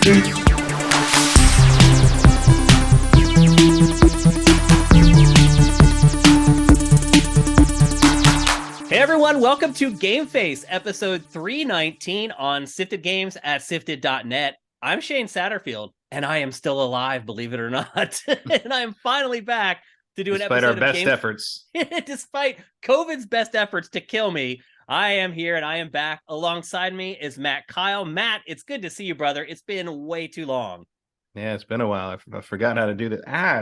Hey everyone, welcome to GameFace, episode 319 on Sifted Games at Sifted.net. I'm Shane Satterfield, and I am still alive, believe it or not. And I'm finally back to do an Despite episode our of best efforts. Despite COVID's best efforts to kill me, I am here and I am back. Alongside me is Matt Kyle. Matt, it's good to see you, brother. It's been way too long. Yeah, it's been a while. I forgot how to do this.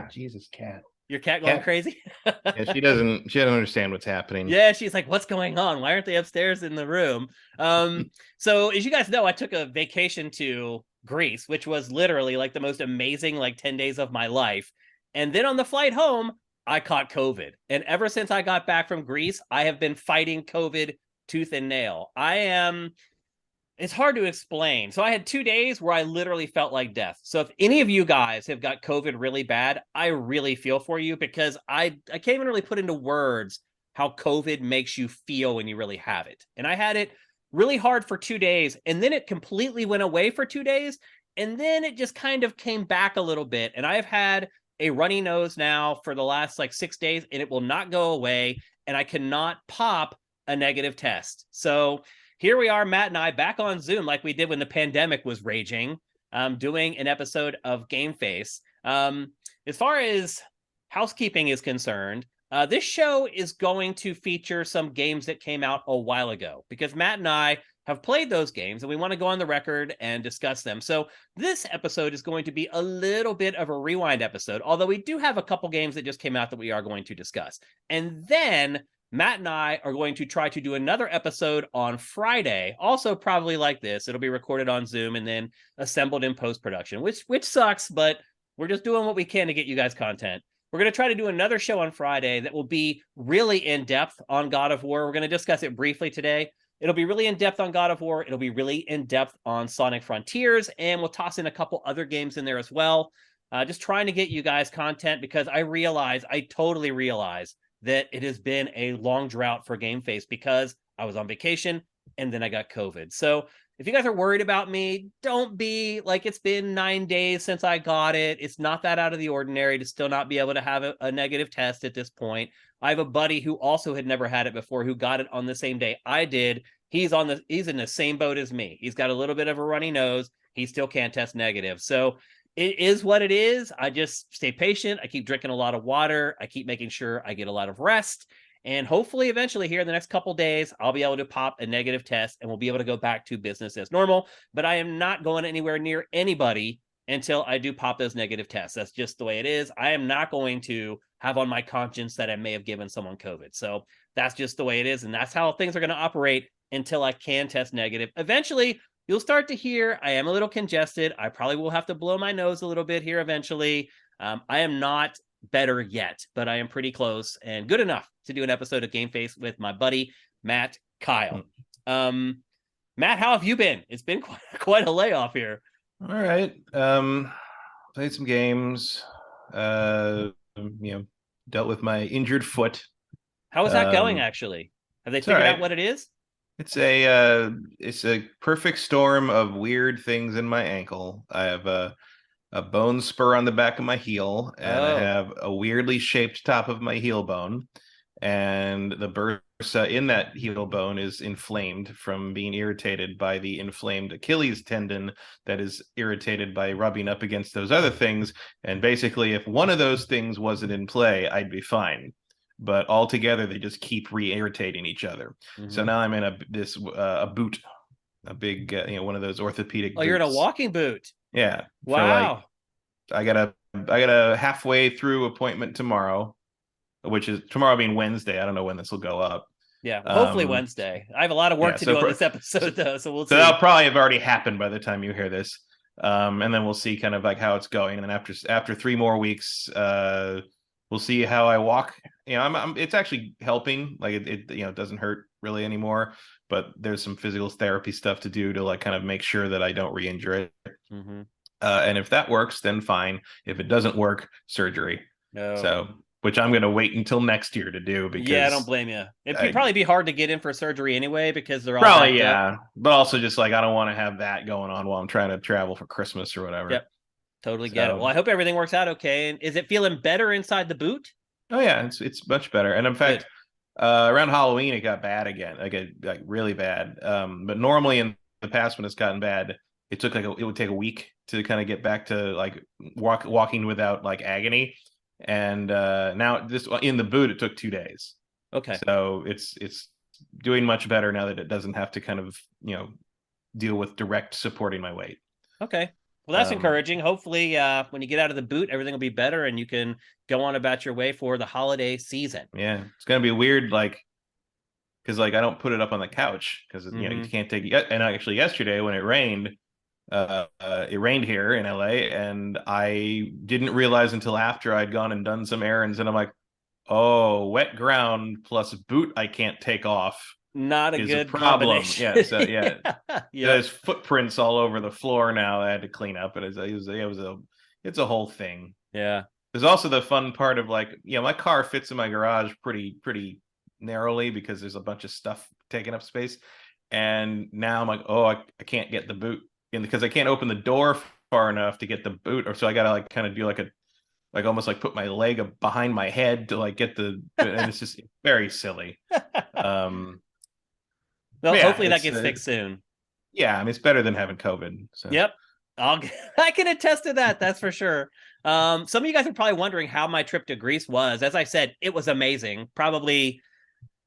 Jesus, cat. Your cat going crazy? Yeah, she doesn't understand what's happening. Yeah, she's like, what's going on? Why aren't they upstairs in the room? So as you guys know, I took a vacation to Greece, which was literally like the most amazing 10 days of my life. And then on the flight home, I caught COVID. And ever since I got back from Greece, I have been fighting COVID tooth and nail. It's hard to explain. So I had 2 days where I literally felt like death. So if any of you guys have got COVID really bad, I really feel for you, because I can't even really put into words how COVID makes you feel when you really have it. And I had it really hard for 2 days, and then it completely went away for 2 days, and then it just kind of came back a little bit. And I've had a runny nose now for the last 6 days, and it will not go away, and I cannot pop a negative test. So here we are, Matt and I, back on Zoom like we did when the pandemic was raging, doing an episode of GameFace. As far as housekeeping is concerned, this show is going to feature some games that came out a while ago, because Matt and I have played those games and we want to go on the record and discuss them. So this episode is going to be a little bit of a rewind episode, although we do have a couple games that just came out that we are going to discuss. And then Matt and I are going to try to do another episode on Friday, also probably like this. It'll be recorded on Zoom and then assembled in post-production, which sucks, but we're just doing what we can to get you guys content. We're going to try to do another show on Friday that will be really in-depth on God of War. We're going to discuss it briefly today. It'll be really in-depth on God of War. It'll be really in-depth on Sonic Frontiers, and we'll toss in a couple other games in there as well. Just trying to get you guys content, because I totally realize that it has been a long drought for GameFace because I was on vacation and then I got COVID. So if you guys are worried about me, don't be. It's been 9 days since I got it. It's not that out of the ordinary to still not be able to have a negative test at this point. I have a buddy who also had never had it before, who got it on the same day I did. He's in the same boat as me. He's got a little bit of a runny nose. He still can't test negative. So it is what it is. I just stay patient. I keep drinking a lot of water. I keep making sure I get a lot of rest. And hopefully, eventually, here in the next couple days, I'll be able to pop a negative test and we'll be able to go back to business as normal. But I am not going anywhere near anybody until I do pop those negative tests. That's just the way it is. I am not going to have on my conscience that I may have given someone COVID. So that's just the way it is. And that's how things are going to operate until I can test negative. Eventually, you'll start to hear I am a little congested. I probably will have to blow my nose a little bit here eventually. I am not better yet, but I am pretty close and good enough to do an episode of GameFace with my buddy, Matt Kyle. Matt, how have you been? It's been quite a layoff here. All right. Played some games. Dealt with my injured foot. How is that going, actually? Have they figured out what it is? It's a perfect storm of weird things in my ankle. I have a bone spur on the back of my heel, and I have a weirdly shaped top of my heel bone, and the bursa in that heel bone is inflamed from being irritated by the inflamed Achilles tendon that is irritated by rubbing up against those other things. And basically, if one of those things wasn't in play, I'd be fine. But altogether, they just keep re-irritating each other. Mm-hmm. So now I'm in a boot, a big, one of those orthopedic boots. You're in a walking boot. Yeah. Wow. I got a halfway through appointment tomorrow, which is tomorrow being Wednesday. I don't know when this will go up. Yeah, hopefully Wednesday. I have a lot of work to do on this episode, though, so we'll see. So that'll probably have already happened by the time you hear this. And then we'll see kind of how it's going. And then after 3 more weeks, we'll see how I walk. It's actually helping. It doesn't hurt really anymore. But there's some physical therapy stuff to do to kind of make sure that I don't re-injure it. Mm-hmm. And if that works, then fine. If it doesn't work, surgery. No. So which I'm going to wait until next year to do Yeah, I don't because blame you. It'd I, probably be hard to get in for surgery anyway because they're all probably, backed up. yeah. But also just like I don't want to have that going on while I'm trying to travel for Christmas or whatever. Yep, totally get it. Well, So, I hope everything works out okay. And is it feeling better inside the boot? oh yeah, it's much better. And in Good. fact, around Halloween it got bad again, like really bad. But normally in the past when it's gotten bad, it would take a week to kind of get back to like walking without like agony. And now this in the boot it took 2 days. Okay. So it's doing much better now that it doesn't have to kind of deal with direct supporting my weight. Okay. Well, that's Um, encouraging. Hopefully, when you get out of the boot, everything will be better and you can go on about your way for the holiday season. yeah, it's gonna be weird, like because like I don't put it up on the couch because you Mm-hmm. can't take it. And actually, yesterday when it rained here in LA, and I didn't realize until after I'd gone and done some errands, and I'm like, oh, wet ground plus boot I can't take off Not a is a good problem. combination. Yeah, so yeah, Yep. there's footprints all over the floor now. I had to clean up, and it's a whole thing. Yeah. There's also the fun part of like, my car fits in my garage pretty narrowly because there's a bunch of stuff taking up space. And now I'm like, oh, I can't get the boot in because I can't open the door far enough to get the boot, or so I gotta like kind of do like almost like put my leg behind my head to like get and it's just very silly. Um, Well, but yeah, hopefully that gets fixed soon. yeah, I mean it's better than having COVID. So Yep. I'll I can attest to that. That's for sure. Some of you guys are probably wondering how my trip to Greece was. As I said, it was amazing. Probably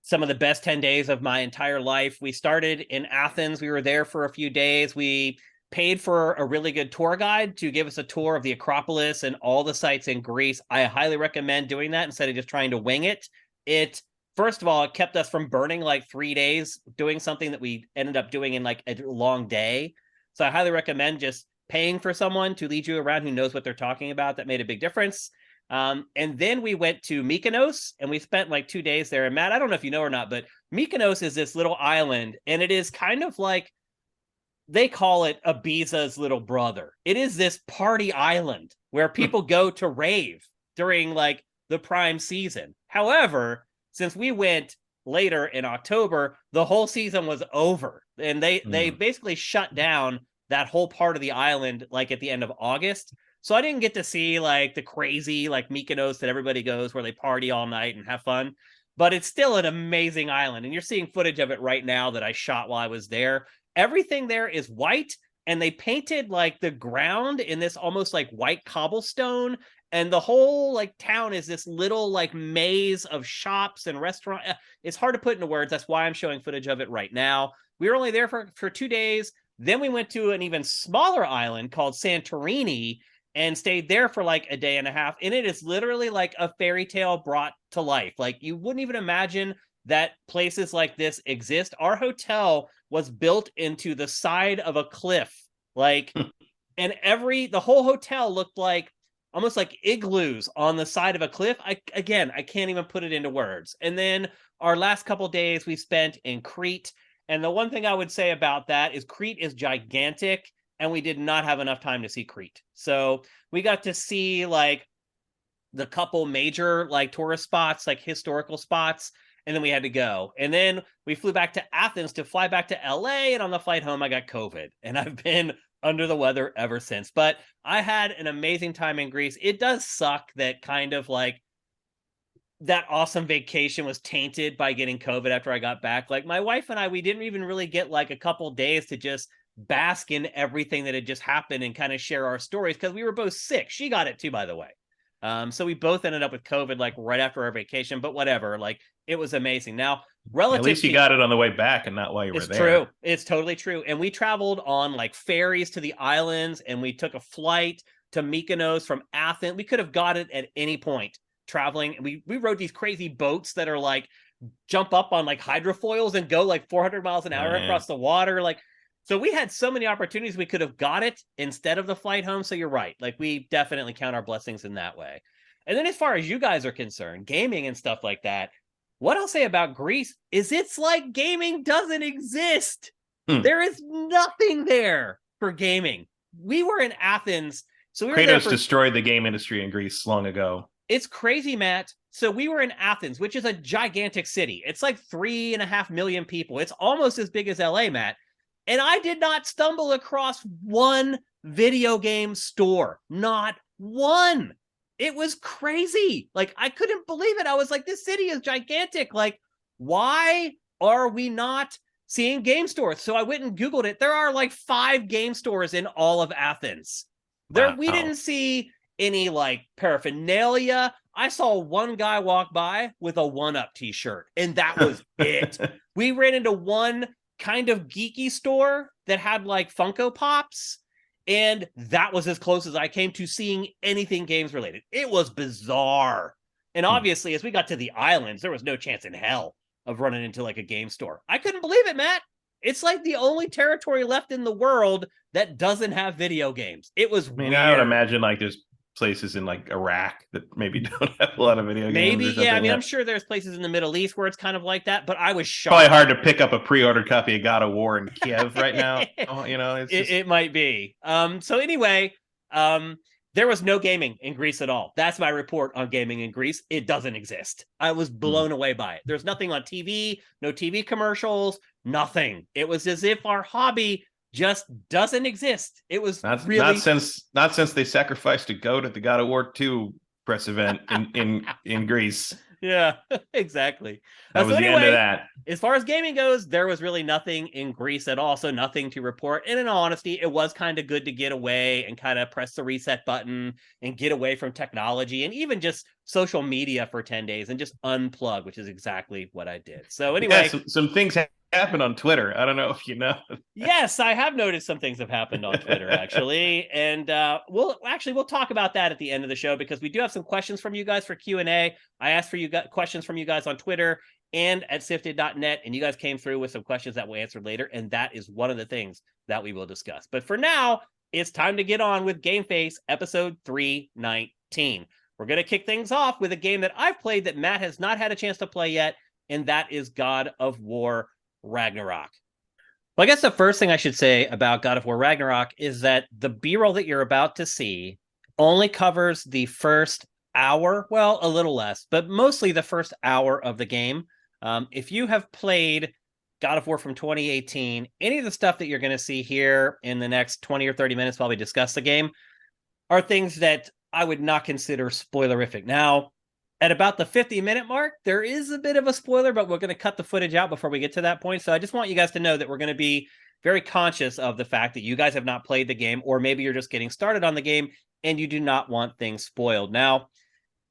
some of the best 10 days of my entire life. We started in Athens. We were there for a few days. We paid for a really good tour guide to give us a tour of the Acropolis and all the sites in Greece. I highly recommend doing that instead of just trying to wing it. It, first of all, it kept us from burning like 3 days doing something that we ended up doing in like a long day. So I highly recommend just paying for someone to lead you around who knows what they're talking about. That made a big difference. And then we went to Mykonos and we spent like 2 days there. And Matt, I don't know if you know or not, but Mykonos is this little island and it is kind of like they call it Ibiza's little brother. It is this party island where people go to rave during like the prime season. However, since we went later in October, the whole season was over and they basically shut down that whole part of the island like at the end of August. So I didn't get to see like the crazy like Mykonos that everybody goes where they party all night and have fun. But it's still an amazing island. And you're seeing footage of it right now that I shot while I was there. Everything there is white and they painted like the ground in this almost like white cobblestone. And the whole like town is this little like maze of shops and restaurants. It's hard to put into words. That's why I'm showing footage of it right now. We were only there for 2 days. Then we went to an even smaller island called Santorini and stayed there for like a day and a half. And it is literally like a fairy tale brought to life. Like you wouldn't even imagine that places like this exist. Our hotel was built into the side of a cliff. Like, and the whole hotel looked like almost like igloos on the side of a cliff. I can't even put it into words. And then our last couple days we spent in Crete. And the one thing I would say about that is Crete is gigantic and we did not have enough time to see Crete. So we got to see like the couple major like tourist spots, like historical spots, and then we had to go. And then we flew back to Athens to fly back to LA. And on the flight home, I got COVID. And I've been under the weather ever since. But I had an amazing time in Greece. It does suck that kind of like that awesome vacation was tainted by getting COVID after I got back. Like my wife and I, we didn't even really get like a couple days to just bask in everything that had just happened and kind of share our stories because we were both sick. She got it too, by the way. So we both ended up with COVID like right after our vacation, but whatever. Like it was amazing. Now, at least you got it on the way back and not while you were there. It's true. It's totally true. And we traveled on like ferries to the islands and we took a flight to Mykonos from Athens. We could have got it at any point traveling. We rode these crazy boats that are like jump up on like hydrofoils and go like 400 miles an hour across the water. Like, so we had so many opportunities. We could have got it instead of the flight home. So you're right. Like we definitely count our blessings in that way. And then as far as you guys are concerned, gaming and stuff like that, what I'll say about Greece is it's like gaming doesn't exist. There is nothing there for gaming. We were in Athens. So we were Kratos destroyed the game industry in Greece long ago. It's crazy, Matt. So we were in Athens, which is a gigantic city. It's like 3.5 million people. It's almost as big as LA, Matt. And I did not stumble across one video game store. Not one. It was crazy. Like, I couldn't believe it. I was like, this city is gigantic. Like, why are we not seeing game stores? So I went and Googled it. There are like 5 game stores in all of Athens. Wow. We didn't see any like paraphernalia. I saw one guy walk by with a 1-Up t-shirt, and that was it. We ran into one kind of geeky store that had like Funko Pops, and that was as close as I came to seeing anything games related. It was bizarre. And obviously, as we got to the islands, there was no chance in hell of running into like a game store. I couldn't believe it, Matt. It's like the only territory left in the world that doesn't have video games. It was weird. I would imagine like there's places in like Iraq that maybe don't have a lot of video games. Maybe, yeah. I mean, I'm sure there's places in the Middle East where it's kind of like that, but I was shocked. Probably hard to pick up a pre-ordered copy of God of War in Kiev right now. It might be. So anyway, there was no gaming in Greece at all. That's my report on gaming in Greece. It doesn't exist. I was blown away by it. There's nothing on TV, no TV commercials, nothing. It was as if our hobby just doesn't exist. It was really not since they sacrificed a goat at the God of War 2 press event in Greece. Yeah, exactly. That was the end of that. As far as gaming goes, there was really nothing in Greece at all, so nothing to report. And in all honesty, it was kind of good to get away and kind of press the reset button and get away from technology and even just social media for 10 days and just unplug, which is exactly what I did. So anyway, some things happened on Twitter. I don't know if you know. Yes, I have noticed some things have happened on Twitter, actually. And we'll talk about that at the end of the show because we do have some questions from you guys for Q&A. I asked for questions from you guys on Twitter and at sifted.net, and you guys came through with some questions that we'll answer later, and that is one of the things that we will discuss. But for now, it's time to get on with GameFace episode 319. We're going to kick things off with a game that I've played that Matt has not had a chance to play yet, and that is God of War Ragnarok. Well, I guess the first thing I should say about God of War Ragnarok is that the B-roll that you're about to see only covers the first hour, well, a little less, but mostly the first hour of the game. If you have played God of War from 2018, any of the stuff that you're going to see here in the next 20 or 30 minutes while we discuss the game are things that I would not consider spoilerific. Now, at about the 50-minute mark, there is a bit of a spoiler, but we're going to cut the footage out before we get to that point. So I just want you guys to know that we're going to be very conscious of the fact that you guys have not played the game, or maybe you're just getting started on the game and you do not want things spoiled. Now,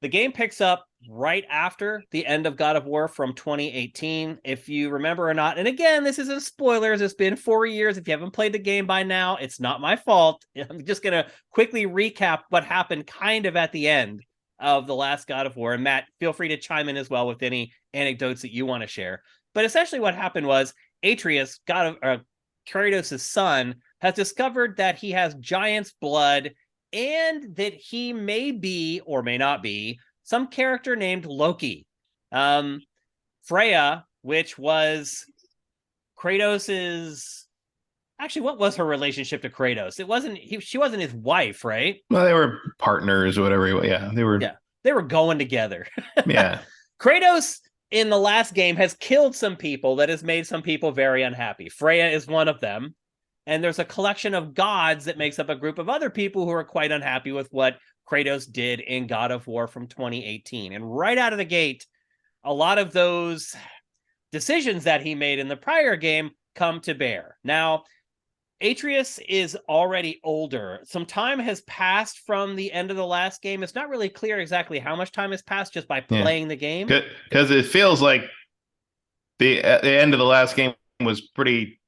the game picks up right after the end of God of War from 2018, if you remember or not. And again, this isn't spoilers. It's been 4 years. If you haven't played the game by now, it's not my fault. I'm just going to quickly recap what happened kind of at the end of the last God of War. And Matt, feel free to chime in as well with any anecdotes that you want to share. But essentially what happened was Atreus, Kratos' son, has discovered that he has giant's blood and that he may be, or may not be, some character named Loki. Freya, which was Kratos's... Actually, what was her relationship to Kratos? She wasn't his wife, right? Well, they were partners or whatever. Yeah, they were going together. Yeah. Kratos in the last game has killed some people that has made some people very unhappy. Freya is one of them. And there's a collection of gods that makes up a group of other people who are quite unhappy with what Kratos did in God of War from 2018. And right out of the gate, a lot of those decisions that he made in the prior game come to bear. Now, Atreus is already older. Some time has passed from the end of the last game. It's not really clear exactly how much time has passed just by playing the game. Because it feels like the end of the last game was pretty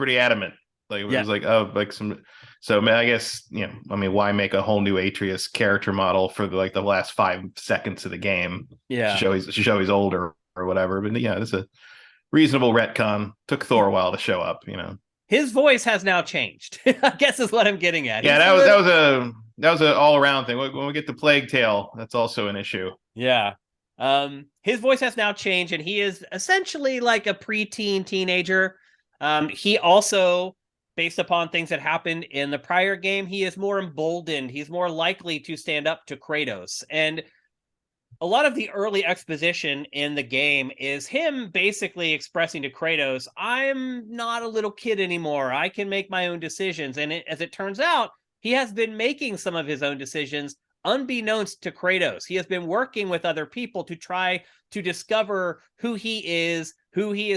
adamant. Like it was like, oh, like some. So I guess, why make a whole new Atreus character model for the last 5 seconds of the game? Yeah, to show he's older or whatever. But yeah, it's a reasonable retcon. Took Thor a while to show up. His voice has now changed. I guess is what I'm getting at. Yeah, that was an all around thing. When we get to Plague Tale, that's also an issue. Yeah. His voice has now changed, and he is essentially like a preteen teenager. He also, based upon things that happened in the prior game, he is more emboldened. He's more likely to stand up to Kratos. And a lot of the early exposition in the game is him basically expressing to Kratos, I'm not a little kid anymore. I can make my own decisions. And as it turns out, he has been making some of his own decisions unbeknownst to Kratos. He has been working with other people to try to discover who he is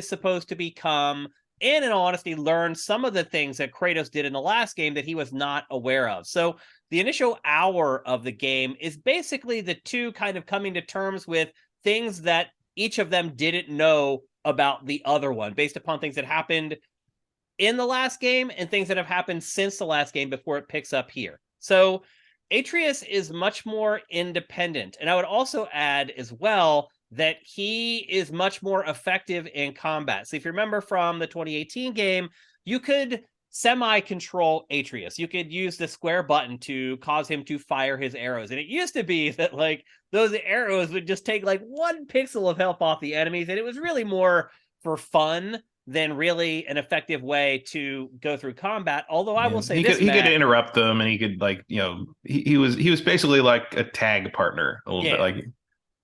supposed to become, and in all honesty, learn some of the things that Kratos did in the last game that he was not aware of. So the initial hour of the game is basically the two kind of coming to terms with things that each of them didn't know about the other one, based upon things that happened in the last game and things that have happened since the last game before it picks up here. So Atreus is much more independent. And I would also add as well that he is much more effective in combat. So if you remember from the 2018 game, you could semi-control Atreus. You could use the square button to cause him to fire his arrows. And it used to be that like those arrows would just take like 1 pixel of health off the enemies. And it was really more for fun than really an effective way to go through combat. Although I will say he could interrupt them, and he could like, you know, he was basically like a tag partner a little bit, like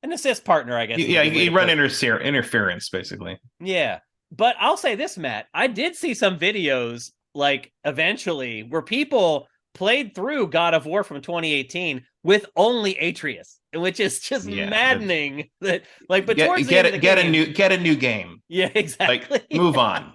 an assist partner, I guess. Yeah, he run interference basically. Yeah, but I'll say this, Matt, I did see some videos like eventually where people played through God of War from 2018 with only Atreus, which is just maddening. That like, but towards the end of the game, get a new game. Yeah, exactly. Like, move on.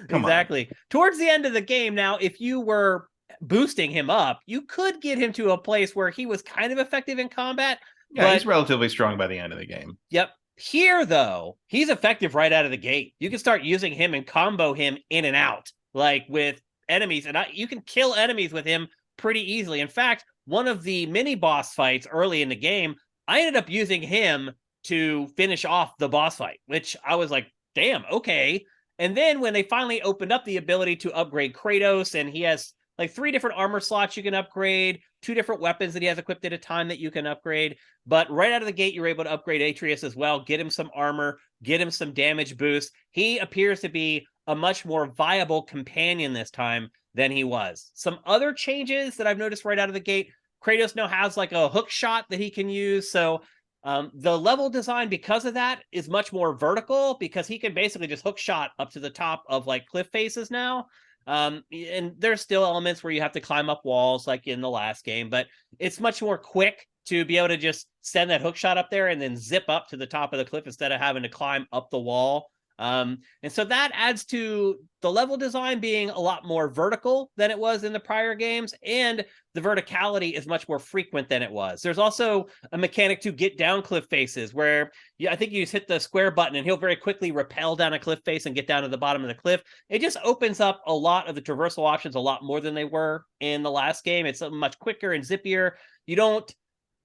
Exactly. On. Towards the end of the game, now, if you were boosting him up, you could get him to a place where he was kind of effective in combat. Yeah, but he's relatively strong by the end of the game. Yep. Here, though, he's effective right out of the gate. You can start using him and combo him in and out, like with enemies, and you can kill enemies with him pretty easily. In fact, one of the mini boss fights early in the game, I ended up using him to finish off the boss fight, which I was like, damn, okay. And then when they finally opened up the ability to upgrade Kratos, and he has like 3 different armor slots you can upgrade, 2 different weapons that he has equipped at a time that you can upgrade. But right out of the gate, you're able to upgrade Atreus as well, get him some armor, get him some damage boost. He appears to be a much more viable companion this time than he was. Some other changes that I've noticed right out of the gate, Kratos now has like a hook shot that he can use. So the level design, because of that, is much more vertical, because he can basically just hook shot up to the top of like cliff faces now. And there's still elements where you have to climb up walls like in the last game, but it's much more quick to be able to just send that hook shot up there and then zip up to the top of the cliff instead of having to climb up the wall. And so that adds to the level design being a lot more vertical than it was in the prior games, and the verticality is much more frequent than it was. There's also a mechanic to get down cliff faces where I think you just hit the square button and he'll very quickly rappel down a cliff face and get down to the bottom of the cliff. It just opens up a lot of the traversal options, a lot more than they were in the last game. It's much quicker and zippier. You don't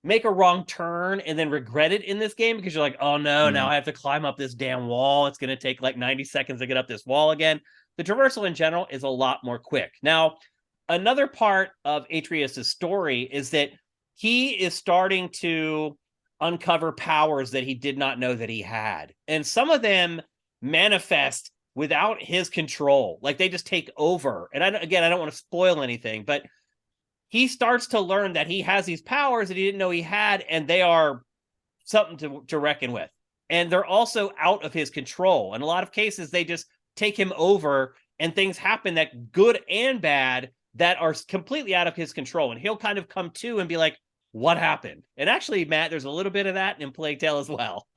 make a wrong turn and then regret it in this game because you're like, oh no, now I have to climb up this damn wall. It's going to take like 90 seconds to get up this wall again. The traversal in general is a lot more quick. Now, another part of Atreus' story is that he is starting to uncover powers that he did not know that he had. And some of them manifest without his control. Like they just take over. And I don't want to spoil anything, but he starts to learn that he has these powers that he didn't know he had, and they are something to reckon with. And they're also out of his control. In a lot of cases, they just take him over, and things happen that good and bad that are completely out of his control. And he'll kind of come to and be like, what happened? And actually, Matt, there's a little bit of that in Plague Tale as well.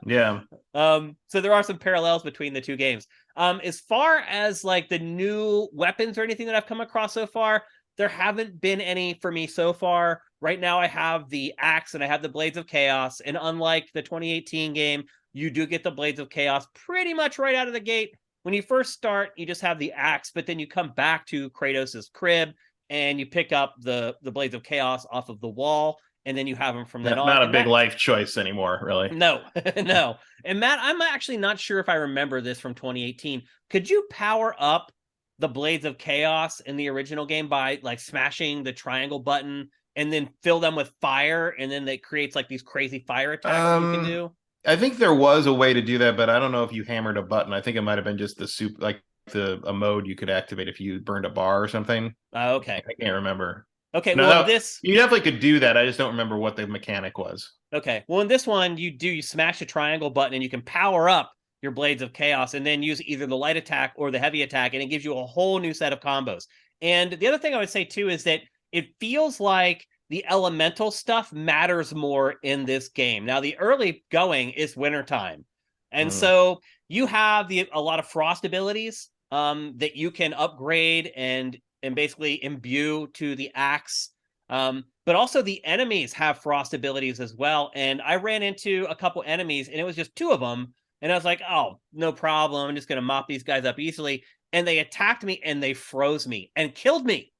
Yeah. So there are some parallels between the two games. As far as like the new weapons or anything that I've come across so far, there haven't been any for me so far. Right now, I have the axe and I have the Blades of Chaos. And unlike the 2018 game, you do get the Blades of Chaos pretty much right out of the gate. When you first start, you just have the axe, but then you come back to Kratos' crib and you pick up the Blades of Chaos off of the wall, and then you have them from then on. Not a big life choice anymore, really. No, no. And Matt, I'm actually not sure if I remember this from 2018. Could you power up the Blades of Chaos in the original game by like smashing the triangle button and then fill them with fire, and then it creates like these crazy fire attacks you can do? I think there was a way to do that, but I don't know if you hammered a button. I think it might have been just a mode you could activate if you burned a bar or something. Okay. I can't remember. Okay, you definitely could do that. I just don't remember what the mechanic was. Okay. Well, in this one, you smash the triangle button and you can power up your Blades of Chaos and then use either the light attack or the heavy attack, and it gives you a whole new set of combos. And the other thing I would say too is that it feels like the elemental stuff matters more in this game. Now, the early going is wintertime. And so you have a lot of frost abilities that you can upgrade and basically imbue to the axe. But also the enemies have frost abilities as well. And I ran into a couple enemies and it was just two of them. And I was like, oh, no problem. I'm just going to mop these guys up easily. And they attacked me and they froze me and killed me.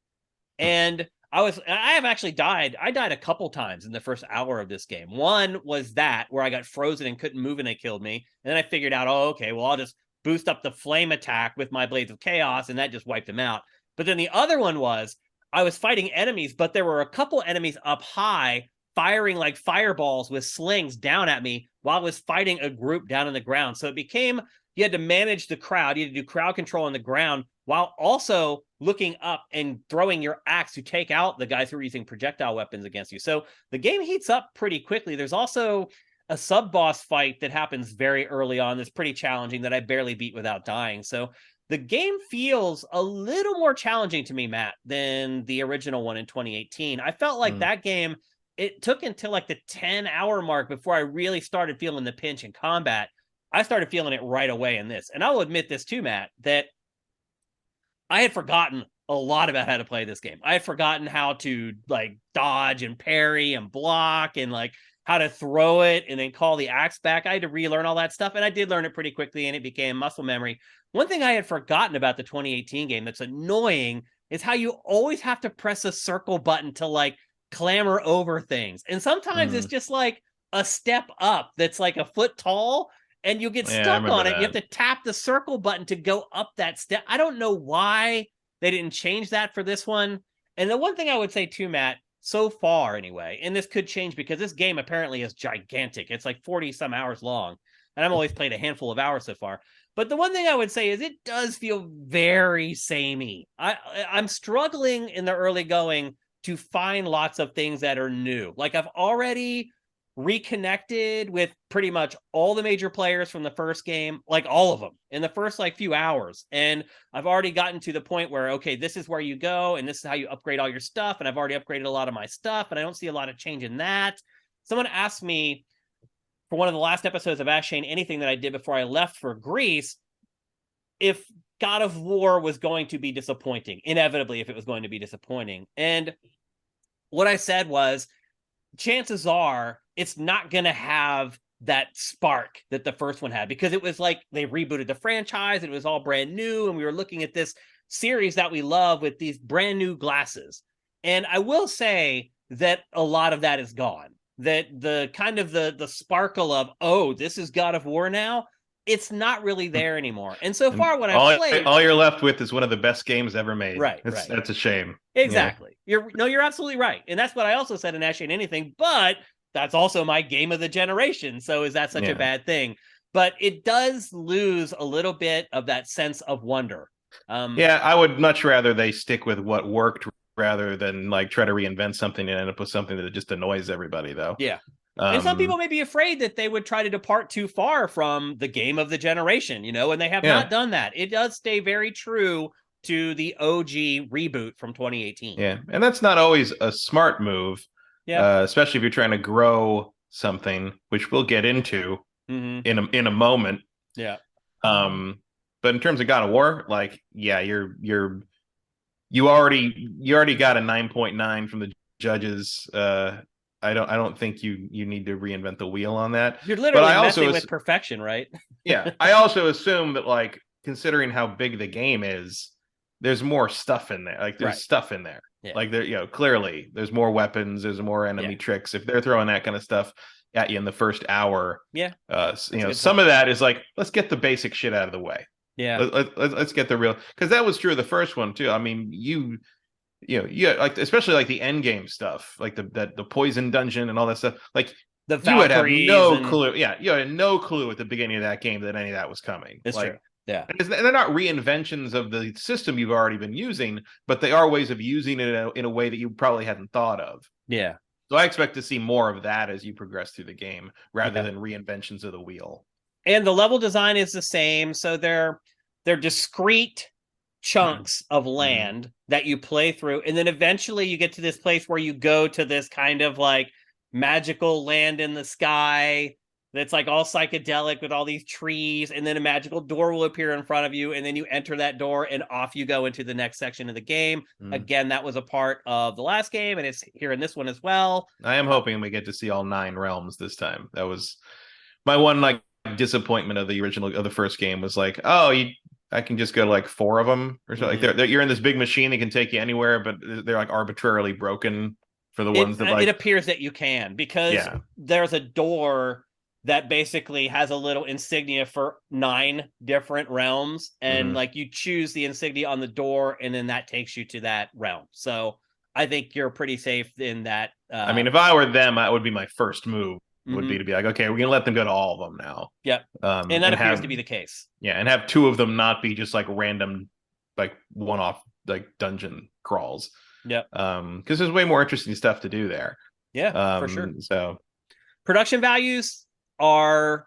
And I have actually died. I died a couple times in the first hour of this game. One was that where I got frozen and couldn't move and they killed me. And then I figured out, oh, okay, well, I'll just boost up the flame attack with my Blades of Chaos. And that just wiped them out. But then the other one was I was fighting enemies, but there were a couple enemies up high firing like fireballs with slings down at me while I was fighting a group down on the ground. So it became, you had to manage the crowd. You had to do crowd control on the ground while also looking up and throwing your axe to take out the guys who are using projectile weapons against you. So the game heats up pretty quickly. There's also a sub-boss fight that happens very early on that's pretty challenging that I barely beat without dying. So the game feels a little more challenging to me, Matt, than the original one in 2018. I felt like that game, it took until like the 10-hour mark before I really started feeling the pinch in combat. I started feeling it right away in this. And I'll admit this too, Matt, that I had forgotten a lot about how to play this game. I had forgotten how to like dodge and parry and block and like how to throw it and then call the axe back. I had to relearn all that stuff. And I did learn it pretty quickly and it became muscle memory. One thing I had forgotten about the 2018 game that's annoying is how you always have to press a circle button to like clamber over things. And sometimes it's just like a step up that's like a foot tall and you get stuck on it. You have to tap the circle button to go up that step. I don't know why they didn't change that for this one. And the one thing I would say too, Matt, so far anyway, and this could change because this game apparently is gigantic. It's like 40 some hours long. And I've always played a handful of hours so far. But the one thing I would say is it does feel very samey. I'm struggling in the early going to find lots of things that are new. Like I've already reconnected with pretty much all the major players from the first game, like all of them in the first like few hours. And I've already gotten to the point where, okay, this is where you go and this is how you upgrade all your stuff. And I've already upgraded a lot of my stuff and I don't see a lot of change in that. Someone asked me for one of the last episodes of Ask Shane Anything that I did before I left for Greece, if God of War was going to be disappointing, inevitably, if it was going to be disappointing. And what I said was, chances are it's not going to have that spark that the first one had because it was like they rebooted the franchise and it was all brand new. And we were looking at this series that we love with these brand new glasses. And I will say that a lot of that is gone. That the kind of the sparkle of, oh, this is God of War now, it's not really there anymore. And so far, when I've played, all you're left with is one of the best games ever made. Right, That's a shame. Exactly. Yeah. You're absolutely right, and that's what I also said in Ask Shane Anything. But that's also my game of the generation. So is that such a bad thing? But it does lose a little bit of that sense of wonder. I would much rather they stick with what worked rather than like try to reinvent something and end up with something that just annoys everybody, though. Yeah. And some people may be afraid that they would try to depart too far from the game of the generation, and they have not done that. It does stay very true to the OG reboot from 2018. Yeah, and that's not always a smart move, especially if you're trying to grow something, which we'll get into in a moment. Yeah. But in terms of God of War, like, you already got a 9.9 from the judges. I don't think you need to reinvent the wheel on that. You're literally messing with perfection, right? Yeah. I also assume that, like, considering how big the game is, there's more stuff in there. Like, there's stuff in there. Yeah. Like, there, clearly there's more weapons, there's more enemy tricks. If they're throwing that kind of stuff at you in the first hour, some of that is like, let's get the basic shit out of the way. Yeah. Let's get the real, because that was true of the first one too. I mean, you like, especially like the end game stuff, like the poison dungeon and all that stuff. Like, the you would have no clue. Yeah, you had no clue at the beginning of that game that any of that was coming. It's like, true. Yeah, they're not reinventions of the system you've already been using, but they are ways of using it in a way that you probably hadn't thought of. Yeah. So I expect to see more of that as you progress through the game rather Yeah. than reinventions of the wheel. And the level design is the same. So they're discrete chunks of land that you play through. And then eventually you get to this place where you go to this kind of like magical land in the sky that's like all psychedelic with all these trees. And then a magical door will appear in front of you. And then you enter that door and off you go into the next section of the game. Again, that was a part of the last game and it's here in this one as well. I am hoping we get to see all 9 realms this time. That was my one like disappointment of the first game was like, oh, I can just go to like 4 of them or something. Like you're in this big machine that can take you anywhere, but they're like arbitrarily broken for the ones that like it appears that you can because there's a door that basically has a little insignia for 9 different realms, and like you choose the insignia on the door, and then that takes you to that realm. So I think you're pretty safe in that. I mean, if I were them, that would be my first move. Would be to be like, okay, we're gonna let them go to all of them now. Yep. And that appears to be the case. Yeah, and have 2 of them not be just like random, like one-off like dungeon crawls. Yep. Because there's way more interesting stuff to do there. Yeah, for sure. So production values are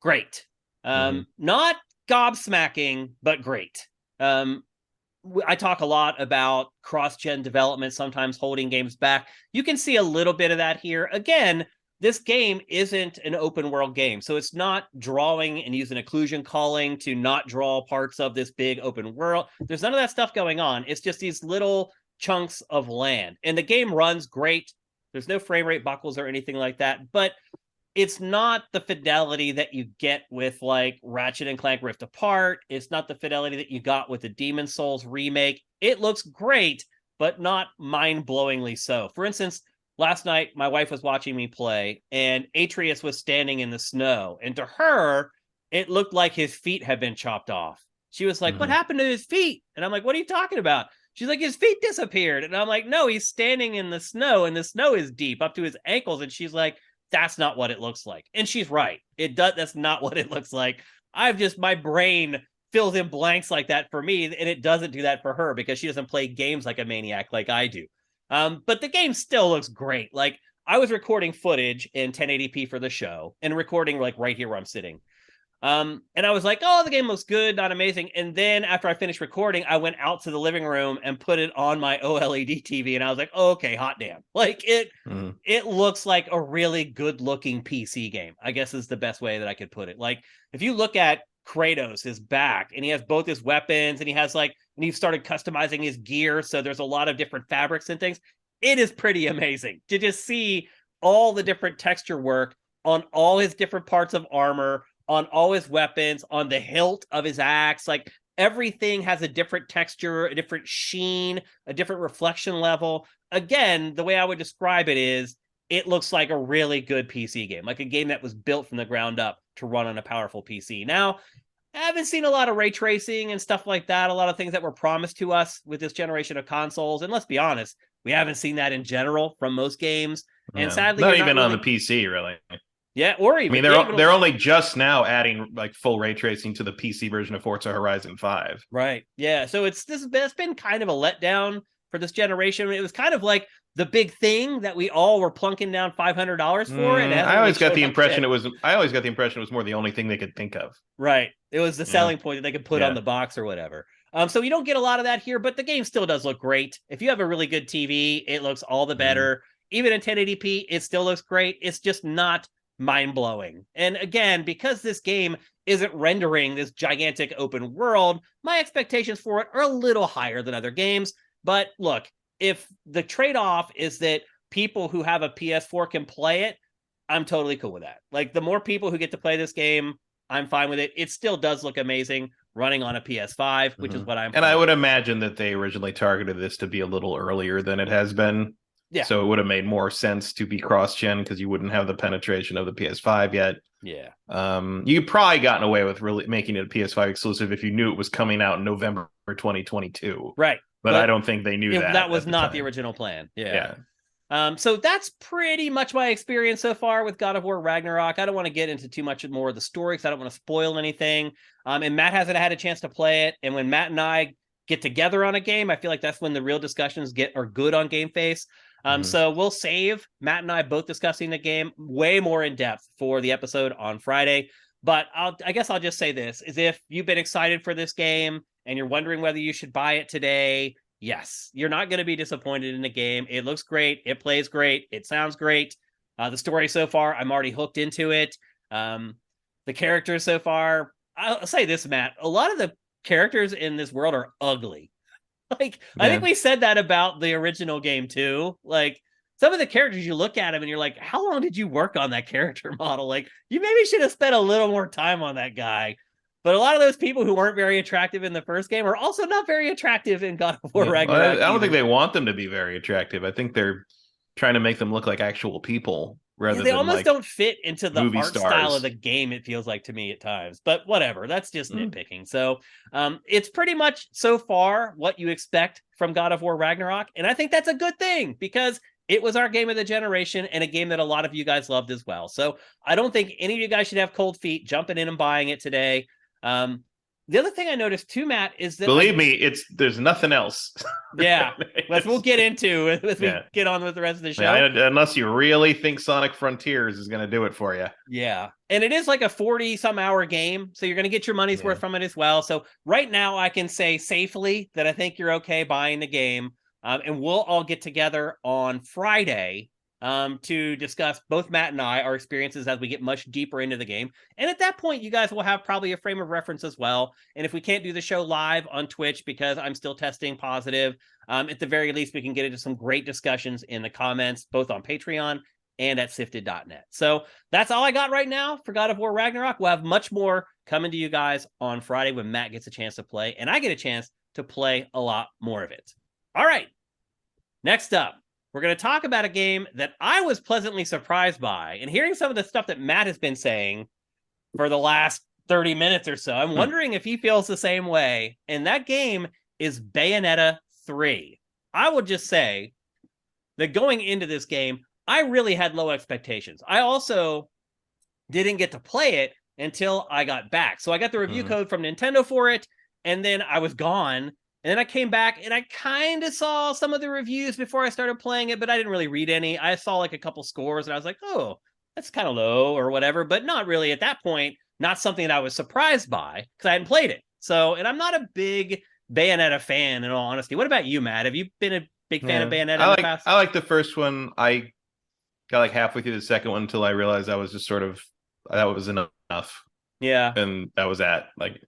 great. Not gobsmacking, but great. I talk a lot about cross-gen development, sometimes holding games back. You can see a little bit of that here. Again, this game isn't an open world game, so it's not drawing and using occlusion culling to not draw parts of this big open world. There's none of that stuff going on. It's just these little chunks of land, and the game runs great. There's no frame rate buckles or anything like that, but it's not the fidelity that you get with like Ratchet and Clank Rift Apart. It's not the fidelity that you got with the Demon Souls remake. It looks great, but not mind-blowingly so. For instance, last night, my wife was watching me play, and Atreus was standing in the snow. And to her, it looked like his feet had been chopped off. She was like, what happened to his feet? And I'm like, what are you talking about? She's like, his feet disappeared. And I'm like, no, he's standing in the snow, and the snow is deep up to his ankles. And she's like, that's not what it looks like. And she's right. That's not what it looks like. My brain fills in blanks like that for me, and it doesn't do that for her because she doesn't play games like a maniac like I do. But the game still looks great. Like I was recording footage in 1080p for the show and recording like right here where I'm sitting. And I was like, oh, the game looks good, not amazing. And then after I finished recording, I went out to the living room and put it on my OLED TV. And I was like, oh, okay, hot damn. Like it looks like a really good looking PC game, I guess is the best way that I could put it. Like if you look at Kratos, his back, and he has both his weapons, and and he started customizing his gear. So there's a lot of different fabrics and things. It is pretty amazing to just see all the different texture work on all his different parts of armor, on all his weapons, on the hilt of his axe. Like everything has a different texture, a different sheen, a different reflection level. Again, the way I would describe it is it looks like a really good PC game, like a game that was built from the ground up to run on a powerful PC. Now, I haven't seen a lot of ray tracing and stuff like that, a lot of things that were promised to us with this generation of consoles. And let's be honest, we haven't seen that in general from most games. And sadly, not even on the PC, really. Yeah, or even they're only just now adding like full ray tracing to the PC version of Forza Horizon 5. Right. Yeah. So it's been kind of a letdown for this generation. It was kind of like the big thing that we all were plunking down $500 for. And I always got the impression it was more the only thing they could think of. Right. It was the selling point that they could put on the box or whatever. So you don't get a lot of that here, but the game still does look great. If you have a really good TV, it looks all the better. Even in 1080p, it still looks great. It's just not mind-blowing. And again, because this game isn't rendering this gigantic open world, my expectations for it are a little higher than other games. But look, if the trade-off is that people who have a PS4 can play it, I'm totally cool with that. Like the more people who get to play this game, I'm fine with it. It still does look amazing running on a PS5, which is what I'm. And I would imagine that they originally targeted this to be a little earlier than it has been. Yeah. So it would have made more sense to be cross-gen because you wouldn't have the penetration of the PS5 yet. Yeah. You probably gotten away with really making it a PS5 exclusive if you knew it was coming out in November 2022. Right. But I don't think they knew that. That was not the original plan. Yeah. So that's pretty much my experience so far with God of War Ragnarok. I don't want to get into too much more of the story because I don't want to spoil anything. And Matt hasn't had a chance to play it. And when Matt and I get together on a game, I feel like that's when the real discussions are good on GameFace. Mhm. So we'll save Matt and I both discussing the game way more in depth for the episode on Friday. But I guess I'll just say this, is if you've been excited for this game and you're wondering whether you should buy it today, yes, you're not going to be disappointed in the game. It looks great. It plays great. It sounds great. The story so far, I'm already hooked into it. The characters so far, I'll say this, Matt, a lot of the characters in this world are ugly. Like, I think Yeah. we said that about the original game too. Like, some of the characters, you look at them and you're like, how long did you work on that character model? Like, you maybe should have spent a little more time on that guy. But a lot of those people who weren't very attractive in the first game are also not very attractive in God of War Yeah. Well, I Ragnarok don't think either. they want them to be very attractive. I think they're trying to make them look like actual people Yeah, rather they than almost like don't fit into the movie art style of stars. the game, it feels like to me at times. But whatever, that's just Mm. nitpicking. So it's pretty much so far what you expect from God of War Ragnarok. And I think that's a good thing because it was our game of the generation and a game that a lot of you guys loved as well. So I don't think any of you guys should have cold feet jumping in and buying it today. Um, the other thing I noticed too, Matt, is that Believe me, there's nothing else. yeah, we'll get into as we Yeah. get on with the rest of the Yeah, show. unless you really think Sonic Frontiers is going to do it for you. Yeah. And it is like a 40 some hour game. So you're going to get your money's Yeah. worth from it as well. So right now, I can say safely that I think you're okay buying the game. And we'll all get together on Friday to discuss, both Matt and I, our experiences as we get much deeper into the game. And at that point, you guys will have probably a frame of reference as well. And if we can't do the show live on Twitch because I'm still testing positive, at the very least, we can get into some great discussions in the comments, both on Patreon and at sifted.net. So that's all I got right now for God of War Ragnarok. We'll have much more coming to you guys on Friday when Matt gets a chance to play, and I get a chance to play a lot more of it. All right. Next up, we're going to talk about a game that I was pleasantly surprised by, and hearing some of the stuff that Matt has been saying for the last 30 minutes or so, I'm wondering if he feels the same way. And that game is Bayonetta 3. I would just say that going into this game, I really had low expectations. I also didn't get to play it until I got back. So I got the review code from Nintendo for it, and then I was gone. And then I came back and I kind of saw some of the reviews before I started playing it, but I didn't really read any. I saw like a couple scores and I was like, oh, that's kind of low or whatever, but not really at that point, not something that I was surprised by because I hadn't played it. So, and I'm not a big Bayonetta fan in all honesty. What about you, Matt? Have you been a big fan of Bayonetta in the past? I like the first one. I got like halfway through the second one until I realized I was just sort of that was enough. Yeah. And that was that. Like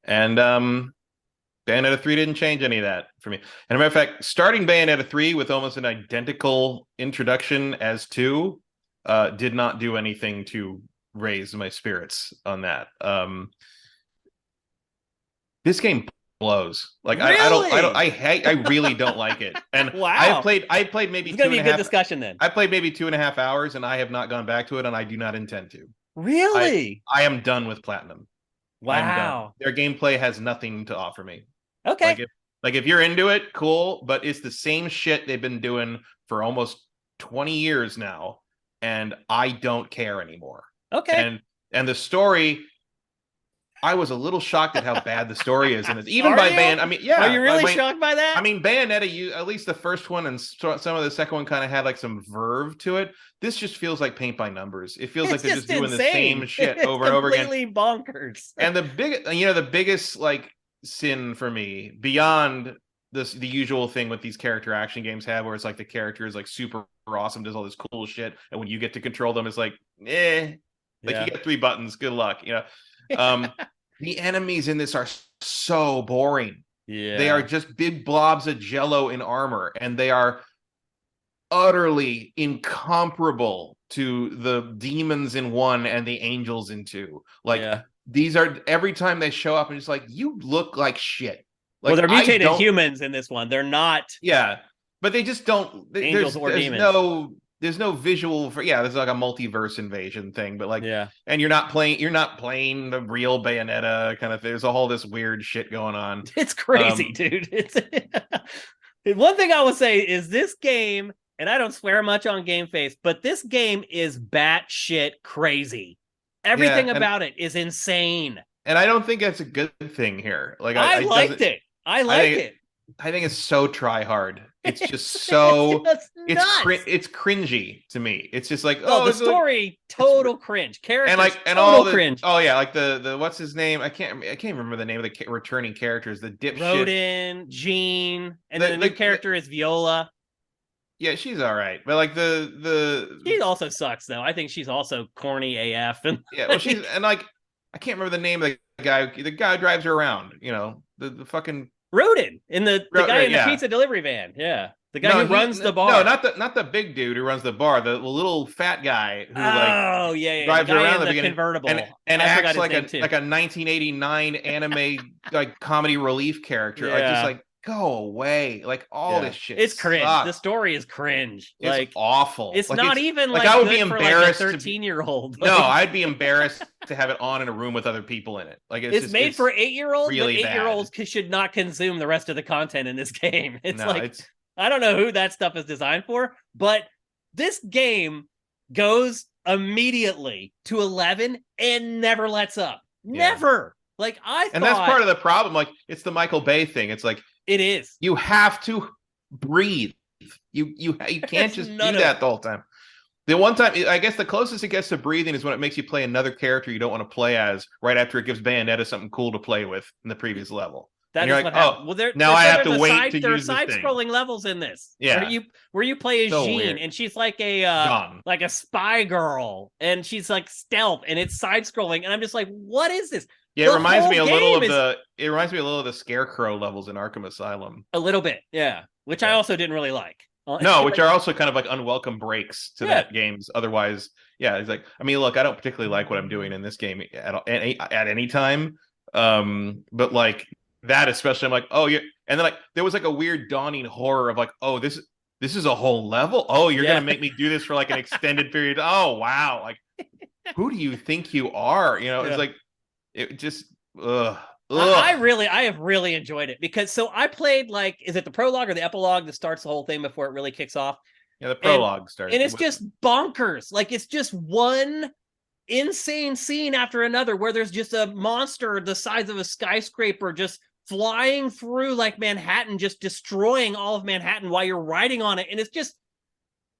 and Bayonetta 3 didn't change any of that for me. And a matter of fact, starting Bayonetta 3 with almost an identical introduction as 2 did not do anything to raise my spirits on that. This game blows. Like really? I really don't like it. And wow. I played maybe it's gonna be a good discussion then. I played maybe 2.5 hours and I have not gone back to it and I do not intend to. Really? I am done with Platinum. Wow. Their gameplay has nothing to offer me. Okay. Like if you're into it, cool, but it's the same shit they've been doing for almost 20 years now, and I don't care anymore. Okay. And the story, I was a little shocked at how bad the story is, and it's even by Bayonetta. I mean, yeah. Are you really shocked by that? I mean, Bayonetta, at least the first one and some of the second one kind of had like some verve to it. This just feels like paint by numbers. It feels like they're just doing the same shit over and over again. Completely bonkers. And the biggest like sin for me beyond the usual thing with these character action games have, where it's like the character is like super awesome, does all this cool shit, and when you get to control them, it's like, you get 3 buttons, good luck, the enemies in this are so boring. Yeah, they are just big blobs of jello in armor, and they are utterly incomparable to the demons in 1 and the angels in 2. Like these are, every time they show up, and it's like, you look like shit. Like, well, they're mutated humans in this one. They're not. Yeah, but they just don't. Angels or demons. There's no visual for. Yeah, there's like a multiverse invasion thing, but like, and you're not playing the real Bayonetta kind of thing. There's all this weird shit going on. It's crazy, dude. It's one thing I will say is this game, and I don't swear much on GameFace, but this game is batshit crazy. Everything about it is insane. And I don't think that's a good thing here. Like I liked it. I like it. I think it's so try hard. It's just It's so just nuts. it's cringy to me. It's just like, Oh, oh, the it's like story, it's total cringe. and Characters, like and all total the cringe. oh yeah, like the what's his name? I can't remember the name of the returning characters. The dipshit. Rodin, Jean, and then The the new like the, character is Viola. yeah, she's all right, but like She also sucks though. I think she's also corny AF. And yeah, well she's like, and like I can't remember the name of the guy. The guy who drives her around. You know the fucking Rodin in the guy right, in the yeah. pizza delivery van. Yeah, the guy No, who runs the no, bar. not the big dude who runs the bar. The little fat guy who like Oh yeah, yeah. The drives her guy around in in the the beginning convertible. and I forgot acts his name too. like a 1989 anime like comedy relief character. Like just Yeah, like go away. Like all yeah. this shit It's cringe. The sucks. story is cringe. It's Like awful. it's not even like I like would be good for like a embarrassed to be 13-year-old. no, Like I'd be embarrassed to have it on in a room with other people in it. Like it's made it's for 8-year-olds, but really bad. 8-year-olds should not consume the rest of the content in this game. It's No, like it's I don't know who that stuff is designed for, but this game goes immediately to 11 and never lets up. yeah. Never. Like I And that's thought part of the problem. Like it's the Michael Bay thing. It's like it is. you have to breathe. You can't It's just none do of that it. the whole time. The one time, I guess the closest it gets to breathing is when it makes you play another character you don't want to play as right after it gives Bayonetta something cool to play with in the previous level. And That you're is like, what oh, happened. Well, there, now so I have there's to a wait side. to There are use this thing. side-scrolling levels in this. Yeah, where you play as so Jean, weird. and she's like Gone. a spy girl, and she's like stealth, and it's side-scrolling, and I'm just like, what is this? Yeah, The it reminds whole me a little game of is the it reminds me a little of the Scarecrow levels in Arkham Asylum. a little bit, yeah, which I Yeah. also didn't really like. No, which are also kind of like unwelcome breaks to Yeah, that game's otherwise. Yeah, it's like I mean, look, I don't particularly like what I'm doing in this game at any time. But like that especially, I'm like, oh, yeah. And then like there was like a weird dawning horror of like, oh, this is a whole level. Oh, you're yeah. gonna make me do this for like an extended period. Oh, wow. Like, who do you think you are? You know, Yeah. it's like it just ugh. I have really enjoyed it because so I played like is it the prologue or the epilogue that starts the whole thing before it really kicks off? Yeah, the And prologue starts. and it's just bonkers. Like it's just one insane scene after another where there's just a monster the size of a skyscraper just flying through like Manhattan, just destroying all of Manhattan while you're riding on it. And it's just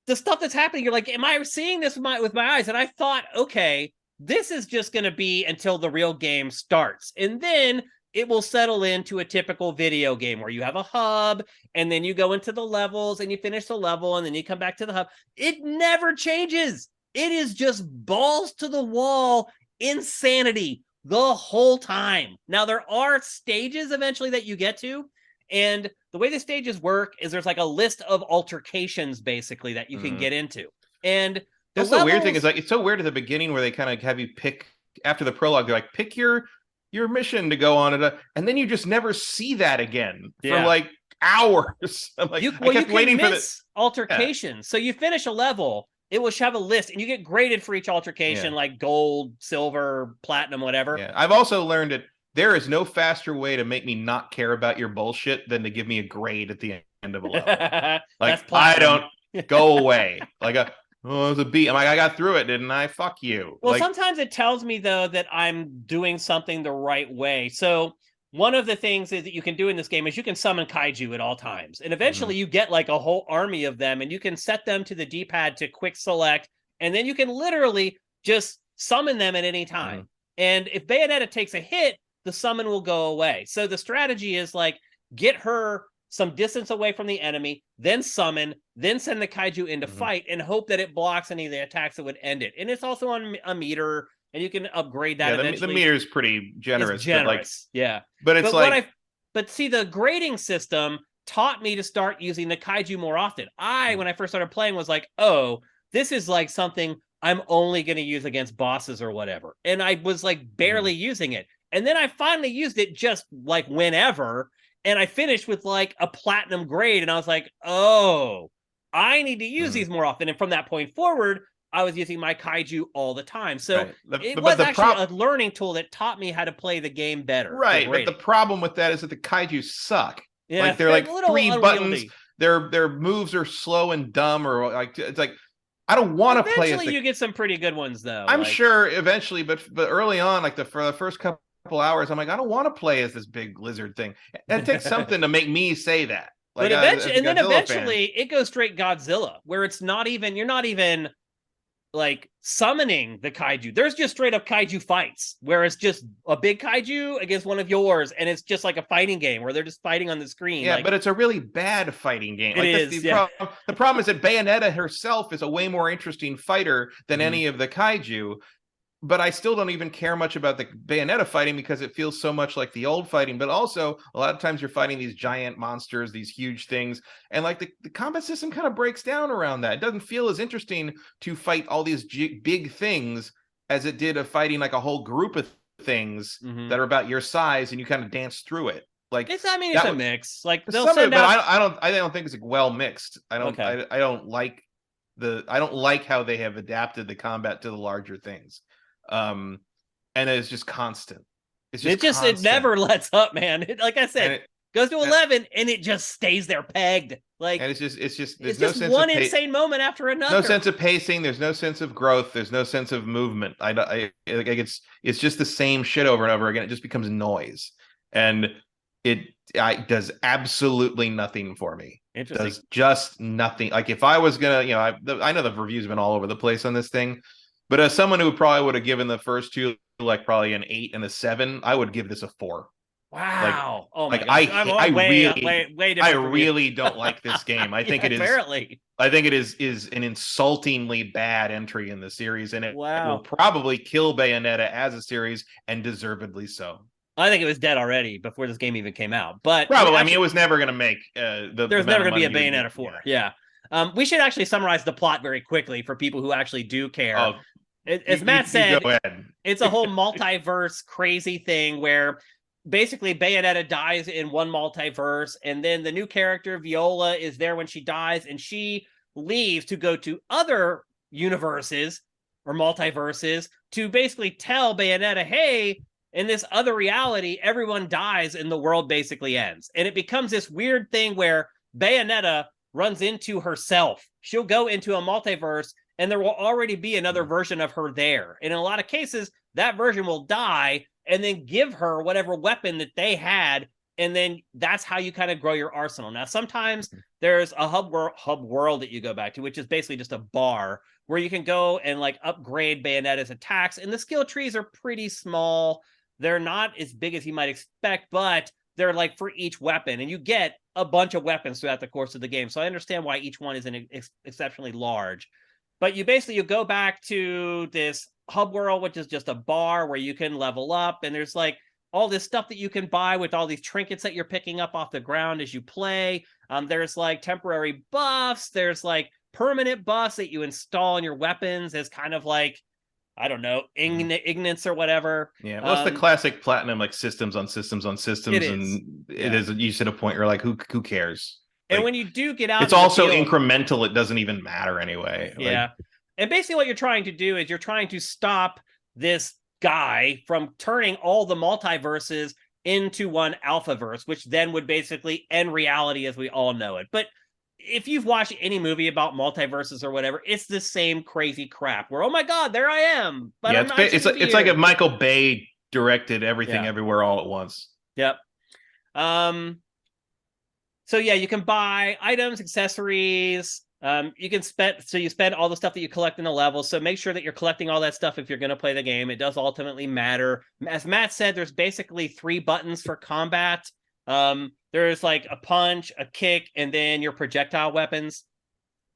the stuff that's happening. You're like, am I seeing this with my eyes? And I thought, okay, this is just going to be until the real game starts. And then it will settle into a typical video game where you have a hub and then you go into the levels and you finish the level and then you come back to the hub. It never changes. It is just balls to the wall insanity the whole time. Now, there are stages eventually that you get to. And the way the stages work is there's like a list of altercations basically that you can get into. And that's the weird thing is like it's so weird at the beginning where they kind of have you pick after the prologue. They're like, pick your mission to go on it, and then you just never see that again for like hours. I'm like, I kept waiting for this altercation. Yeah. So you finish a level, it will have a list, and you get graded for each altercation, like gold, silver, platinum, whatever. Yeah, I've also learned that there is no faster way to make me not care about your bullshit than to give me a grade at the end of a level. Like I don't go away. Like oh, it was a B. I'm like, I got through it, didn't I? Fuck you. Well, like, sometimes it tells me, though, that I'm doing something the right way. So one of the things that you can do in this game is you can summon kaiju at all times. And eventually you get like a whole army of them, and you can set them to the D-pad to quick select. And then you can literally just summon them at any time. And if Bayonetta takes a hit, the summon will go away. So the strategy is like get her some distance away from the enemy, then summon, then send the kaiju into fight and hope that it blocks any of the attacks that would end it. And it's also on a meter, and you can upgrade that eventually. The meter is pretty generous. It's generous, but like, yeah. But it's but see, the grading system taught me to start using the kaiju more often. When I first started playing, was like, oh, this is like something I'm only going to use against bosses or whatever. And I was like barely using it. And then I finally used it just like whenever. And I finished with like a platinum grade. And I was like, oh, I need to use these more often. And from that point forward, I was using my kaiju all the time. So it was actually a learning tool that taught me how to play the game better. Right. But the problem with that is that the kaiju suck. Yeah, like they're like three buttons. Their moves are slow and dumb, or like it's like I don't want to play. Eventually, you get some pretty good ones, though. I'm sure eventually, but early on, like for the first couple couple hours, I'm like, I don't want to play as this big lizard thing. It takes something to make me say that. Like, But as eventually, a and then Godzilla fan. eventually, it goes straight Godzilla, where it's not even you're not even like summoning the kaiju. There's just straight up kaiju fights where it's just a big kaiju against one of yours, and it's just like a fighting game where they're just fighting on the screen. Yeah, Like, but it's a really bad fighting game. it Like that's is, the yeah. problem. The problem is that Bayonetta herself is a way more interesting fighter than Mhm. any of the kaiju. But I still don't even care much about the Bayonetta fighting because it feels so much like the old fighting. But also, a lot of times you're fighting these giant monsters, these huge things, and like the combat system kind of breaks down around that. It doesn't feel as interesting to fight all these big things as it did of fighting like a whole group of things Mhm. that are about your size, and you kind of dance through it. Like It's I mean it's that a was mix. Like they'll some of it, send but out I don't think it's like well mixed. okay. I don't like I don't like how they have adapted the combat to the larger things. Um, and it's just constant. It's just It constant. never lets up, man. Like I And said, it goes to and, 11 and it just stays there pegged. Like and it's just it's there's no just sense of one insane moment after no another. sense of pacing. There's no sense of growth. There's no sense of movement. Like it's just the same shit over and over again. It just becomes noise, and it does absolutely nothing for me. Interesting. Does just nothing. Like if I was gonna, I know the reviews have been all over the place on this thing, but as someone who probably would have given the first two like probably an 8 and a 7, I would give this a 4. Like Wow. Oh my like gosh. I'm way I different from you. really don't like this game. I Yeah, think it is apparently. I think it is an insultingly bad entry in the series, and it will Wow. probably kill Bayonetta as a series, and deservedly so. I think it was dead already before this game even came out. But Probably. I mean, it actually, was never going to make the there's amount never of going to be money a you would get. Bayonetta 4. Yeah. Yeah. We should actually summarize the plot very quickly for people who actually do care. Oh, As Matt you go said, ahead. it's a whole multiverse crazy thing where basically Bayonetta dies in one multiverse, and then the new character Viola is there when she dies, and she leaves to go to other universes or multiverses to basically tell Bayonetta, hey, in this other reality, everyone dies and the world basically ends. And it becomes this weird thing where Bayonetta runs into herself. She'll go into a multiverse and there will already be another version of her there. And in a lot of cases, that version will die and then give her whatever weapon that they had. And then that's how you kind of grow your arsenal. Now, sometimes there's a hub world that you go back to, which is basically just a bar where you can go and like upgrade Bayonetta's attacks. And the skill trees are pretty small. They're not as big as you might expect, but they're like for each weapon. And you get a bunch of weapons throughout the course of the game. So I understand why each one isn't exceptionally large. But you go back to this hub world, which is just a bar where you can level up, and there's like all this stuff that you can buy with all these trinkets that you're picking up off the ground as you play. There's like temporary buffs. There's like permanent buffs that you install in your weapons as kind of like, I don't know, ignorance or whatever. Yeah, well, it's the classic platinum, like systems on systems on systems, and it is. You hit a point where like, who cares? And like, when you do get out, it's also incremental. It doesn't even matter anyway. Yeah, and basically what you're trying to do is you're trying to stop this guy from turning all the multiverses into one alphaverse, which then would basically end reality as we all know it. But if you've watched any movie about multiverses or whatever, it's the same crazy crap where, oh my god, there I am. But yeah, it's like if Michael Bay directed Everything Everywhere All at Once. Yep. So yeah, you can buy items, accessories. You can spend all the stuff that you collect in the levels. So make sure that you're collecting all that stuff if you're going to play the game. It does ultimately matter. As Matt said, there's basically 3 buttons for combat. There's like a punch, a kick, and then your projectile weapons.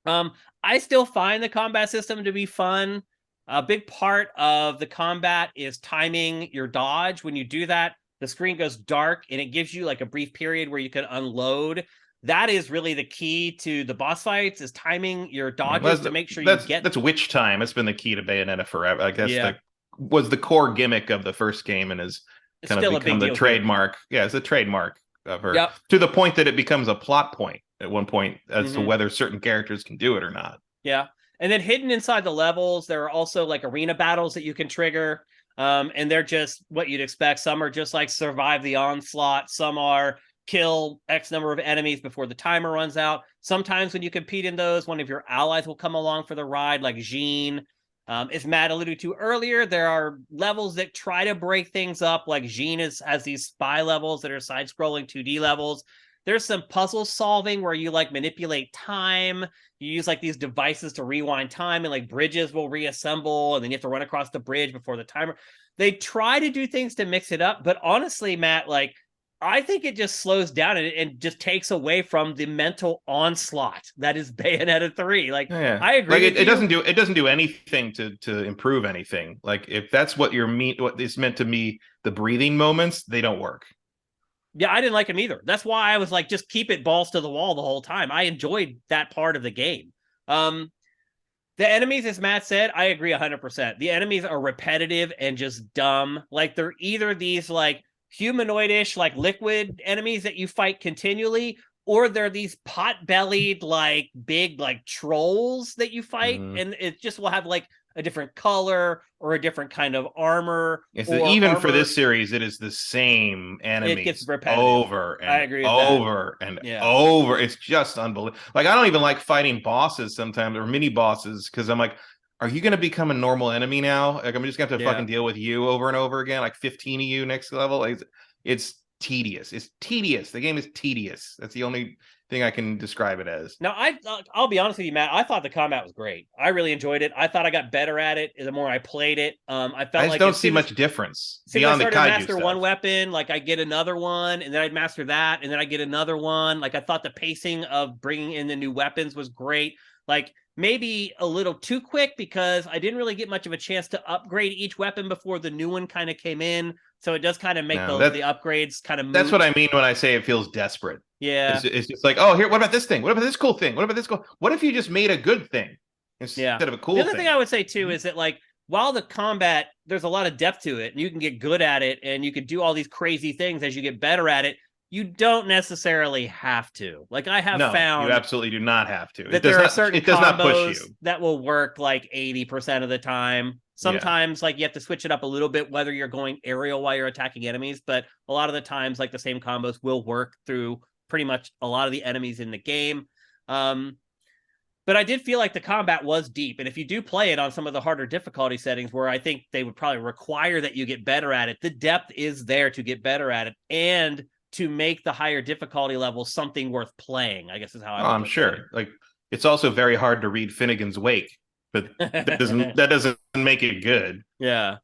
I still find the combat system to be fun. A big part of the combat is timing your dodge. When you do that, the screen goes dark and it gives you like a brief period where you can unload. That is really the key to the boss fights, is timing your dodges to make sure you get. That's witch time. It's been the key to Bayonetta forever. I guess was the core gimmick of the first game and is kind of become the trademark. Yeah, it's a trademark of her to the point that it becomes a plot point at one point as to whether certain characters can do it or not. Yeah. And then hidden inside the levels, there are also like arena battles that you can trigger. And they're just what you'd expect. Some are just like survive the onslaught. Some are kill X number of enemies before the timer runs out. Sometimes when you compete in those, one of your allies will come along for the ride, like Jean. As Matt alluded to earlier, there are levels that try to break things up, like Jean has these spy levels that are side-scrolling 2D levels. There's some puzzle solving where you like manipulate time. You use like these devices to rewind time, and like bridges will reassemble, and then you have to run across the bridge before the timer. They try to do things to mix it up, but honestly, Matt, like I think it just slows down and just takes away from the mental onslaught that is Bayonetta 3. Like, Yeah. I agree. Like it doesn't do anything to improve anything. Like if that's what what is meant to be the breathing moments, they don't work. Yeah, I didn't like him either. That's why I was like, just keep it balls to the wall the whole time. I enjoyed that part of the game. The enemies, as Matt said, I agree 100%. The enemies are repetitive and just dumb. Like they're either these like humanoidish, like liquid enemies that you fight continually, or they're these pot-bellied, like big, like trolls that you fight, and it just will have like a different color or a different kind of armor. Yes, or even armor. for this series, it is the same enemies. It gets repetitive. Over and I agree with over that. and Yeah. over. It's just unbelievable. Like I don't even like fighting bosses sometimes or mini bosses because I'm like, are you going to become a normal enemy now? Like I'm just going to have to fucking deal with you over and over again, like 15 of you next level. Like, it's tedious. It's tedious. The game is tedious. That's the only thing I can describe it as. Now, I'll be honest with you, Matt. I thought the combat was great. I really enjoyed it. I thought I got better at it the more I played it. I felt like don't see much difference beyond the kaiju stuff. Master one weapon, like I get another one, and then I'd master that, and then I get another one. Like I thought the pacing of bringing in the new weapons was great. Like maybe a little too quick because I didn't really get much of a chance to upgrade each weapon before the new one kind of came in. So it does kind of make the upgrades kind of moot. That's what I mean when I say it feels desperate. Yeah. It's just like, oh, here, what about this thing? What about this cool thing? What about this cool? What if you just made a good thing instead of a cool thing? The other thing I would say, too, is that, like, while the combat, there's a lot of depth to it, and you can get good at it, and you can do all these crazy things as you get better at it, you don't necessarily have to. Like, I have found... you absolutely do not have to. That there are certain combos that will work, like, 80% of the time. Sometimes, like, you have to switch it up a little bit, whether you're going aerial while you're attacking enemies, but a lot of the times, like, the same combos will work through pretty much a lot of the enemies in the game. But I did feel like the combat was deep, and if you do play it on some of the harder difficulty settings where I think they would probably require that you get better at it, the depth is there to get better at it and to make the higher difficulty levels something worth playing, I guess is how I'm sure. Like, it's also very hard to read Finnegan's Wake, but that doesn't make it good. Yeah.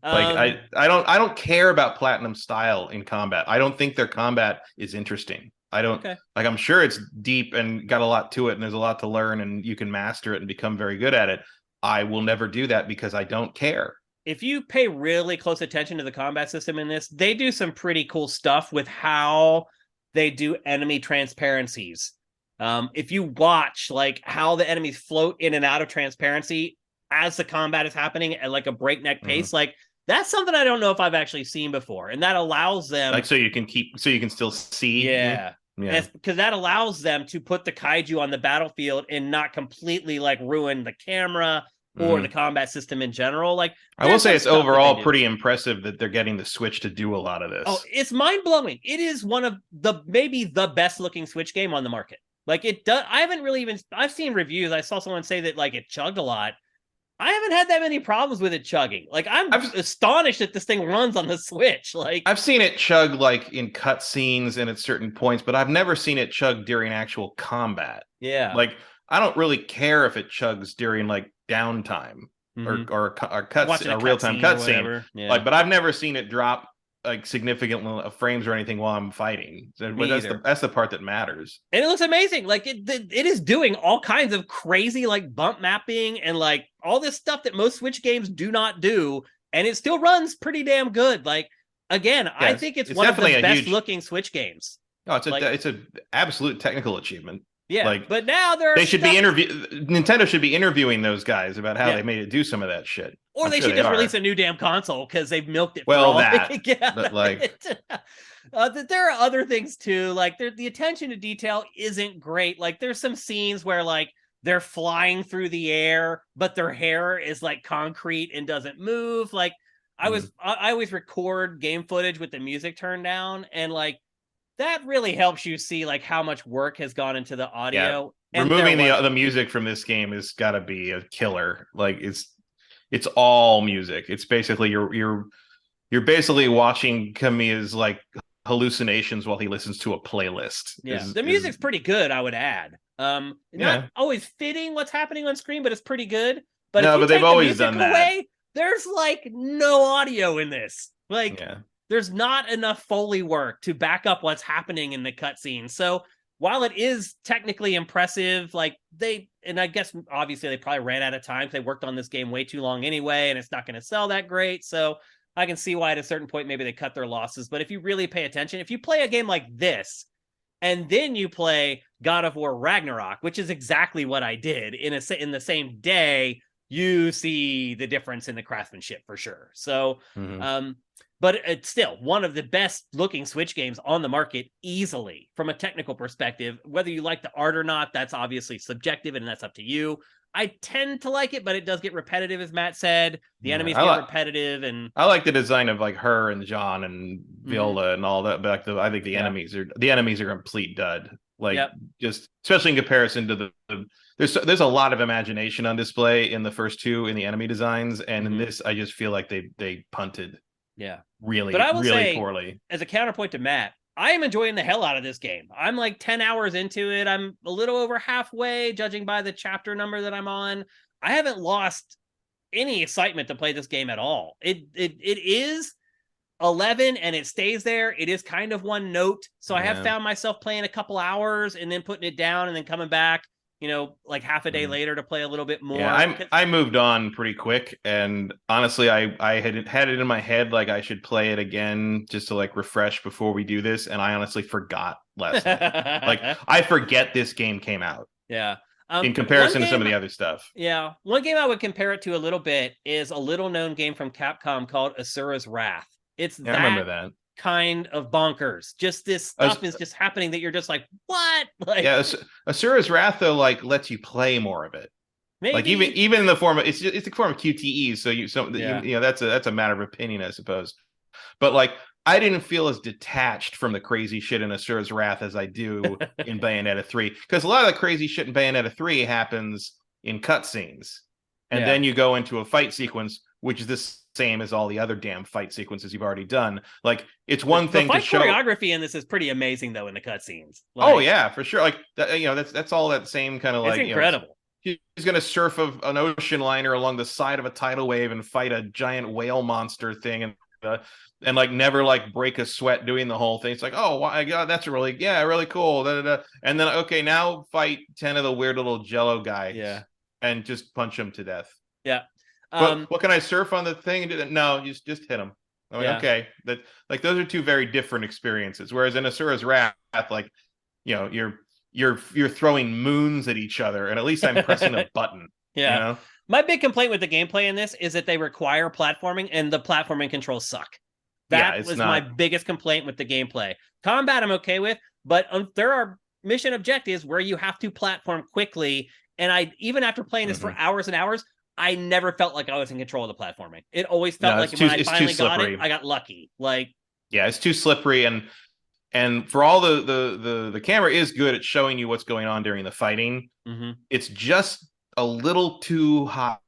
Like I don't care about Platinum style in combat. I don't think their combat is interesting. I don't like, I'm sure it's deep and got a lot to it and there's a lot to learn and you can master it and become very good at it. I will never do that because I don't care. If you pay really close attention to the combat system in this, they do some pretty cool stuff with how they do enemy transparencies. If you watch like how the enemies float in and out of transparency as the combat is happening at like a breakneck pace, like that's something I don't know if I've actually seen before. And that allows them like, so you can still see. Yeah. Because that allows them to put the kaiju on the battlefield and not completely like ruin the camera or the combat system in general. Like, I will say it's overall pretty impressive that they're getting the Switch to do a lot of this. Oh, it's mind blowing. It is one of maybe the best looking Switch game on the market. Like it does. I haven't really even, I've seen reviews. I saw someone say that like it chugged a lot. I haven't had that many problems with it chugging. Like I'm astonished that this thing runs on the Switch. Like I've seen it chug like in cutscenes and at certain points, but I've never seen it chug during actual combat. Yeah. Like I don't really care if it chugs during like downtime or a real time cutscene. Yeah. Like, but I've never seen it drop like significant frames or anything while I'm fighting. That's the part that matters. And it looks amazing. Like it is doing all kinds of crazy like bump mapping and like all this stuff that most Switch games do not do, and it still runs pretty damn good. Like again, I think it's one of the best looking Switch games. Oh, it's an absolute technical achievement. Yeah, like, but now Nintendo should be interviewing those guys about how they made it do some of that shit. Or they should just release a new damn console because they've milked it. Well, but like, there are other things too. Like the attention to detail isn't great. Like there's some scenes where like they're flying through the air, but their hair is like concrete and doesn't move. Like I always record game footage with the music turned down, and like that really helps you see like how much work has gone into the audio. Yeah. Removing the music from this game has got to be a killer. Like it's all music. It's basically you're basically watching Kamiya's like hallucinations while he listens to a playlist. Yeah, the music's pretty good, I would add. Not Yeah. always fitting what's happening on screen, but it's pretty good. But if No, you but they've take the always music done that. away, there's like no audio in this. Like, Yeah. there's not enough Foley work to back up what's happening in the cutscene. So while it is technically impressive, like and I guess obviously they probably ran out of time because they worked on this game way too long anyway, and it's not going to sell that great. So I can see why at a certain point maybe they cut their losses. But if you really pay attention, if you play a game like this, and then you play God of War Ragnarok, which is exactly what I did in the same day, you see the difference in the craftsmanship for sure. So, but it's still one of the best looking Switch games on the market easily from a technical perspective. Whether you like the art or not, that's obviously subjective and that's up to you. I tend to like it, but it does get repetitive, as Matt said. The enemies get repetitive, and I like the design of like her and John and Viola and all that. But I think the enemies are complete dud. Like just especially in comparison to there's a lot of imagination on display in the first two in the enemy designs, and in this I just feel like they punted. Yeah, really, but I will really say, poorly. As a counterpoint to Matt, I am enjoying the hell out of this game. I'm like 10 hours into it. I'm a little over halfway, judging by the chapter number that I'm on. I haven't lost any excitement to play this game at all. It is 11 and it stays there. It is kind of one note. So I have found myself playing a couple hours and then putting it down and then coming back, like half a day later to play a little bit more. Yeah, I moved on pretty quick, and honestly, I had it in my head like I should play it again just to like refresh before we do this, and I honestly forgot last night. Like I forget this game came out. Yeah. In comparison to some of the other stuff. Yeah. One game I would compare it to a little bit is a little known game from Capcom called Asura's Wrath. It's I remember that kind of bonkers. Just this stuff is just happening that you're just like, what? Like, yeah, Asura's Wrath though like lets you play more of it. Maybe. Like even in the form of it's the form of QTEs, so that's a matter of opinion, I suppose. But like I didn't feel as detached from the crazy shit in Asura's Wrath as I do in Bayonetta 3, because a lot of the crazy shit in Bayonetta 3 happens in cutscenes, and then you go into a fight sequence, which is the same as all the other damn fight sequences you've already done. Like it's one thing to show. Choreography in this is pretty amazing though in the cutscenes. Like, oh yeah, for sure. Like that's all that same kind of like incredible. He's gonna surf an ocean liner along the side of a tidal wave and fight a giant whale monster thing, and like never like break a sweat doing the whole thing. It's like, oh my god, that's really cool. And then okay, now fight 10 of the weird little Jello guys, and just punch them to death. Yeah. What can I surf on the thing and do that? No, just hit them. I mean, okay, that like those are two very different experiences. Whereas in Asura's Wrath, like you're throwing moons at each other, and at least I'm pressing a button. Yeah. My big complaint with the gameplay in this is that they require platforming, and the platforming controls suck. That was my biggest complaint with the gameplay. Combat I'm okay with, but there are mission objectives where you have to platform quickly, and even after playing this for hours and hours, I never felt like I was in control of the platforming. It always felt like when I finally got it, I got lucky. Like, yeah, it's too slippery, and for all the camera is good at showing you what's going on during the fighting. It's just a little too high.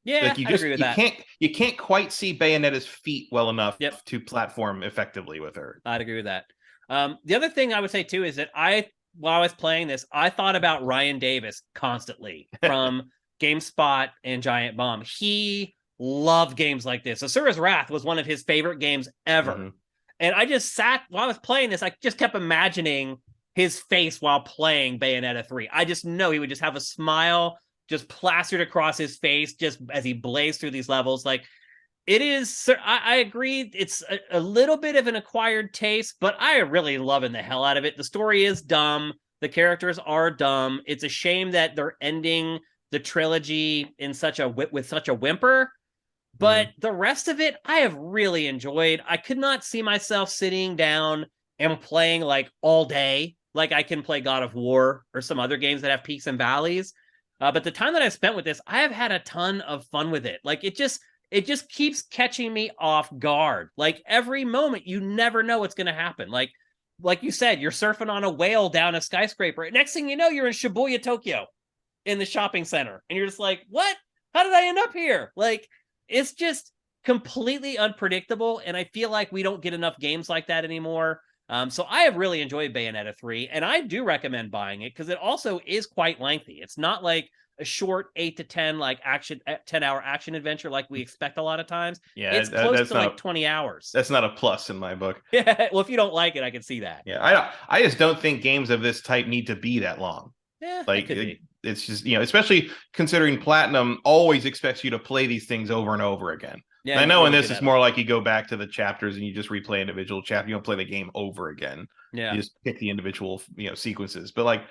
Yeah, like I agree with that. You can't quite see Bayonetta's feet well enough to platform effectively with her. I'd agree with that. The other thing I would say too is that while I was playing this, I thought about Ryan Davis constantly from GameSpot and Giant Bomb. He loved games like this. Asura's Wrath was one of his favorite games ever. And I just sat while I was playing this, I just kept imagining his face while playing Bayonetta 3. I just know he would just have a smile just plastered across his face just as he blazed through these levels. Like, it is, I agree, it's a little bit of an acquired taste, but I really loving the hell out of it. The story is dumb. The characters are dumb. It's a shame that they're ending the trilogy in with such a whimper, but the rest of it I have really enjoyed. I could not see myself sitting down and playing like all day like I can play God of War or some other games that have peaks and valleys, but the time that I've spent with this, I have had a ton of fun with it. Like it just keeps catching me off guard. Like every moment you never know what's going to happen. Like you said, you're surfing on a whale down a skyscraper. Next thing you know, you're in Shibuya, Tokyo, in the shopping center, and you're just like, what How did I end up here? Like, it's just completely unpredictable, and I feel like we don't get enough games like that anymore. So I have really enjoyed Bayonetta 3, and I do recommend buying it because it also is quite lengthy. It's not like a short 8 to 10 like action 10-hour action adventure like we expect a lot of times. Yeah, It's close that's to not like 20 hours. that's not a plus in my book. Yeah, well, if you don't like it, I can see that. Yeah, I just don't think games of this type need to be that long. Yeah, it Like could be. it's just, especially considering Platinum always expects you to play these things over and over again. Yeah, And I know in really this it's more like you go back to the chapters and you just replay individual chapters. You don't play the game over again. Yeah. You just pick the individual, sequences. But like,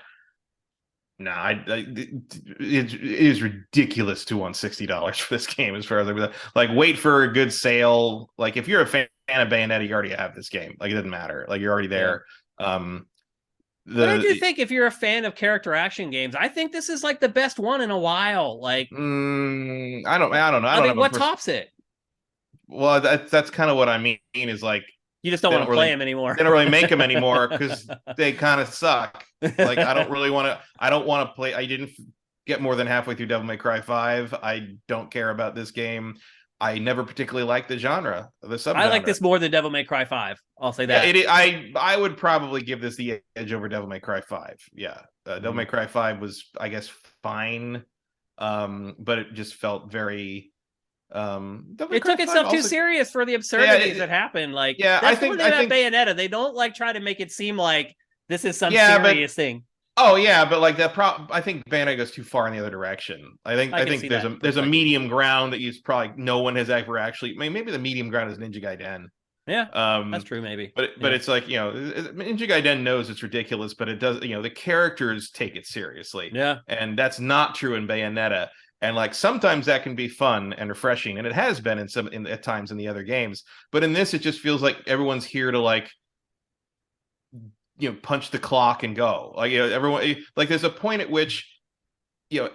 nah, it is ridiculous to want $60 for this game as far as like wait for a good sale. Like if you're a fan of Bayonetta, you already have this game. Like it doesn't matter. Like you're already there. Yeah. But I do think if you're a fan of character action games, I think this is like the best one in a while. Like, I don't know. I mean, what tops it? Well, that's kind of what I mean. Is like you just don't want to play them anymore. They don't really make them anymore because they kind of suck. Like I don't really want to. I don't want to play. I didn't get more than halfway through Devil May Cry 5. I don't care about this game. I never particularly liked the genre, the subgenre. I like this more than Devil May Cry 5. I'll say that. Yeah, I would probably give this the edge over Devil May Cry 5. Yeah, Devil May Cry 5 was, I guess, fine, but it just felt very. It took itself too serious for the absurdities that happened. Like, that's I think Bayonetta. They don't like try to make it seem like this is some serious thing. Oh yeah, but like that. I think Bayonetta goes too far in the other direction. I think there's a medium ground that probably no one has ever actually. Maybe the medium ground is Ninja Gaiden. Yeah, that's true. Maybe, but it's like Ninja Gaiden knows it's ridiculous, but it does. The characters take it seriously. Yeah, and that's not true in Bayonetta. And like sometimes that can be fun and refreshing, and it has been at times in the other games. But in this, it just feels like everyone's here to like. Punch the clock and go. Like, everyone, like there's a point at which,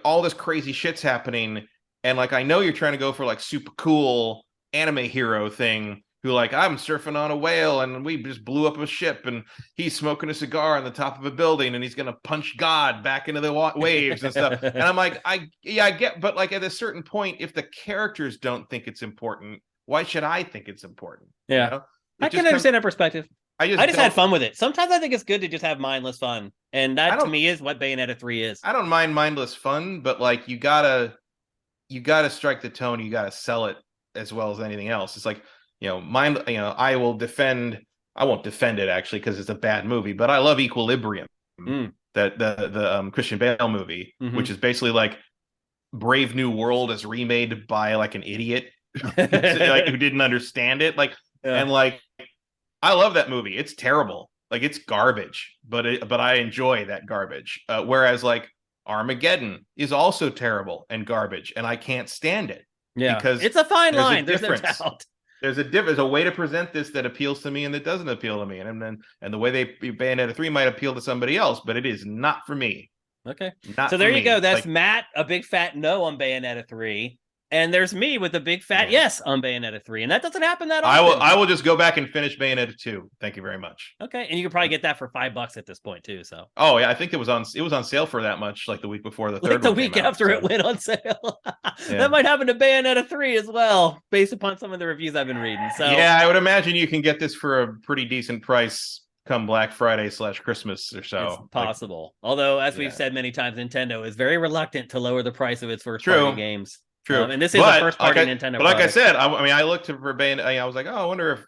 all this crazy shit's happening. And like, I know you're trying to go for like super cool anime hero thing who like, I'm surfing on a whale and we just blew up a ship and he's smoking a cigar on the top of a building and he's going to punch God back into the waves and stuff. And I'm like, I get, but like at a certain point, if the characters don't think it's important, why should I think it's important? Yeah. I can understand that perspective. I just had fun with it. Sometimes I think it's good to just have mindless fun. And that to me is what Bayonetta 3 is. I don't mind mindless fun, but like you gotta strike the tone, you gotta sell it as well as anything else. It's like, I won't defend it actually because it's a bad movie, but I love Equilibrium. That the Christian Bale movie, which is basically like Brave New World as remade by like an idiot like who didn't understand it. And like I love that movie. It's terrible. Like it's garbage, but I enjoy that garbage. Whereas like Armageddon is also terrible and garbage, and I can't stand it. Yeah, because it's a fine line. There's no doubt. There's a way to present this that appeals to me and that doesn't appeal to me, and the way Bayonetta 3 might appeal to somebody else, but it is not for me. Okay, so there you go. That's Matt, a big fat no on Bayonetta 3. And there's me with a big fat yes on Bayonetta 3. And that doesn't happen that often. I will just go back and finish Bayonetta 2. Thank you very much. Okay. And you can probably get that for $5 at this point too. So oh yeah, I think it was on sale for that much like the week before the third like the week after it went on sale. Yeah. That might happen to Bayonetta 3 as well, based upon some of the reviews I've been reading. So yeah, I would imagine you can get this for a pretty decent price come Black Friday / Christmas or so. It's possible. Although, as we've said many times, Nintendo is very reluctant to lower the price of its first party games. True, and this is a first party Nintendo. But like I said, I looked for Bayonetta. I was like, oh, I wonder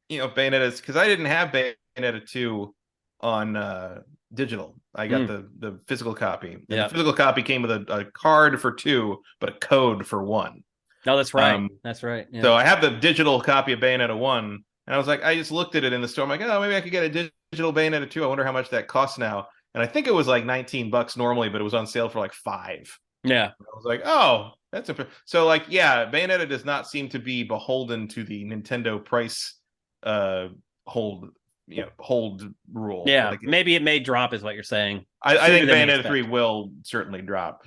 if Bayonetta's, because I didn't have Bayonetta 2 on digital. I got the physical copy. And the physical copy came with a card for 2, but a code for 1. No, that's right. That's right. Yeah. So I have the digital copy of Bayonetta 1, and I was like, I just looked at it in the store. I'm like, oh, maybe I could get a digital Bayonetta 2. I wonder how much that costs now. And I think it was like $19 normally, but it was on sale for like $5. Yeah. And I was like, oh. So like, yeah, Bayonetta does not seem to be beholden to the Nintendo price hold rule. Yeah, like maybe it may drop is what you're saying. I think Bayonetta 3 will certainly drop.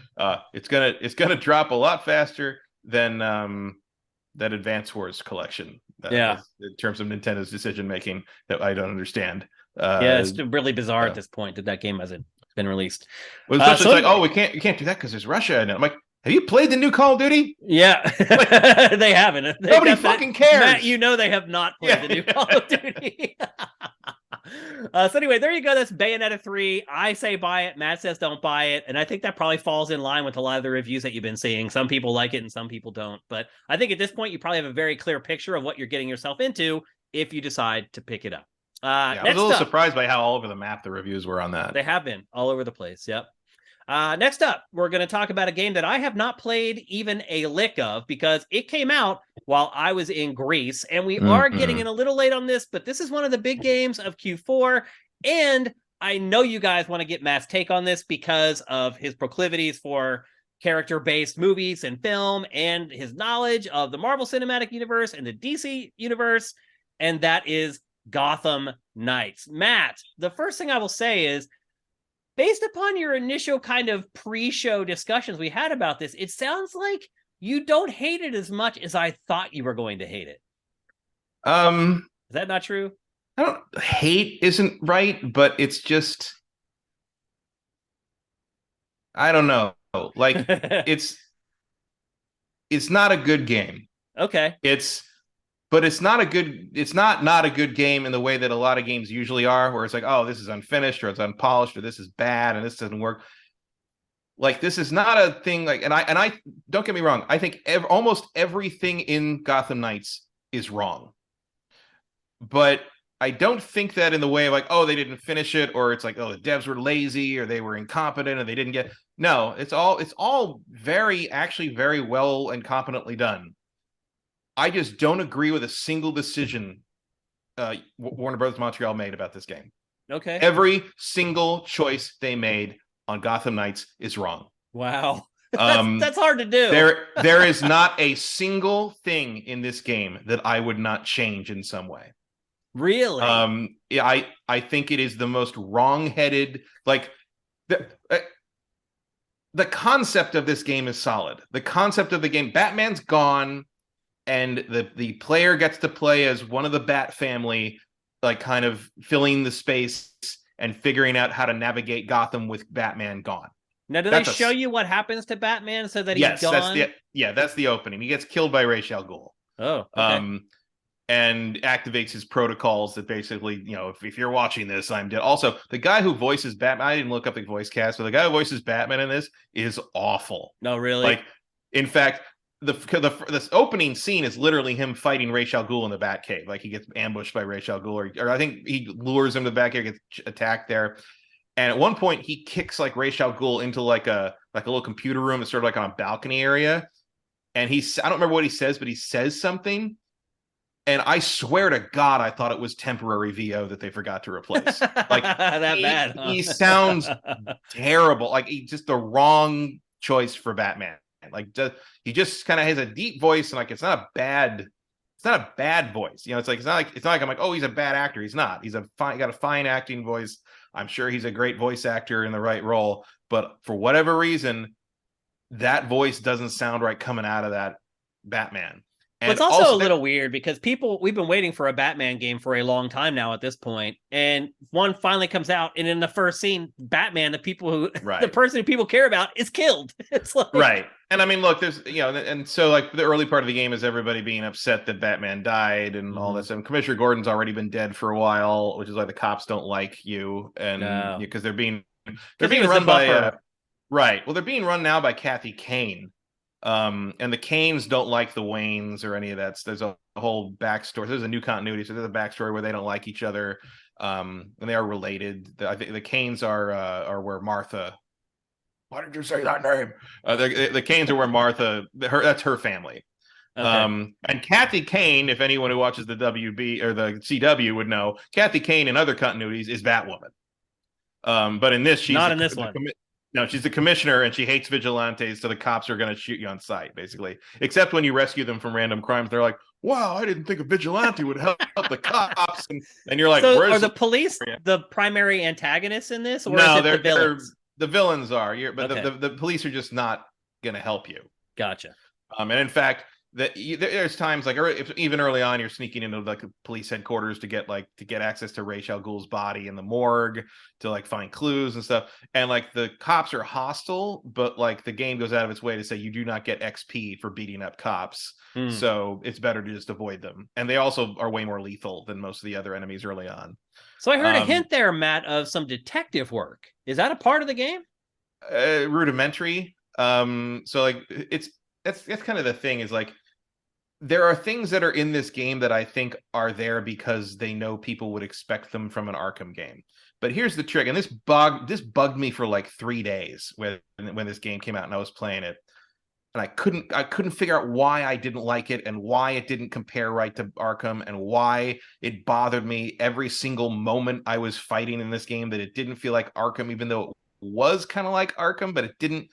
It's gonna drop a lot faster than that Advance Wars collection. In terms of Nintendo's decision making that I don't understand. It's really bizarre at this point that game hasn't been released. Well, especially it's like, oh, we can't do that because there's Russia in it. I'm like, have you played the new Call of Duty? Yeah, Like, they haven't. Nobody fucking cares. Matt, you know they have not played the new Call of Duty. So anyway, there you go. That's Bayonetta 3. I say buy it. Matt says don't buy it. And I think that probably falls in line with a lot of the reviews that you've been seeing. Some people like it and some people don't. But I think at this point, you probably have a very clear picture of what you're getting yourself into if you decide to pick it up. I was a little surprised by how all over the map the reviews were on that. They have been all over the place. Yep. Next up, we're going to talk about a game that I have not played even a lick of because it came out while I was in Greece, and we are getting in a little late on this, but this is one of the big games of Q4, and I know you guys want to get Matt's take on this because of his proclivities for character-based movies and film and his knowledge of the Marvel Cinematic Universe and the DC Universe, and that is Gotham Knights. Matt, the first thing I will say is, based upon your initial kind of pre-show discussions we had about this, it sounds like you don't hate it as much as I thought you were going to hate it. Is that not true? I don't hate isn't right, but it's just, I don't know. Like it's not a good game. Okay. But it's not a good game in the way that a lot of games usually are, where it's like, oh, this is unfinished or it's unpolished or this is bad and this doesn't work. Like, this is not a thing like, and I don't get me wrong, I think almost everything in Gotham Knights is wrong. But I don't think that in the way of like, oh, they didn't finish it, or it's like, oh, the devs were lazy or they were incompetent and they didn't get. No, it's all actually very well and competently done. I just don't agree with a single decision Warner Brothers Montreal made about this game. Okay. Every single choice they made on Gotham Knights is wrong. Wow. That's hard to do. There is not a single thing in this game that I would not change in some way. Really? I think it is the most wrong-headed, like the concept of this game is solid. The concept of the game, Batman's gone, and the player gets to play as one of the Bat family, like kind of filling the space and figuring out how to navigate Gotham with Batman gone. Now, do they show you what happens to Batman so that he's gone? That's the opening. He gets killed by Ra's al Ghul. Oh, okay. And activates his protocols that basically, if you're watching this, I'm dead. Also, the guy who voices Batman, I didn't look up the voice cast, but the guy who voices Batman in this is awful. No, really? Like, in fact, this opening scene is literally him fighting Ra's al Ghul in the Batcave. Like, he gets ambushed by Ra's al Ghul, or I think he lures him to the Batcave, gets attacked there. And at one point, he kicks like Ra's al Ghul into like a little computer room. It's sort of like on a balcony area. And I don't remember what he says, but he says something. And I swear to God, I thought it was temporary VO that they forgot to replace. Like bad. Huh? He sounds terrible. Like, he's just the wrong choice for Batman. Like, he just kind of has a deep voice, and like it's not a bad voice. It's not like I'm like, oh, he's a bad actor. He's not. He's got a fine acting voice. I'm sure he's a great voice actor in the right role. But for whatever reason, that voice doesn't sound right coming out of that Batman. And it's also a little weird because we've been waiting for a Batman game for a long time now at this point, and one finally comes out, and in the first scene, Batman, the person who people care about, is killed. It's like, right. And I mean, look, there's and so like the early part of the game is everybody being upset that Batman died and all this. And Commissioner Gordon's already been dead for a while, which is why the cops don't like you, and because they're being run by right. Well, they're being run now by Kathy Kane. And the Kanes don't like the Waynes or any of that. So there's a whole backstory. There's a new continuity. So there's a backstory where they don't like each other. And they are related. I think the Kanes are where Martha. Why did you say that name? The Kanes are where Martha. That's her family. Okay. And Kathy Kane, if anyone who watches the WB or the CW would know, Kathy Kane in other continuities is Batwoman. But in this, she's not in this one. No, she's the commissioner, and she hates vigilantes, so the cops are going to shoot you on sight, basically. Except when you rescue them from random crimes, they're like, wow, I didn't think a vigilante would help the cops. And you're like, so are the police the primary antagonists in this? Or no, is it the villains? The villains are. But okay. the police are just not going to help you. Gotcha. And in fact, there's times like even early on, you're sneaking into like a police headquarters to get access to Ra's al Ghul's body in the morgue to like find clues and stuff. And like the cops are hostile, but like the game goes out of its way to say you do not get XP for beating up cops. So it's better to just avoid them. And they also are way more lethal than most of the other enemies early on. So I heard a hint there, Matt, of some detective work. Is that a part of the game? Rudimentary. So like that's kind of the thing is like there are things that are in this game that I think are there because they know people would expect them from an Arkham game. But here's the trick, and this bugged me for like 3 days when this game came out and I was playing it. And I couldn't figure out why I didn't like it and why it didn't compare right to Arkham and why it bothered me every single moment I was fighting in this game that it didn't feel like Arkham, even though it was kind of like Arkham, but it didn't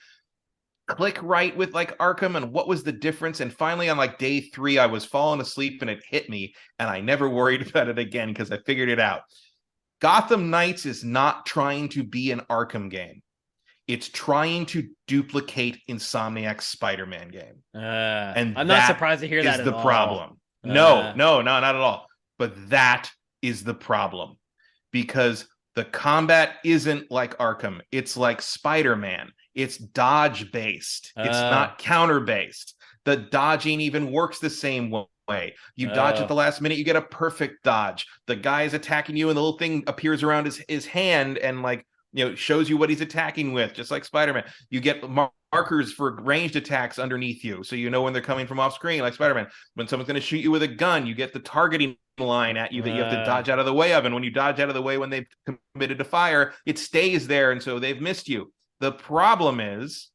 click right with like Arkham. And what was the difference? And finally on like day 3 I was falling asleep and it hit me and I never worried about it again because I figured it out. Gotham Knights is not trying to be an Arkham game. It's trying to duplicate Insomniac's Spider-Man game. And I'm not surprised to hear that is the problem. No, not at all. But that is the problem because the combat isn't like Arkham. It's like Spider-Man. It's dodge based. It's not counter based. The dodging even works the same way. You dodge at the last minute, you get a perfect dodge. The guy is attacking you and the little thing appears around his hand and like, shows you what he's attacking with, just like Spider-Man. You get markers for ranged attacks underneath you, so you know when they're coming from off screen, like Spider-Man. When someone's going to shoot you with a gun, you get the targeting line at you that you have to dodge out of the way of. And when you dodge out of the way when they've committed to fire, it stays there, and so they've missed you. The problem is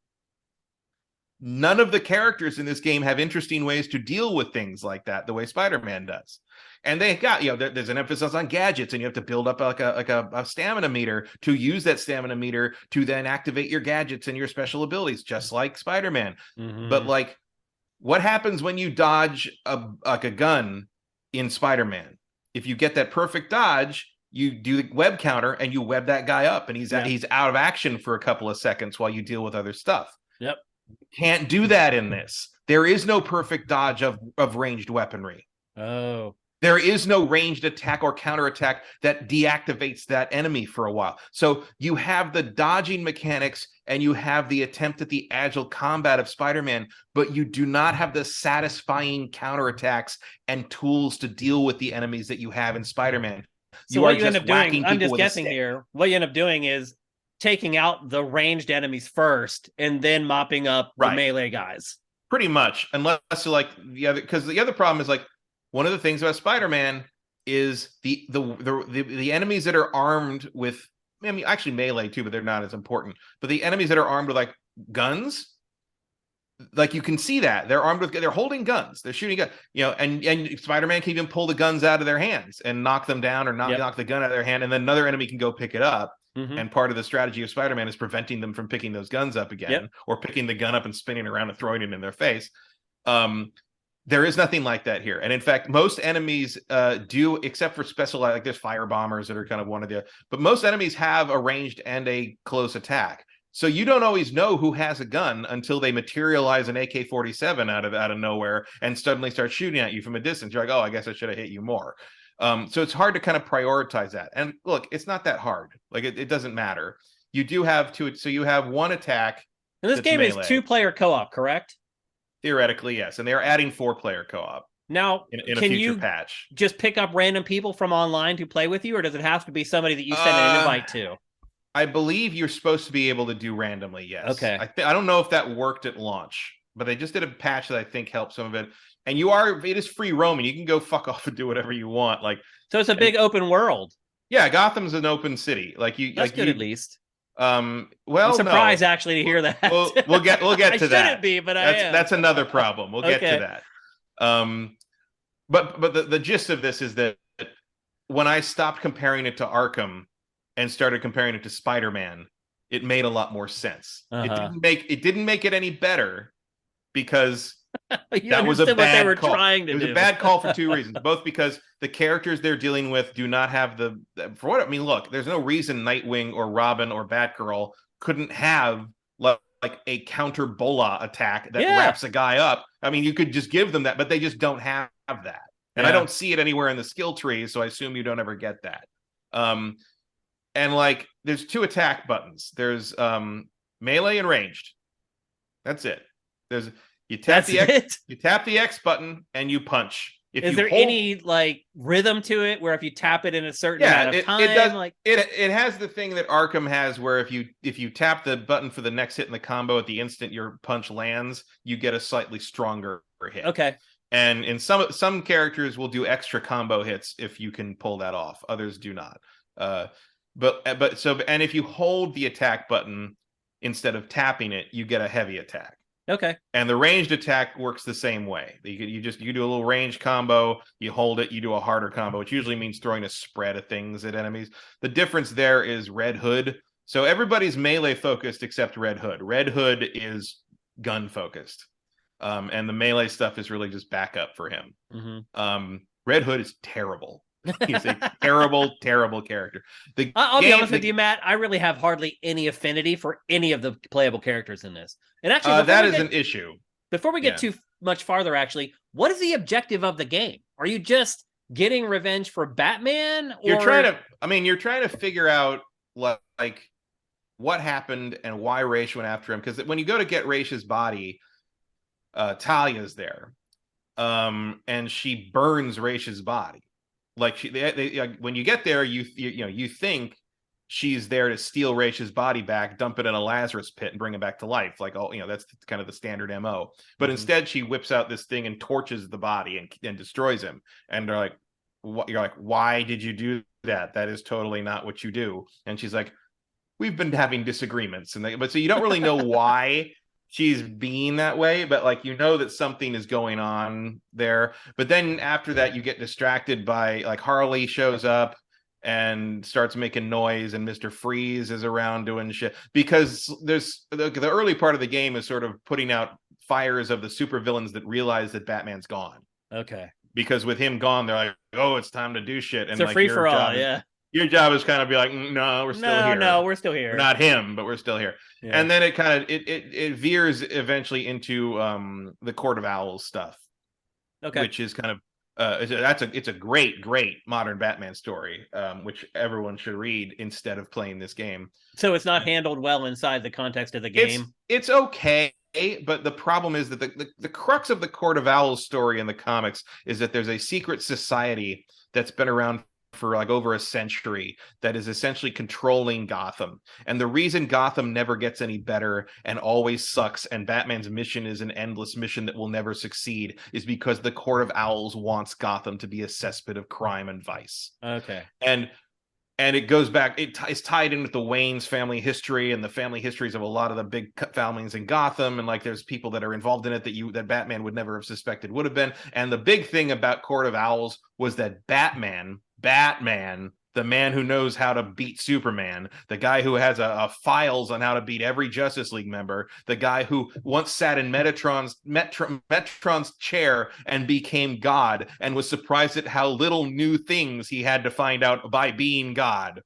none of the characters in this game have interesting ways to deal with things like that the way Spider-Man does. And they got, there's an emphasis on gadgets, and you have to build up like a stamina meter to use that stamina meter to then activate your gadgets and your special abilities, just like Spider-Man. But like, what happens when you dodge a gun in Spider-Man? If you get that perfect dodge, you do the web counter and you web that guy up, and he's out of action for a couple of seconds while you deal with other stuff. Yep. Can't do that in this. There is no perfect dodge of ranged weaponry. There is no ranged attack or counterattack that deactivates that enemy for a while. So you have the dodging mechanics and you have the attempt at the agile combat of Spider-Man, but you do not have the satisfying counterattacks and tools to deal with the enemies that you have in Spider-Man. So what you end up doing, I'm just guessing here, what you end up doing is taking out the ranged enemies first and then mopping up the melee guys. Pretty much, unless you like the other, because the other problem is like, one of the things about Spider-Man is the enemies that are armed with, I mean, actually melee too, but they're not as important. But the enemies that are armed with like guns, like you can see that they're armed with, they're holding guns, they're shooting guns, and Spider-Man can even pull the guns out of their hands and knock them down or knock the gun out of their hand, and then another enemy can go pick it up. And part of the strategy of Spider-Man is preventing them from picking those guns up again, or picking the gun up and spinning around and throwing it in their face. There is nothing like that here. And in fact, most enemies do, except for specialized, like there's fire bombers that are kind of one of the, but most enemies have a ranged and a close attack. So you don't always know who has a gun until they materialize an AK-47 out of nowhere and suddenly start shooting at you from a distance. You're like, oh, I guess I should have hit you more. So it's hard to kind of prioritize that. And look, it's not that hard. Like it doesn't matter. You do have two, so you have one attack. And this game melee. Is 2-player co-op, correct? Theoretically, yes. And they are adding 4-player co-op. Now, in a future patch. Just pick up random people from online to play with you, or does it have to be somebody that you send an invite to? I believe you're supposed to be able to do randomly, yes. Okay. I don't know if that worked at launch, but they just did a patch that I think helped some of it. And it is free roaming. You can go fuck off and do whatever you want. So it's a big open world. Yeah, Gotham's an open city. That's good at least. Well, I'm surprised actually to hear that. We'll get to that. I shouldn't be, but that's another problem. We'll get to that. But the gist of this is that when I stopped comparing it to Arkham and started comparing it to Spider-Man, it made a lot more sense. It didn't make it any better because that was a bad call. It was a bad call for 2 reasons. Both because the characters they're dealing with do not have look, there's no reason Nightwing or Robin or Batgirl couldn't have like a counter bola attack that wraps a guy up I mean, you could just give them that, but they just don't have that. And I don't see it anywhere in the skill tree, so I assume you don't ever get that. And like, there's 2 attack buttons. There's melee and ranged. That's it. There's you tap the X button and you punch. Is there any like rhythm to it where if you tap it in a certain amount of time, it has the thing that Arkham has where if you tap the button for the next hit in the combo at the instant your punch lands, you get a slightly stronger hit. Okay. And in some characters will do extra combo hits if you can pull that off. Others do not. But if you hold the attack button instead of tapping it, you get a heavy attack. Okay. And the ranged attack works the same way. You do a little range combo, you hold it, you do a harder combo, which usually means throwing a spread of things at enemies. The difference there is Red Hood. So everybody's melee focused except Red Hood. Red Hood is gun focused. And the melee stuff is really just backup for him. Mm-hmm. Red Hood is terrible. He's a terrible, terrible character. I'll be honest with you, Matt. I really have hardly any affinity for any of the playable characters in this. And actually, that is an issue. Before we get too much farther, actually, what is the objective of the game? Are you just getting revenge for Batman? Or... You're trying to figure out like what happened and why Ra's went after him. Because when you go to get Ra's body, Talia's there, and she burns Ra's body. Like when you get there, you think she's there to steal Ra's body back, dump it in a Lazarus pit, and bring it back to life. Like, that's kind of the standard MO. But instead, she whips out this thing and torches the body and destroys him. And they're like, you're like, why did you do that? That is totally not what you do. And she's like, we've been having disagreements, but so you don't really know why she's being that way, but like that something is going on there. But then after that, you get distracted by like Harley shows up and starts making noise, and Mr. Freeze is around doing shit, because there's the early part of the game is sort of putting out fires of the supervillains that realize that Batman's gone. Okay. Because with him gone, they're like, oh, it's time to do shit. And it's a free for all, Your job is kind of be like, no, we're still here. No, we're still here. We're not him, but we're still here. Yeah. And then it kind of it veers eventually into the Court of Owls stuff. Okay. Which is kind of it's a great modern Batman story, which everyone should read instead of playing this game. So it's not handled well inside the context of the game. It's okay, but the problem is that the crux of the Court of Owls story in the comics is that there's a secret society that's been around for like over a century that is essentially controlling Gotham. And the reason Gotham never gets any better and always sucks, and Batman's mission is an endless mission that will never succeed, is because the Court of Owls wants Gotham to be a cesspit of crime and vice. Okay. And it goes back, it's tied in with the Wayne's family history and the family histories of a lot of the big families in Gotham. And like, there's people that are involved in it that Batman would never have suspected would have been. And the big thing about Court of Owls was that Batman, the man who knows how to beat Superman, the guy who has a files on how to beat every Justice League member, the guy who once sat in Metatron's chair and became God and was surprised at how little new things he had to find out by being God.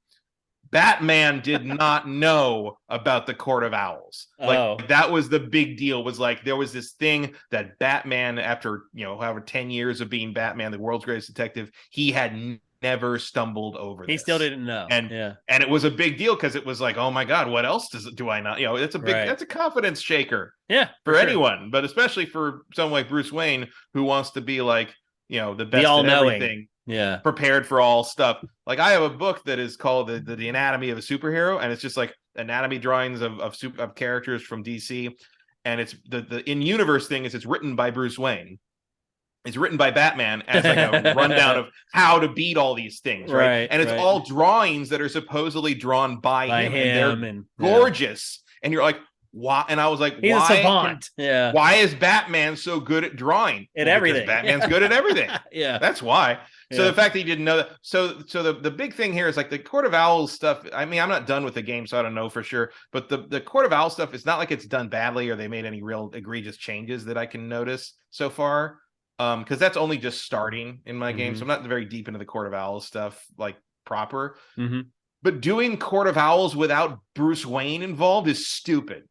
Batman did not know about the Court of Owls. Like, that was the big deal, was like, there was this thing that Batman, after, however 10 years of being Batman, the world's greatest detective, he had never stumbled over. He still didn't know. And it was a big deal because it was like, oh my God, what else do I not? It's a big, that's a confidence shaker. Yeah. For anyone, but especially for someone like Bruce Wayne, who wants to be like, the best at everything. Yeah. Prepared for all stuff. Like, I have a book that is called the Anatomy of a Superhero, and it's just like anatomy drawings of characters from DC. And it's the in-universe thing is it's written by Bruce Wayne. It's written by Batman as like a rundown of how to beat all these things, right? And it's all drawings that are supposedly drawn by him, and they're gorgeous. And you're like, why? And I was like, he's a savant. Why is Batman so good at drawing? Everything. Batman's good at everything. That's why. So the fact that he didn't know that. So the big thing here is like the Court of Owls stuff. I mean, I'm not done with the game, so I don't know for sure. But the Court of Owls stuff, it's not like it's done badly or they made any real egregious changes that I can notice so far. Because that's only just starting in my game, so I'm not very deep into the Court of Owls stuff, like proper. But doing Court of Owls without Bruce Wayne involved is stupid.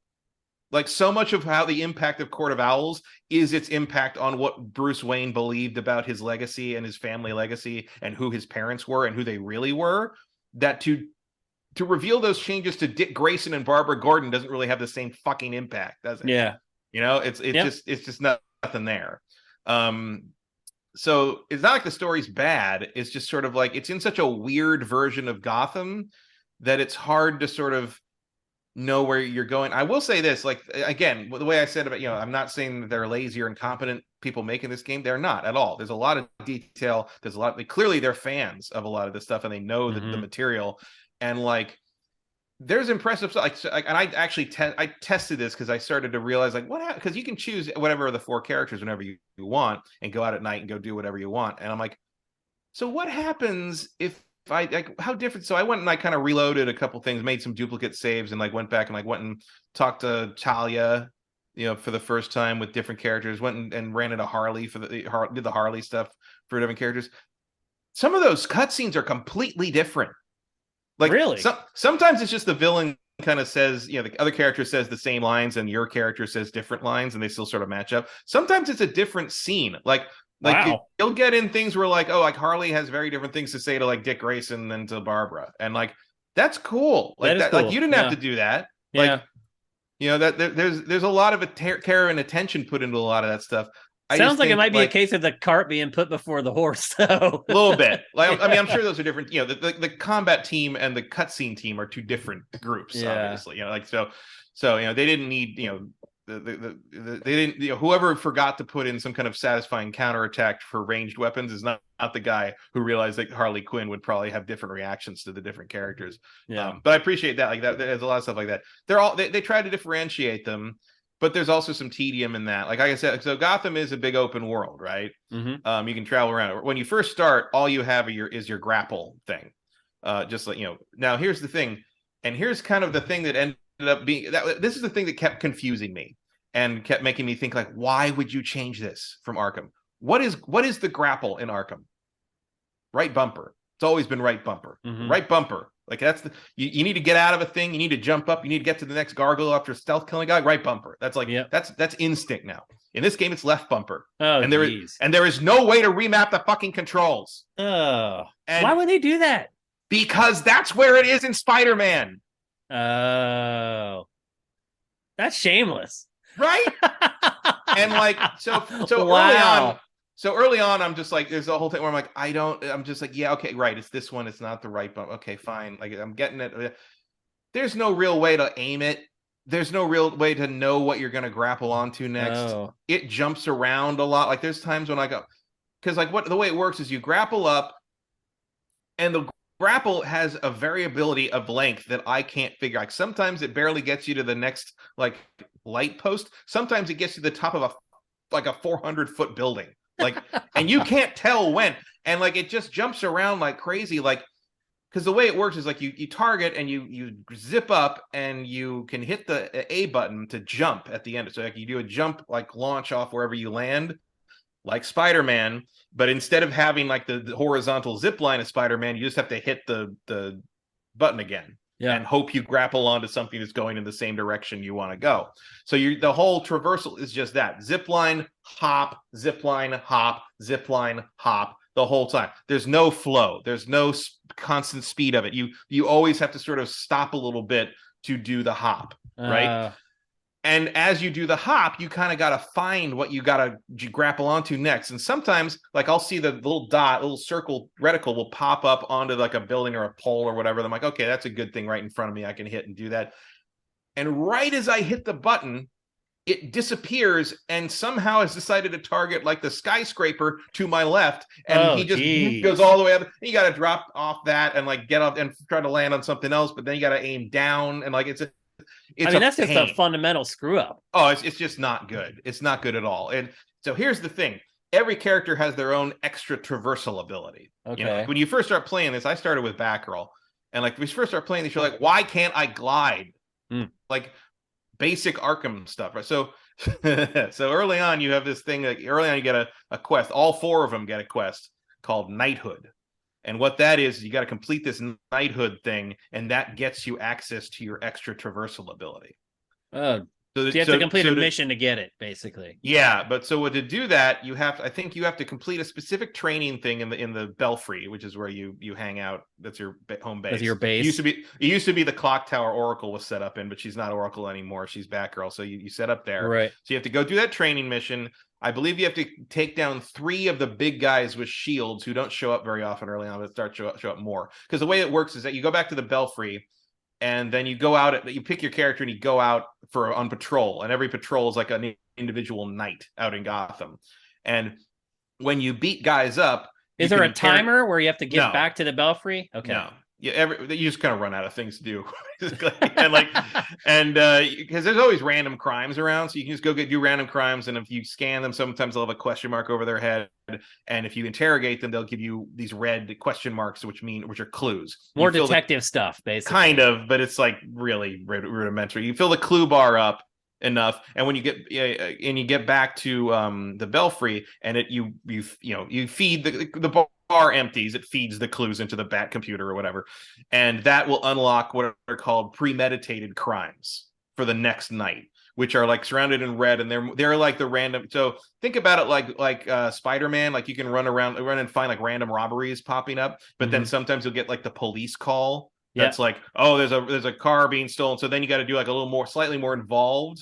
Like so much of how the impact of Court of Owls is its impact on what Bruce Wayne believed about his legacy and his family legacy and who his parents were and who they really were, that to reveal those changes to Dick Grayson and Barbara Gordon doesn't really have the same fucking impact, does it? Yeah. You know, it's just nothing there. So it's not like the story's bad. It's just sort of like it's in such a weird version of Gotham that it's hard to sort of know where you're going. I will say this, like, again, the way I said about, I'm not saying that they're lazy or incompetent people making this game. They're not at all. There's a lot of detail. There's a lot. Clearly, they're fans of a lot of this stuff and they know the material. And like, there's impressive stuff. Like, and I actually I tested this because I started to realize like what because you can choose whatever of the 4 characters whenever you want and go out at night and go do whatever you want. And I'm like, so what happens if I like how different? So I went and I kind of reloaded a couple things, made some duplicate saves, and like went back and like went and talked to Talia, for the first time with different characters. Went and ran into Harley did the Harley stuff for different characters. Some of those cutscenes are completely different. Like really, sometimes it's just the villain kind of says, the other character says the same lines and your character says different lines, and they still sort of match up. Sometimes it's a different scene, like. Wow. You'll get in things where like, oh, like Harley has very different things to say to like Dick Grayson than to Barbara. And like, that's cool. Like that, cool. Like you didn't have to do that. Yeah. Like, that there's a lot of care and attention put into a lot of that stuff. Sounds like it might be a case of the cart being put before the horse, though. A little bit. Like, I mean, I'm sure those are different. The combat team and the cutscene team are 2 different groups, obviously. Like so they didn't need, they didn't, whoever forgot to put in some kind of satisfying counterattack for ranged weapons is not the guy who realized that Harley Quinn would probably have different reactions to the different characters. But I appreciate that. Like that, there's a lot of stuff like that. They try to differentiate them, but there's also some tedium in that. Like I said, so Gotham is a big open world, right? You can travel around. When you first start, all you have is your grapple thing. Just like, now here's the thing, and here's kind of the thing that ended up being that this is the thing that kept confusing me and kept making me think like, why would you change this from Arkham? What is the grapple in Arkham? Right bumper. It's always been right bumper. Right bumper. Like that's you need to get out of a thing, you need to jump up, you need to get to the next gargoyle after stealth killing a guy, right bumper. That's like that's instinct now. In this game, it's left bumper. Oh, and there is no way to remap the fucking controls. Oh. Why would they do that? Because that's where it is in Spider-Man. Oh. That's shameless. Right? And like so wow. early on I'm just like, there's a whole thing where I'm just like, yeah, okay, right, it's this one, it's not the right bump, okay, fine, like I'm getting it. There's no real way to aim it, there's no real way to know what you're going to grapple onto next. It jumps around a lot. Like there's times when I go, because like the way it works is you grapple up and the grapple has a variability of length that I can't figure. Like sometimes it barely gets you to the next like light post. Sometimes it gets to the top of a 400-foot building. Like, and you can't tell when. And like it just jumps around like crazy. Like, because the way it works is like you target and you zip up and you can hit the A button to jump at the end. So like you do a jump, like launch off wherever you land, like Spider-Man, but instead of having like the horizontal zip line of Spider-Man, you just have to hit the button again and hope you grapple onto something that's going in the same direction you want to go. So the whole traversal is just that zip line, hop, zip line, hop, zip line, hop the whole time. There's no flow. There's no constant speed of it. You always have to sort of stop a little bit to do the hop, right? And as you do the hop, you kind of got to find what you got to grapple onto next. And sometimes, like, I'll see the little dot, little circle reticle will pop up onto like a building or a pole or whatever. I'm like, okay, that's a good thing right in front of me. I can hit and do that. And right as I hit the button, it disappears and somehow has decided to target like the skyscraper to my left. And he just goes all the way up. You got to drop off that and like get up and try to land on something else. But then you got to aim down and like it's that's just a fundamental screw up. Oh, it's just not good. It's not good at all. And so here's the thing. Every character has their own extra traversal ability. Okay. Like when you first start playing this, I started with Batgirl. And like when you first start playing this, you're like, why can't I glide? Like basic Arkham stuff, right? So early on, you have this thing, like early on you get a quest. All 4 of them get a quest called Knighthood. And what that is, you got to complete this knighthood thing, and that gets you access to your extra traversal ability. So you have to complete a mission to get it, basically. Yeah, but so to do that, I think you have to complete a specific training thing in the Belfry, which is where you hang out. That's your home base. That's your base. It used to be the clock tower Oracle was set up in, but she's not Oracle anymore. She's Batgirl. So you set up there. Right. So you have to go do that training mission. I believe you have to take down 3 of the big guys with shields who don't show up very often early on, but show up more. Because the way it works is that you go back to the Belfry, and then you go out, you pick your character and you go out on patrol. And every patrol is like an individual night out in Gotham. And when you beat guys up... Is there a timer where you have to get back to the Belfry? Okay. No. You just kind of run out of things to do. and because there's always random crimes around, so you can just go do random crimes, and if you scan them, sometimes they'll have a question mark over their head, and if you interrogate them, they'll give you these red question marks, which are clues. More detective stuff, basically. Kind of, but it's like really rudimentary. You fill the clue bar up enough, and when you get back to the Belfry, and you feed the bar empties, it feeds the clues into the Bat computer or whatever, and that will unlock what are called premeditated crimes for the next night, which are like surrounded in red, and they're like the random. So think about it like Spider-Man, like you can run and find like random robberies popping up, but then sometimes you'll get like the police call. That's like, oh, there's a car being stolen. So then you got to do like a slightly more involved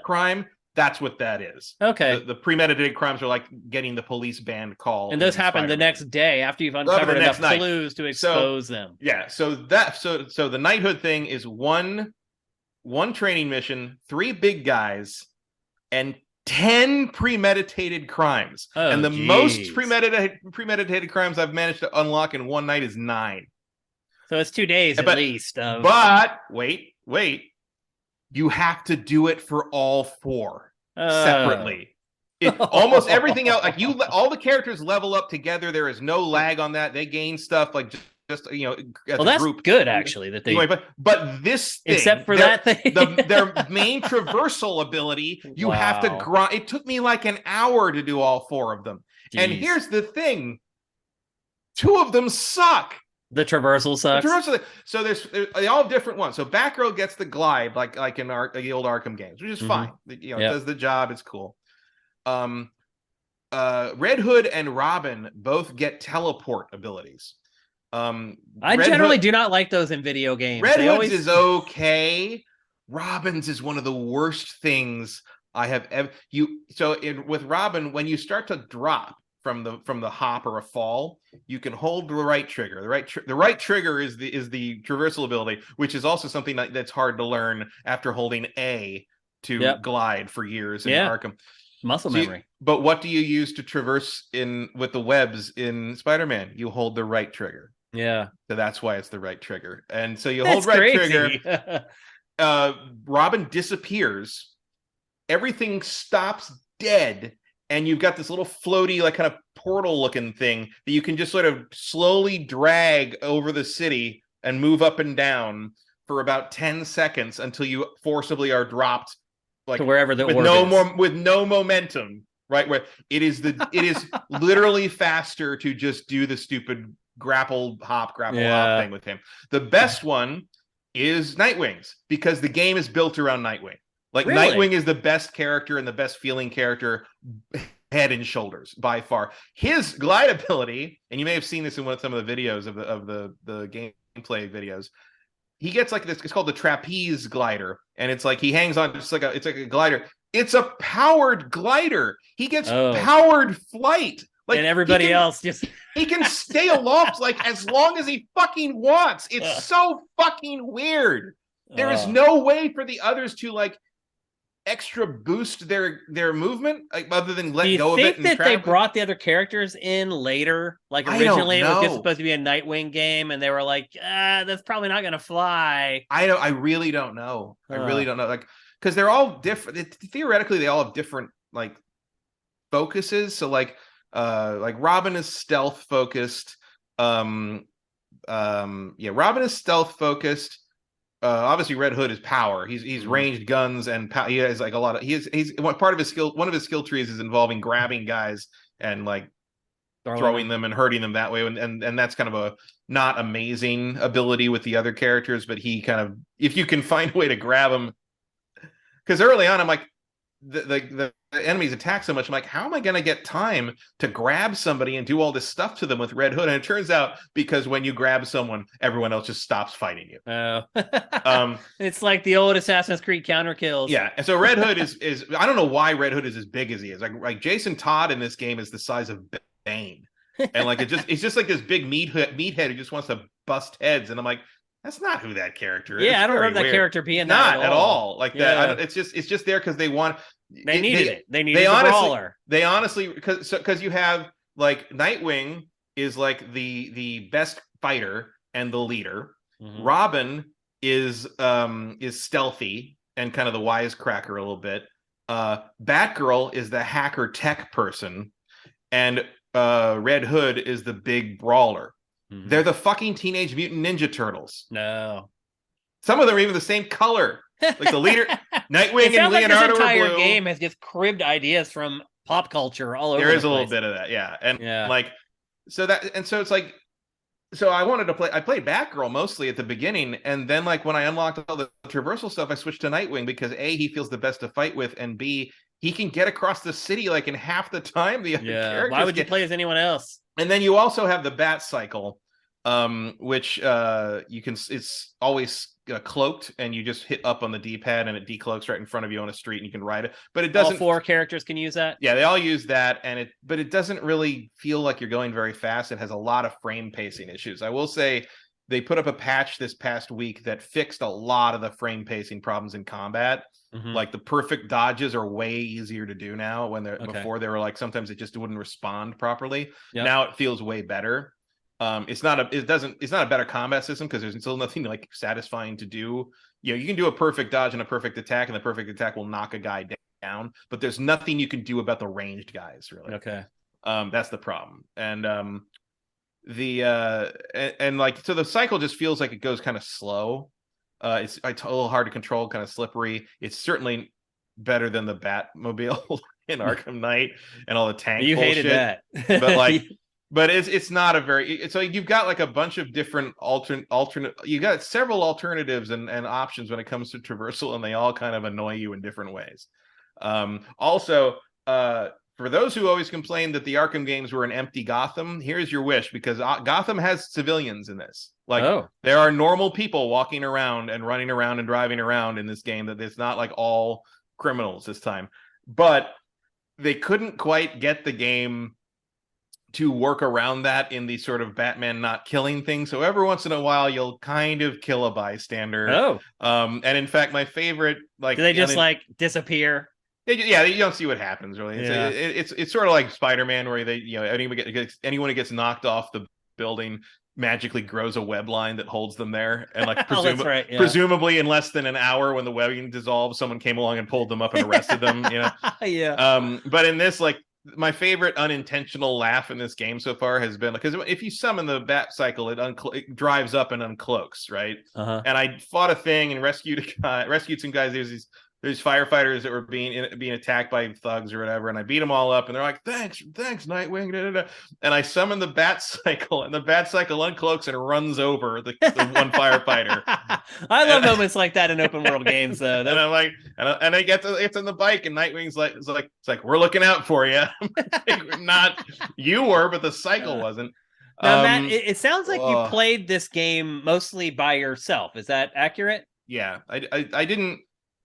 crime. That's what that is. Okay. The premeditated crimes are like getting the police band call. And those happen the next day after you've uncovered enough clues to expose them. Yeah. So the knighthood thing is one training mission, 3 big guys, and 10 premeditated crimes. Oh, and the most premeditated crimes I've managed to unlock in one night is 9. So it's 2 days at least. But wait. You have to do it for all 4 separately. Almost everything else, like all the characters level up together. There is no lag on that. They gain stuff like just as that's group. Good actually that they. But this thing, except for that thing, their main traversal ability, you have to grind. It took me like an hour to do all 4 of them. Jeez. And here's the thing: 2 of them suck. The traversal sucks. So they all have different ones. So Batgirl gets the glide, like in the old Arkham games, which is fine. It does the job. It's cool. Red Hood and Robin both get teleport abilities. I generally do not like those in video games. Red Hood's is okay. Robin's is one of the worst things I have ever. With Robin, when you start to drop from the hop or a fall, you can hold the right trigger. The right trigger is the traversal ability, which is also something that's hard to learn after holding A to glide for years in Arkham. Muscle memory. But what do you use to traverse with the webs in Spider-Man? You hold the right trigger. Yeah. So that's why it's the right trigger. And so you hold right trigger. Robin disappears. Everything stops dead. And you've got this little floaty, like kind of portal looking thing that you can just sort of slowly drag over the city and move up and down for about 10 seconds until you forcibly are dropped like to wherever the with no momentum, right? Where it is literally faster to just do the stupid grapple hop thing with him. The best one is Nightwing's, because the game is built around Nightwing. Like, really? Nightwing is the best character and the best feeling character, head and shoulders by far. His glide ability, and you may have seen this in some of the videos of the gameplay videos. He gets like this. It's called the trapeze glider, and it's like he hangs on just it's like a glider. It's a powered glider. He gets powered flight. Like, and everybody else he can stay aloft like as long as he fucking wants. It's so fucking weird. There is no way for the others to like extra boost their movement, like, other than let go of it. Do you think that they brought the other characters in later? Like, originally it was just supposed to be a Nightwing game, and they were like, that's probably not going to fly. I really don't know. I really don't know. Like, because they're all different. Theoretically, they all have different like focuses. So like Robin is stealth focused. Robin is stealth focused. Obviously, Red Hood is power. He's ranged guns and he has like a lot of. He's part of his skill. One of his skill trees is involving grabbing guys and like throwing them and hurting them that way. And that's kind of a not amazing ability with the other characters. But he kind of, if you can find a way to grab him because early on I'm like, the enemies attack so much. I'm like, how am I going to get time to grab somebody and do all this stuff to them with Red Hood? And it turns out because when you grab someone, everyone else just stops fighting you. Oh, it's like the old Assassin's Creed counter kills. Yeah, and so Red Hood is I don't know why Red Hood is as big as he is. Like Jason Todd in this game is the size of Bane, and like it's just like this big meathead who just wants to bust heads. And I'm like, that's not who that character is. Yeah, I don't remember that character being not at all. Like that. It's just there because they want. They needed it. They needed a brawler. They honestly, because you have like Nightwing is like the best fighter and the leader. Mm-hmm. Robin is stealthy and kind of the wisecracker a little bit. Batgirl is the hacker tech person, and Red Hood is the big brawler. Mm-hmm. They're the fucking Teenage Mutant Ninja Turtles. No, some of them are even the same color. Like the leader, Nightwing and Leonardo. This entire are blue. Game has just cribbed ideas from pop culture all over. There is a little bit of that, yeah, and like so it's like. So I wanted to play. I played Batgirl mostly at the beginning, and then like when I unlocked all the traversal stuff, I switched to Nightwing because A, he feels the best to fight with, and B, he can get across the city like in half the time the other characters. Why would you play as anyone else? And then you also have the Bat Cycle, which you can. It's always cloaked, and you just hit up on the D-pad, and it decloaks right in front of you on a street, and you can ride it. But it doesn't. All 4 characters can use that. Yeah, they all use that, but it doesn't really feel like you're going very fast. It has a lot of frame pacing issues. I will say they put up a patch this past week that fixed a lot of the frame pacing problems in combat. Mm-hmm. Like the perfect dodges are way easier to do now. Before they were like sometimes it just wouldn't respond properly. Yep. Now it feels way better. It's not a better combat system because there's still nothing like satisfying to do. You can do a perfect dodge and a perfect attack, and the perfect attack will knock a guy down, but there's nothing you can do about the ranged guys, really. Okay. That's the problem. And so the cycle just feels like it goes kind of slow. It's a little hard to control, kind of slippery. It's certainly better than the Batmobile in Arkham Knight and all the tank you bullshit. Hated that. But like but it's not a very so you've got like a bunch of different alternate you got several alternatives and options when it comes to traversal, and they all kind of annoy you in different ways. Also for those who always complain that the Arkham games were an empty Gotham, here's your wish, because Gotham has civilians in this. Like there are normal people walking around and running around and driving around in this game, that it's not like all criminals this time. But they couldn't quite get the game to work around that in the sort of Batman not killing thing. So every once in a while, you'll kind of kill a bystander. And in fact, my favorite, like, do they just like disappear? Yeah, you don't see what happens really. It's sort of like Spider-Man, where anyone who gets knocked off the building magically grows a web line that holds them there, and like presumably in less than an hour, when the webbing dissolves, someone came along and pulled them up and arrested them. But in this, like, my favorite unintentional laugh in this game so far has been because if you summon the Bat Cycle, it drives up and uncloaks, right? And I fought a thing and rescued some guys. There's firefighters that were being attacked by thugs or whatever, and I beat them all up, and they're like, thanks, Nightwing, da, da, da. And I summon the Bat Cycle, and the Bat Cycle uncloaks and runs over the one firefighter. I love moments like that in open world games, though. And I'm like, and I it's on the bike, and Nightwing's like, it's like, we're looking out for you. Not you were, but the cycle wasn't. Now, Matt, it sounds like you played this game mostly by yourself. Is that accurate? Yeah, I didn't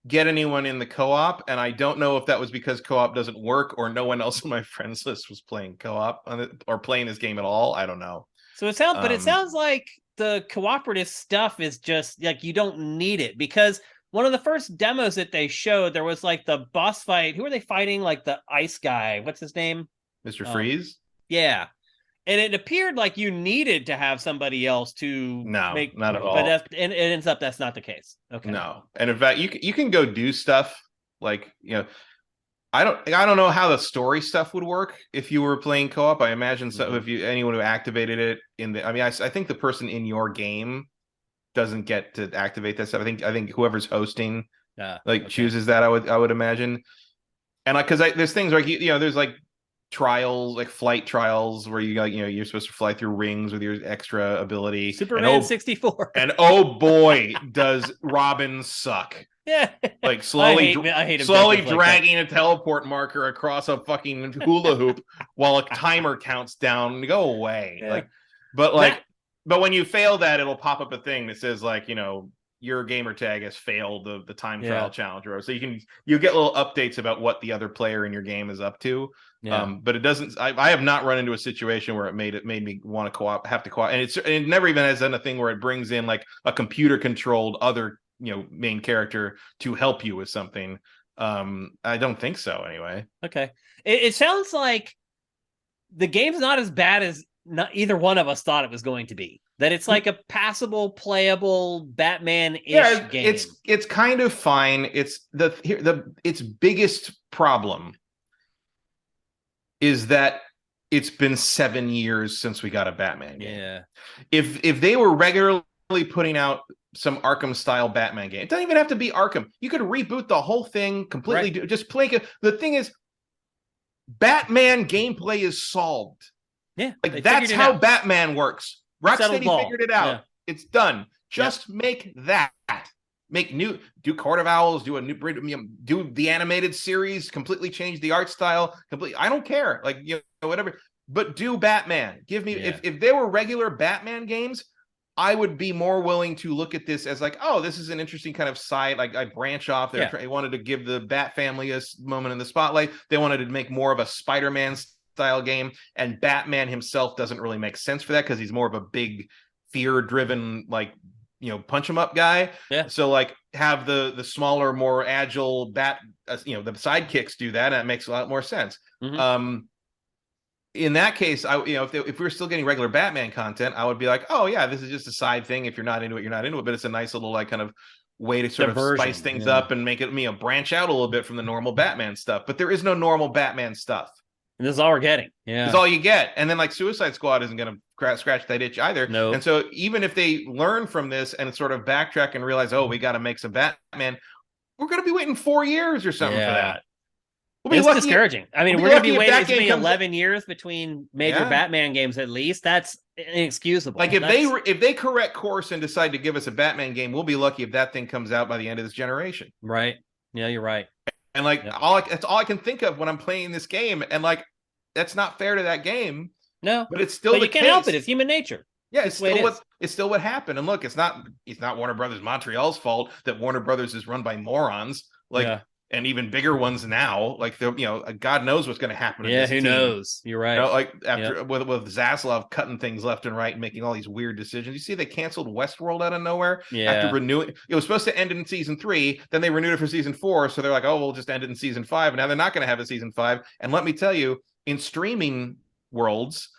get anyone in the co-op, and I don't know if that was because co-op doesn't work or no one else on my friends list was playing co-op on it or playing this game at all. I don't know. So it sounds like the cooperative stuff is just like you don't need it, because one of the first demos that they showed, there was like the boss fight. Who are they fighting? Like the ice guy. What's his name? Mr. Freeze? Yeah. And it appeared like you needed to have somebody else to not at all. But it ends up that's not the case. Okay. No, and in fact, you can go do stuff like I don't know how the story stuff would work if you were playing co-op. I imagine so. If anyone who activated it I think the person in your game doesn't get to activate that stuff. I think whoever's hosting chooses that. I would imagine, and like because there's things like there's like trials, like flight trials, where you're supposed to fly through rings with your extra ability. Superman 64. And oh boy, does Robin suck. Yeah. Like slowly I hate objectives dragging a teleport marker across a fucking hula hoop while a timer counts down. Go away. Yeah. Like, but like, but when you fail that, it'll pop up a thing that says like, your gamer tag has failed the time trial challenge, or so you get little updates about what the other player in your game is up to. But it doesn't. I have not run into a situation where it made me want to have to co-op, and it never even has done a thing where it brings in like a computer controlled other main character to help you with something. I don't think so anyway. Okay, it sounds like the game's not as bad as either one of us thought it was going to be. That it's like a passable, playable Batman-ish game. It's kind of fine. It's its biggest problem is that it's been 7 years since we got a Batman game. Yeah. If they were regularly putting out some Arkham style Batman game, it doesn't even have to be Arkham. You could reboot the whole thing completely. Right. Just play it. The thing is, Batman gameplay is solved. Yeah. Like that's how Batman works. Rocksteady figured it out. Yeah. It's done. Just make that. Do Court of Owls, do the animated series, completely change the art style, I don't care. Like, whatever. But do Batman. Give me if there were regular Batman games, I would be more willing to look at this as like, oh, this is an interesting kind of side. Like I branch off there. They wanted to give the Bat family a moment in the spotlight. They wanted to make more of a Spider-Man style game, and Batman himself doesn't really make sense for that because he's more of a big fear-driven, like, punch 'em up guy. Yeah. So like have the smaller, more agile the sidekicks do that, and that makes a lot more sense. Mm-hmm. In that case, if we were still getting regular Batman content, I would be like, oh yeah, this is just a side thing. If you're not into it, you're not into it. But it's a nice little like kind of way to sort of spice things up and make it branch out a little bit from the normal Batman stuff. But there is no normal Batman stuff. And this is all we're getting. Yeah, this is all you get. And then like Suicide Squad isn't going to scratch that itch either. No. And so even if they learn from this and sort of backtrack and realize, oh, we got to make some Batman, we're going to be waiting 4 years or something for that. It's discouraging. I mean, we're going to be waiting. It's going to be 11 years between major Batman games at least. That's inexcusable. Like if they correct course and decide to give us a Batman game, we'll be lucky if that thing comes out by the end of this generation. Right. Yeah, you're right. And like that's all I can think of when I'm playing this game, and like that's not fair to that game. No, but it's still. But you can't help it. It's human nature. Yeah, it's still what happened. And look, it's not Warner Brothers Montreal's fault that Warner Brothers is run by morons. Like, and even bigger ones now. Like, God knows what's going to happen. Yeah, who knows? You're right. Like after with Zaslav cutting things left and right and making all these weird decisions. You see, they canceled Westworld out of nowhere. Yeah. After renewing, it was supposed to end in season 3. Then they renewed it for season 4. So they're like, oh, we'll just end it in season 5. And now they're not going to have a season 5. And let me tell you, in streaming worlds,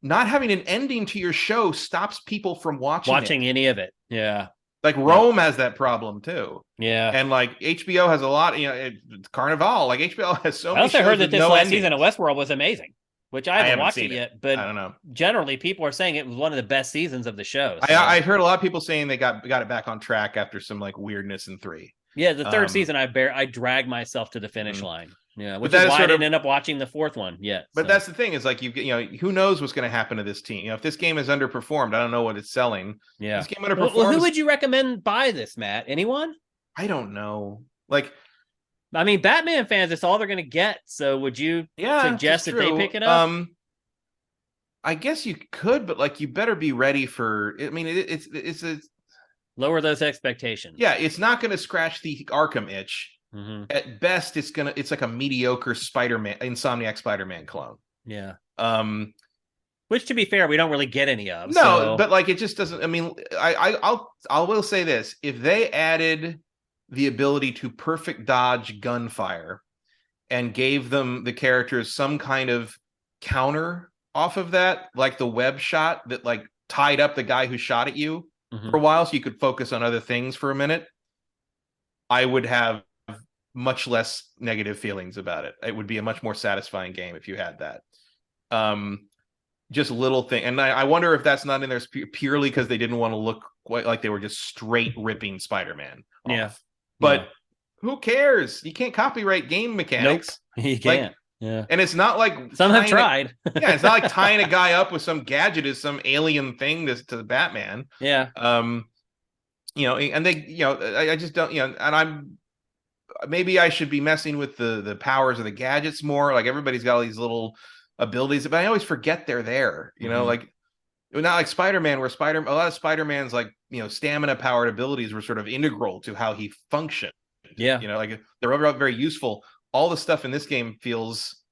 not having an ending to your show stops people from watching any of it. Yeah. Like Rome has that problem too. Yeah. And like HBO has a lot, Carnival, like HBO has so many shows. I also heard that this last season of Westworld was amazing, which I haven't watched it yet, but I don't know. Generally people are saying it was one of the best seasons of the show. So. I heard a lot of people saying they got it back on track after some like weirdness in 3. Yeah, the third season I dragged myself to the finish line. Yeah, which is why I didn't end up watching the 4th one yet. But that's the thing is like who knows what's going to happen to this team? If this game is underperformed, I don't know what it's selling. Yeah, this game underperforms. Well, who would you recommend buy this, Matt? Anyone? I don't know. Like, I mean, Batman fans, it's all they're going to get. So would you suggest that they pick it up? I guess you could, but like you better be ready for. I mean, it's a lower those expectations. Yeah, it's not going to scratch the Arkham itch. Mm-hmm. At best, it's like a mediocre Insomniac Spider-Man clone. Yeah. Which, to be fair, we don't really get any of. No, but like it just doesn't. I mean, I will say this: if they added the ability to perfect dodge gunfire and gave the characters some kind of counter off of that, like the web shot that like tied up the guy who shot at you for a while, so you could focus on other things for a minute, I would have much less negative feelings about it. It would be a much more satisfying game if you had that. Just little thing, and I wonder if that's not in there purely because they didn't want to look quite like they were just straight ripping Spider-Man off. Yeah, but who cares? You can't copyright game mechanics. Nope, you can't. Yeah, and it's not like some have tried. It's not like tying a guy up with some gadget is some alien thing to the Batman. Yeah. and they, I just don't, and I'm maybe I should be messing with the powers of the gadgets more. Like everybody's got all these little abilities, but I always forget they're there. Like not like Spider-Man, where a lot of Spider-Man's like stamina powered abilities were sort of integral to how he functioned. Yeah. Like they're overall very useful. All the stuff in this game feels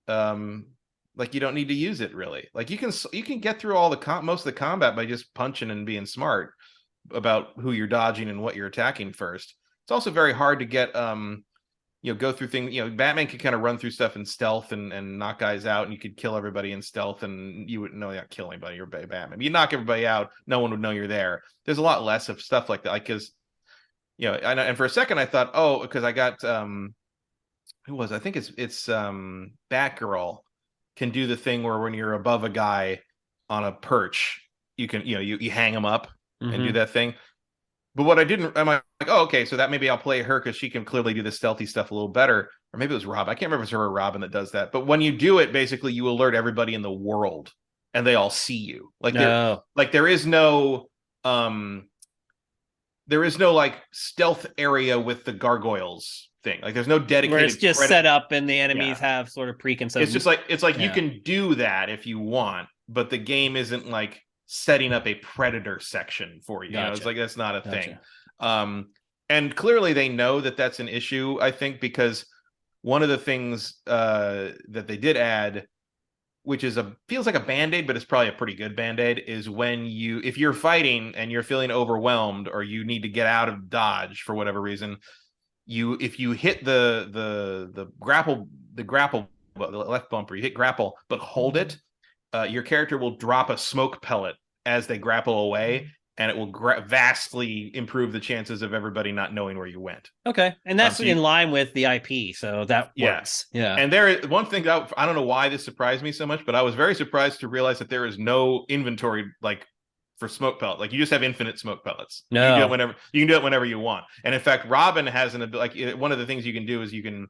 like you don't need to use it really. Like you can get through all most of the combat by just punching and being smart about who you're dodging and what you're attacking first. It's also very hard to get go through things. Batman could kind of run through stuff in stealth and knock guys out, and you could kill everybody in stealth, and you wouldn't know you're not killing anybody. You're Batman. You knock everybody out, no one would know you're there. There's a lot less of stuff like that, because and for a second I thought, oh, because I got who was I think it's Batgirl can do the thing where when you're above a guy on a perch, you can you hang him up and do that thing. But what I didn't, I'm like, oh, okay, so that maybe I'll play her because she can clearly do the stealthy stuff a little better. Or maybe it was Rob. I can't remember if it's her or Robin that does that. But when you do it, basically you alert everybody in the world and they all see you. Like there is no like stealth area with the gargoyles thing. Like there's no dedicated where it's just set up and the enemies have sort of preconceived. It's just like you can do that if you want, but the game isn't like setting up a predator section for you. It's like that's not a thing. And clearly they know that that's an issue, I think, because one of the things that they did add, which is feels like a band-aid, but it's probably a pretty good band-aid, is when if you're fighting and you're feeling overwhelmed or you need to get out of dodge for whatever reason, if you hit the grapple the left bumper, you hit grapple but hold it, your character will drop a smoke pellet as they grapple away, and it will vastly improve the chances of everybody not knowing where you went. Okay, and that's in line with the IP, so that works. Yeah. And there is one thing that I don't know why this surprised me so much, but I was very surprised to realize that there is no inventory like for smoke pellet. Like you just have infinite smoke pellets. No, you can do it whenever you want. And in fact, Robin has one of the things you can do is you can,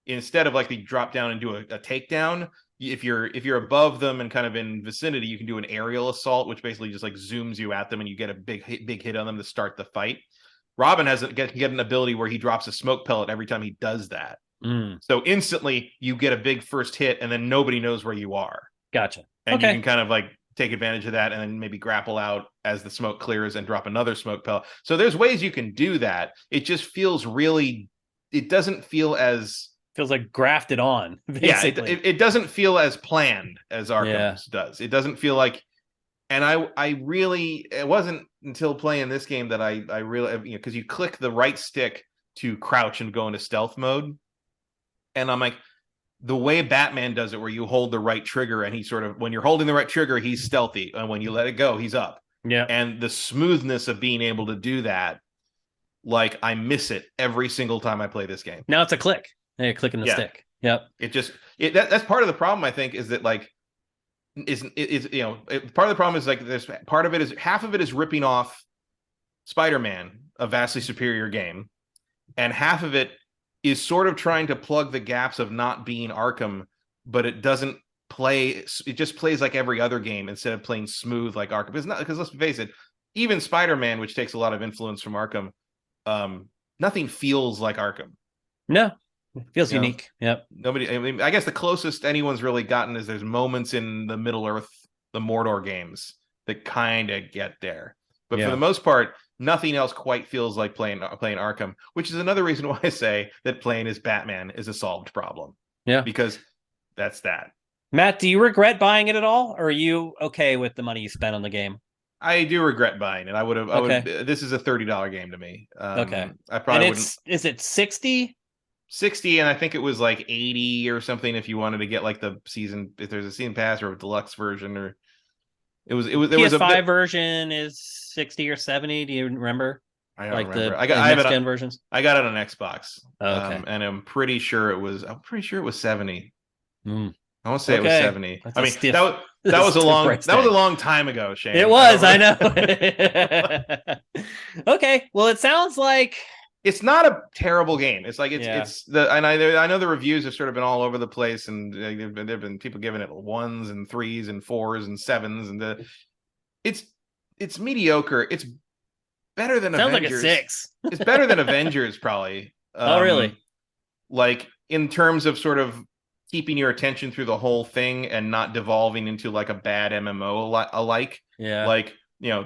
instead of like the drop down and do a takedown, if you're above them and kind of in vicinity, you can do an aerial assault, which basically just like zooms you at them and you get a big hit on them to start the fight. Robin can get an ability where he drops a smoke pellet every time he does that. So instantly you get a big first hit and then nobody knows where you are. Gotcha. And you can kind of like take advantage of that and then maybe grapple out as the smoke clears and drop another smoke pellet. So there's ways you can do that. It just feels it doesn't feel as... feels like grafted on, basically. Yeah, it doesn't feel as planned as Arkham's does. It doesn't feel like... And I really... It wasn't until playing this game that I really... because you click the right stick to crouch and go into stealth mode. And I'm like... The way Batman does it, where you hold the right trigger and he sort of, when you're holding the right trigger, he's stealthy. And when you let it go, he's up. Yeah. And the smoothness of being able to do that, like I miss it every single time I play this game. Now it's a click. Hey, clicking the stick. Yep. That's part of the problem, I think, is that like, part of the problem is like half of it is ripping off Spider-Man, a vastly superior game. And half of it is sort of trying to plug the gaps of not being Arkham, but it doesn't play. It just plays like every other game instead of playing smooth like Arkham. It's not, because let's face it, even Spider-Man, which takes a lot of influence from Arkham, nothing feels like Arkham. No, it feels unique. Yep. Nobody. I mean, I guess the closest anyone's really gotten is there's moments in the Middle Earth, the Mordor games that kind of get there, but for the most part, nothing else quite feels like playing Arkham, which is another reason why I say that playing as Batman is a solved problem. Yeah, because that's that. Matt, do you regret buying it at all, or are you okay with the money you spent on the game? I do regret buying it. I would have. This is a $30 game to me. Okay, I probably wouldn't. Is it 60? 60, and I think it was like 80 or something if you wanted to get like the season, if there's a season pass or a deluxe version, or it was PS5 version is 60 or 70. Do you remember? I don't remember. I have next gen versions. I got it on Xbox. Okay. And I'm pretty sure it was 70. I want to say it was 70. That's that was a long time ago, Shane. It was, I know. Okay. Well, it sounds like it's not a terrible game. It's like I know the reviews have sort of been all over the place, and there've been people giving it 1s and 3s and 4s and 7s, and it's mediocre. better than Sounds like a Avengers. 6. It's better than Avengers, probably. Oh, really? Like in terms of sort of keeping your attention through the whole thing and not devolving into like a bad MMO alike. Yeah. Like,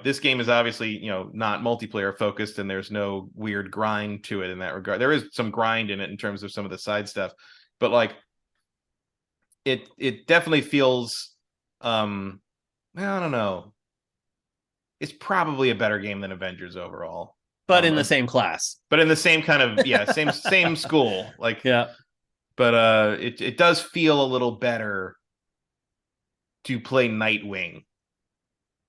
this game is obviously, not multiplayer focused, and there's no weird grind to it in that regard. There is some grind in it in terms of some of the side stuff, but like it definitely feels I don't know. It's probably a better game than Avengers overall. But in the same class. But in the same kind of same school. Like yeah. But it does feel a little better to play Nightwing.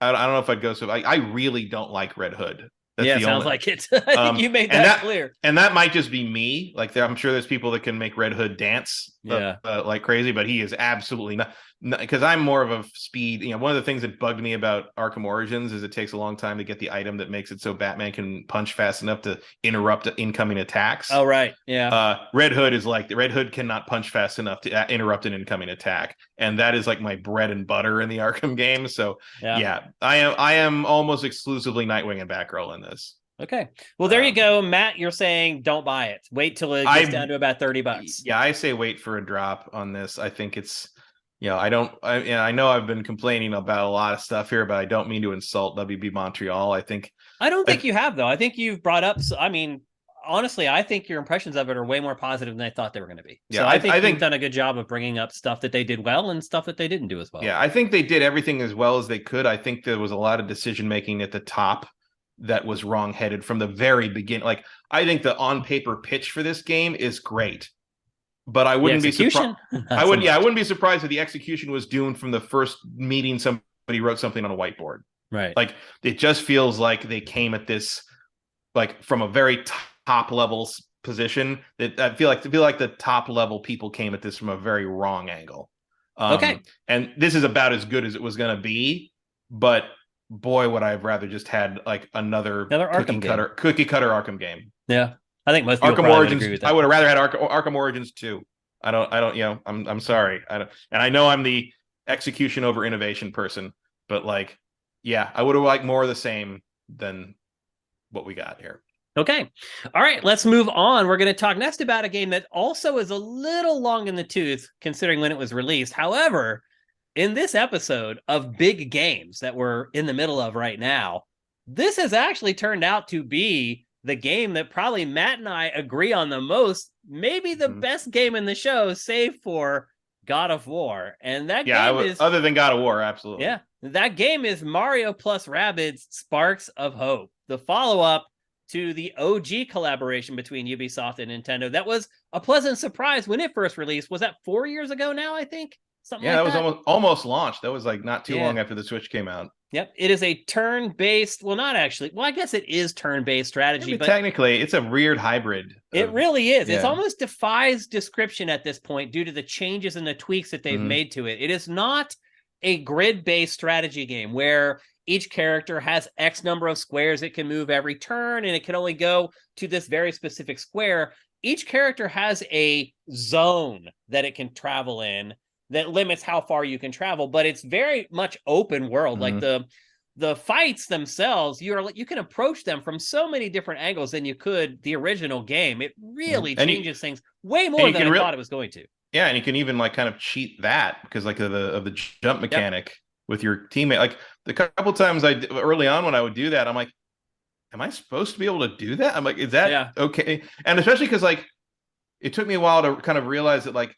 I don't know if I'd go so. I really don't like Red Hood. That's sounds like it. I think you made that clear. And that might just be me. Like I'm sure there's people that can make Red Hood dance like crazy, but he is absolutely not. Because I'm more of a speed. One of the things that bugged me about Arkham Origins is it takes a long time to get the item that makes it so Batman can punch fast enough to interrupt incoming attacks. Oh, right. Yeah. Red Hood is like the Red Hood cannot punch fast enough to interrupt an incoming attack. And that is like my bread and butter in the Arkham games. So I am almost exclusively Nightwing and Batgirl in this. Okay. Well, there you go. Matt, you're saying don't buy it. Wait till it gets down to about $30. Yeah, I say wait for a drop on this. I think it's I know I've been complaining about a lot of stuff here, but I don't mean to insult WB Montreal. I don't think you have, though. I think you've brought up. I mean, honestly, I think your impressions of it are way more positive than I thought they were going to be. Yeah, so I think you've done a good job of bringing up stuff that they did well and stuff that they didn't do as well. Yeah, I think they did everything as well as they could. I think there was a lot of decision making at the top that was wrong-headed from the very beginning. Like, I think the on-paper pitch for this game is great. But I wouldn't be surprised. I wouldn't be surprised if the execution was doomed from the first meeting. Somebody wrote something on a whiteboard, right? Like it just feels like they came at this like from a very top level position. That I feel like the top level people came at this from a very wrong angle. Okay, and this is about as good as it was going to be. But boy, would I have rather just had like another cookie cutter Arkham game. Yeah. I think most people Arkham Origins. Would agree with that. I would have rather had Arkham Origins 2. I don't. I'm sorry. And I know I'm the execution over innovation person, but like, I would have liked more of the same than what we got here. Okay. All right. Let's move on. We're going to talk next about a game that also is a little long in the tooth, considering when it was released. However, in this episode of big games that we're in the middle of right now, this has actually turned out to be the game that probably Matt and I agree on the most, maybe the best game in the show, save for God of War. And that game is... other than God of War, absolutely. Yeah, that game is Mario plus Rabbids Sparks of Hope, the follow-up to the OG collaboration between Ubisoft and Nintendo. That was a pleasant surprise when it first released. Was that 4 years ago now, I think? Something like that. Yeah, that was almost launched. That was like not too long after the Switch came out. Yep, it is a turn-based, well, not actually. Well, I guess it is turn-based strategy, but technically, it's a weird hybrid. It really is. Yeah. It almost defies description at this point due to the changes and the tweaks that they've made to it. It is not a grid-based strategy game where each character has X number of squares it can move every turn, and it can only go to this very specific square. Each character has a zone that it can travel in that limits how far you can travel, but it's very much open world. Like the fights themselves, you can approach them from so many different angles than you could the original game. It really changes things way more than I thought it was going to. Yeah, and you can even like kind of cheat that because like of the jump mechanic with your teammate. Like the couple times early on when I would do that, I'm like, am I supposed to be able to do that? I'm like, is that okay? And especially because like it took me a while to kind of realize that like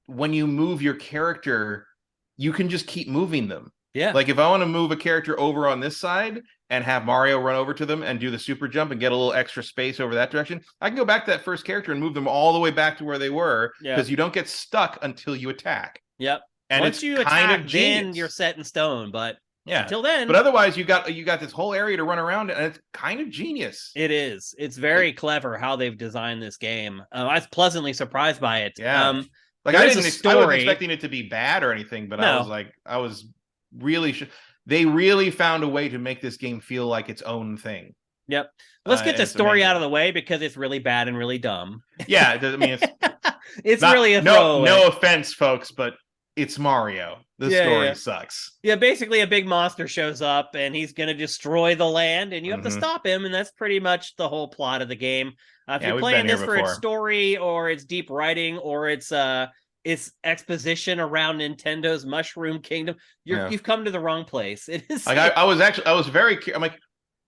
when you move your character, you can just keep moving them. Yeah. Like if I want to move a character over on this side and have Mario run over to them and do the super jump and get a little extra space over that direction, I can go back to that first character and move them all the way back to where they were because you don't get stuck until you attack. Yep. And once you attack, then you're set in stone. But until then. But otherwise, you got this whole area to run around, and it's kind of genius. It is. It's very clever how they've designed this game. I was pleasantly surprised by it. Yeah. Like I wasn't expecting it to be bad or anything, but I was really they really found a way to make this game feel like its own thing. Yep. Let's get the story out of the way because it's really bad and really dumb. Yeah, I mean it's not, really a throwaway. No offense, folks, but it's Mario. the Yeah, story yeah. sucks. Yeah, basically a big monster shows up and he's going to destroy the land and you have to stop him. And that's pretty much the whole plot of the game. If Yeah, you're we've been playing here this for its before. story or its deep writing or its exposition around Nintendo's Mushroom Kingdom, Yeah. you've come to the wrong place. It is Like I was very I'm like,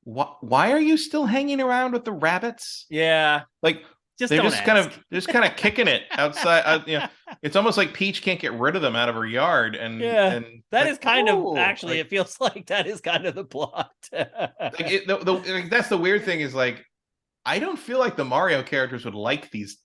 why are you still hanging around with the rabbits? yeah, Like just they're don't ask. just kind of kicking it outside. It's almost like Peach can't get rid of them out of her yard, Yeah, and that like, is kind of oh, actually, it feels like that is kind of the plot. like that's the weird thing is like I don't feel like the Mario characters would like these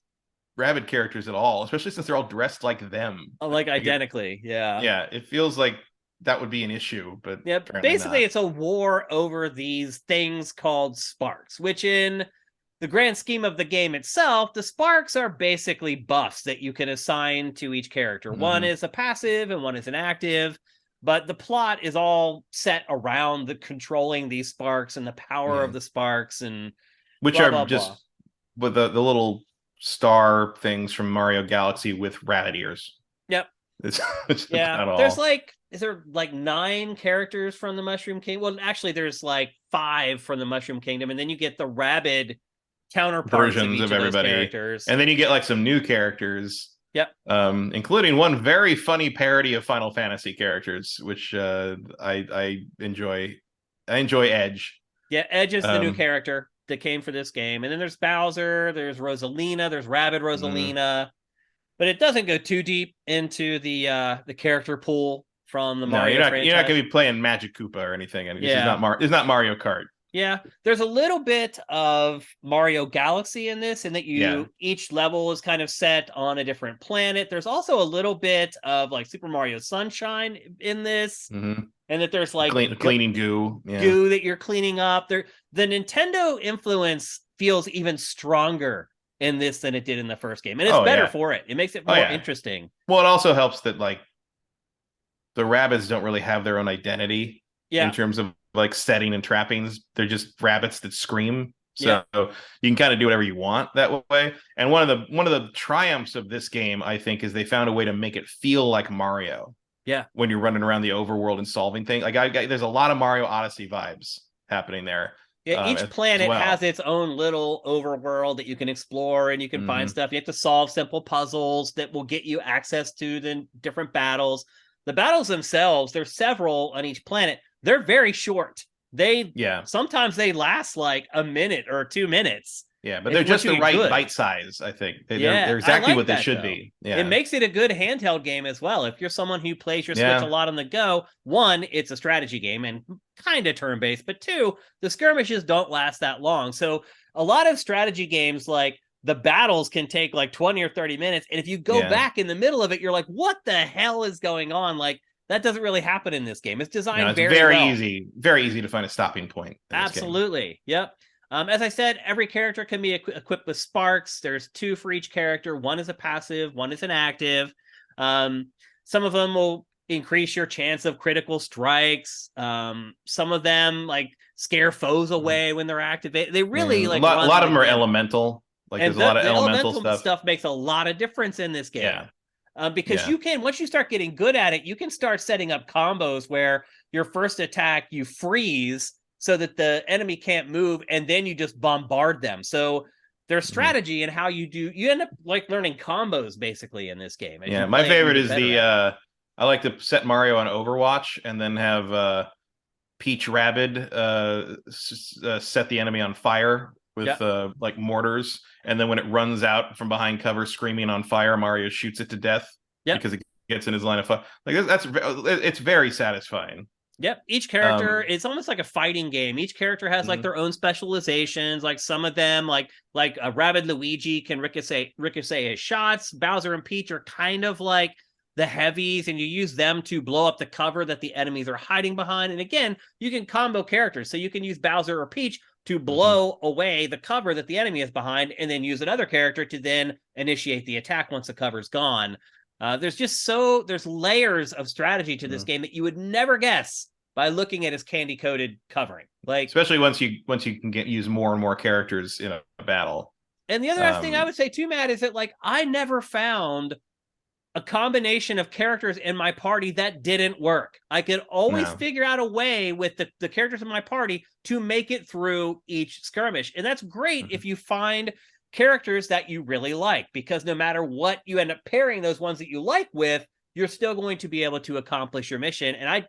rabbit characters at all, especially since they're all dressed like them. Like identically, yeah. Yeah, it feels like that would be an issue, but Yeah, apparently basically not. it's a war over these things called sparks, which in the grand scheme of the game itself, the sparks are basically buffs that you can assign to each character. One Mm-hmm. is a passive and one is an active, but the plot is all set around the controlling these sparks and the power of Yeah. the sparks and Which blah are blah blah. just with the little star things from Mario Galaxy with rabbit ears. Yep. It's Yeah. about There's all. like is there like 9 characters from the Mushroom Kingdom? Well, actually there's like 5 from the Mushroom Kingdom, and then you get the Rabbid counterparts of Versions each of of those everybody. characters. And then you get like some new characters, Yep. including one very funny parody of Final Fantasy characters, which I enjoy. I enjoy Edge. Yeah, Edge is the new Um, character that came for this game. And then there's Bowser, there's Rosalina, there's Rabbid mm, Rosalina. But it doesn't go too deep into the character pool from the no, Mario you're not franchise. gonna be playing Magic Koopa or anything. And this is Yeah. it's not Mario Kart. Yeah, there's a little bit of Mario Galaxy in this, in that Yeah. each level is kind of set on a different planet. There's also a little bit of like Super Mario Sunshine in this, Mm-hmm. and that there's like Cleaning goo. Yeah. goo that you're cleaning up. The Nintendo influence feels even stronger in this than it did in the first game, and it's Oh better yeah. for it. It makes it Oh more yeah. interesting. Well, it also helps that like the rabbits don't really have their own identity in Yeah, terms of like setting and trappings. They're just rabbits that scream. yeah, So you can kind of do whatever you want that way. And one of the triumphs of this game, I think, is they found a way to make it feel like Mario yeah. when you're running around the overworld and solving things. Like there's a lot of Mario Odyssey vibes happening there Yeah, each as planet has well. its own little overworld that you can explore and you can find Hmm. stuff. You have to solve simple puzzles that will get you access to the different battles. The battles themselves, there's several on each planet. They're very short. Yeah. Sometimes they last like a minute or 2 minutes. Yeah, but they're Once just you the get right good. bite size, I think. Yeah, They're I exactly like what they that should though. be. It Yeah. makes it a good handheld game as well. If you're someone who plays your Switch a Yeah. lot on the go, one, it's a strategy game and kind of turn based, but two, the skirmishes don't last that long. So a lot of strategy games, like the battles, can take like 20 or 30 minutes. And if you go Yeah. back in the middle of it, you're like, what the hell is going on? Like, that doesn't really happen in this game. It's No, designed it's very well. very easy to find a stopping point in this game. Absolutely. Yep. As I said, every character can be equipped with sparks. There's 2 for each character. One is a passive, one is an active. Some of them will increase your chance of critical strikes. Some of them like scare foes away when they're activated. They really like A lot of them are elemental. Like and there's a lot of the elemental elemental stuff. stuff makes a lot of difference in this game. Yeah. Because Yeah. you can, once you start getting good at it, you can start setting up combos where your first attack you freeze so that the enemy can't move, and then you just bombard them. So there's strategy in how you end up like learning combos basically in this game. Yeah, my favorite is I like to set Mario on Overwatch and then have Peach Rabbid set the enemy on fire with like mortars, and then when it runs out from behind cover screaming on fire, Mario shoots it to death because it gets in his line of fire. Like that's it's very satisfying. Yep. Each character, it's almost like a fighting game. Each character has like their own specializations. Like some of them, like a Rabbid Luigi can ricochet his shots. Bowser and Peach are kind of like the heavies, and you use them to blow up the cover that the enemies are hiding behind. And again, you can combo characters. So you can use Bowser or Peach to blow away the cover that the enemy is behind, and then use another character to then initiate the attack once the cover's gone. There's layers of strategy to this game that you would never guess by looking at his candy coated covering. Like, especially once you can use more and more characters in a battle. And the other thing I would say too, Matt, is that like I never found a combination of characters in my party that didn't work. I could always figure out a way with the characters in my party to make it through each skirmish. And that's great if you find characters that you really like, because no matter what you end up pairing those ones that you like with, you're still going to be able to accomplish your mission. And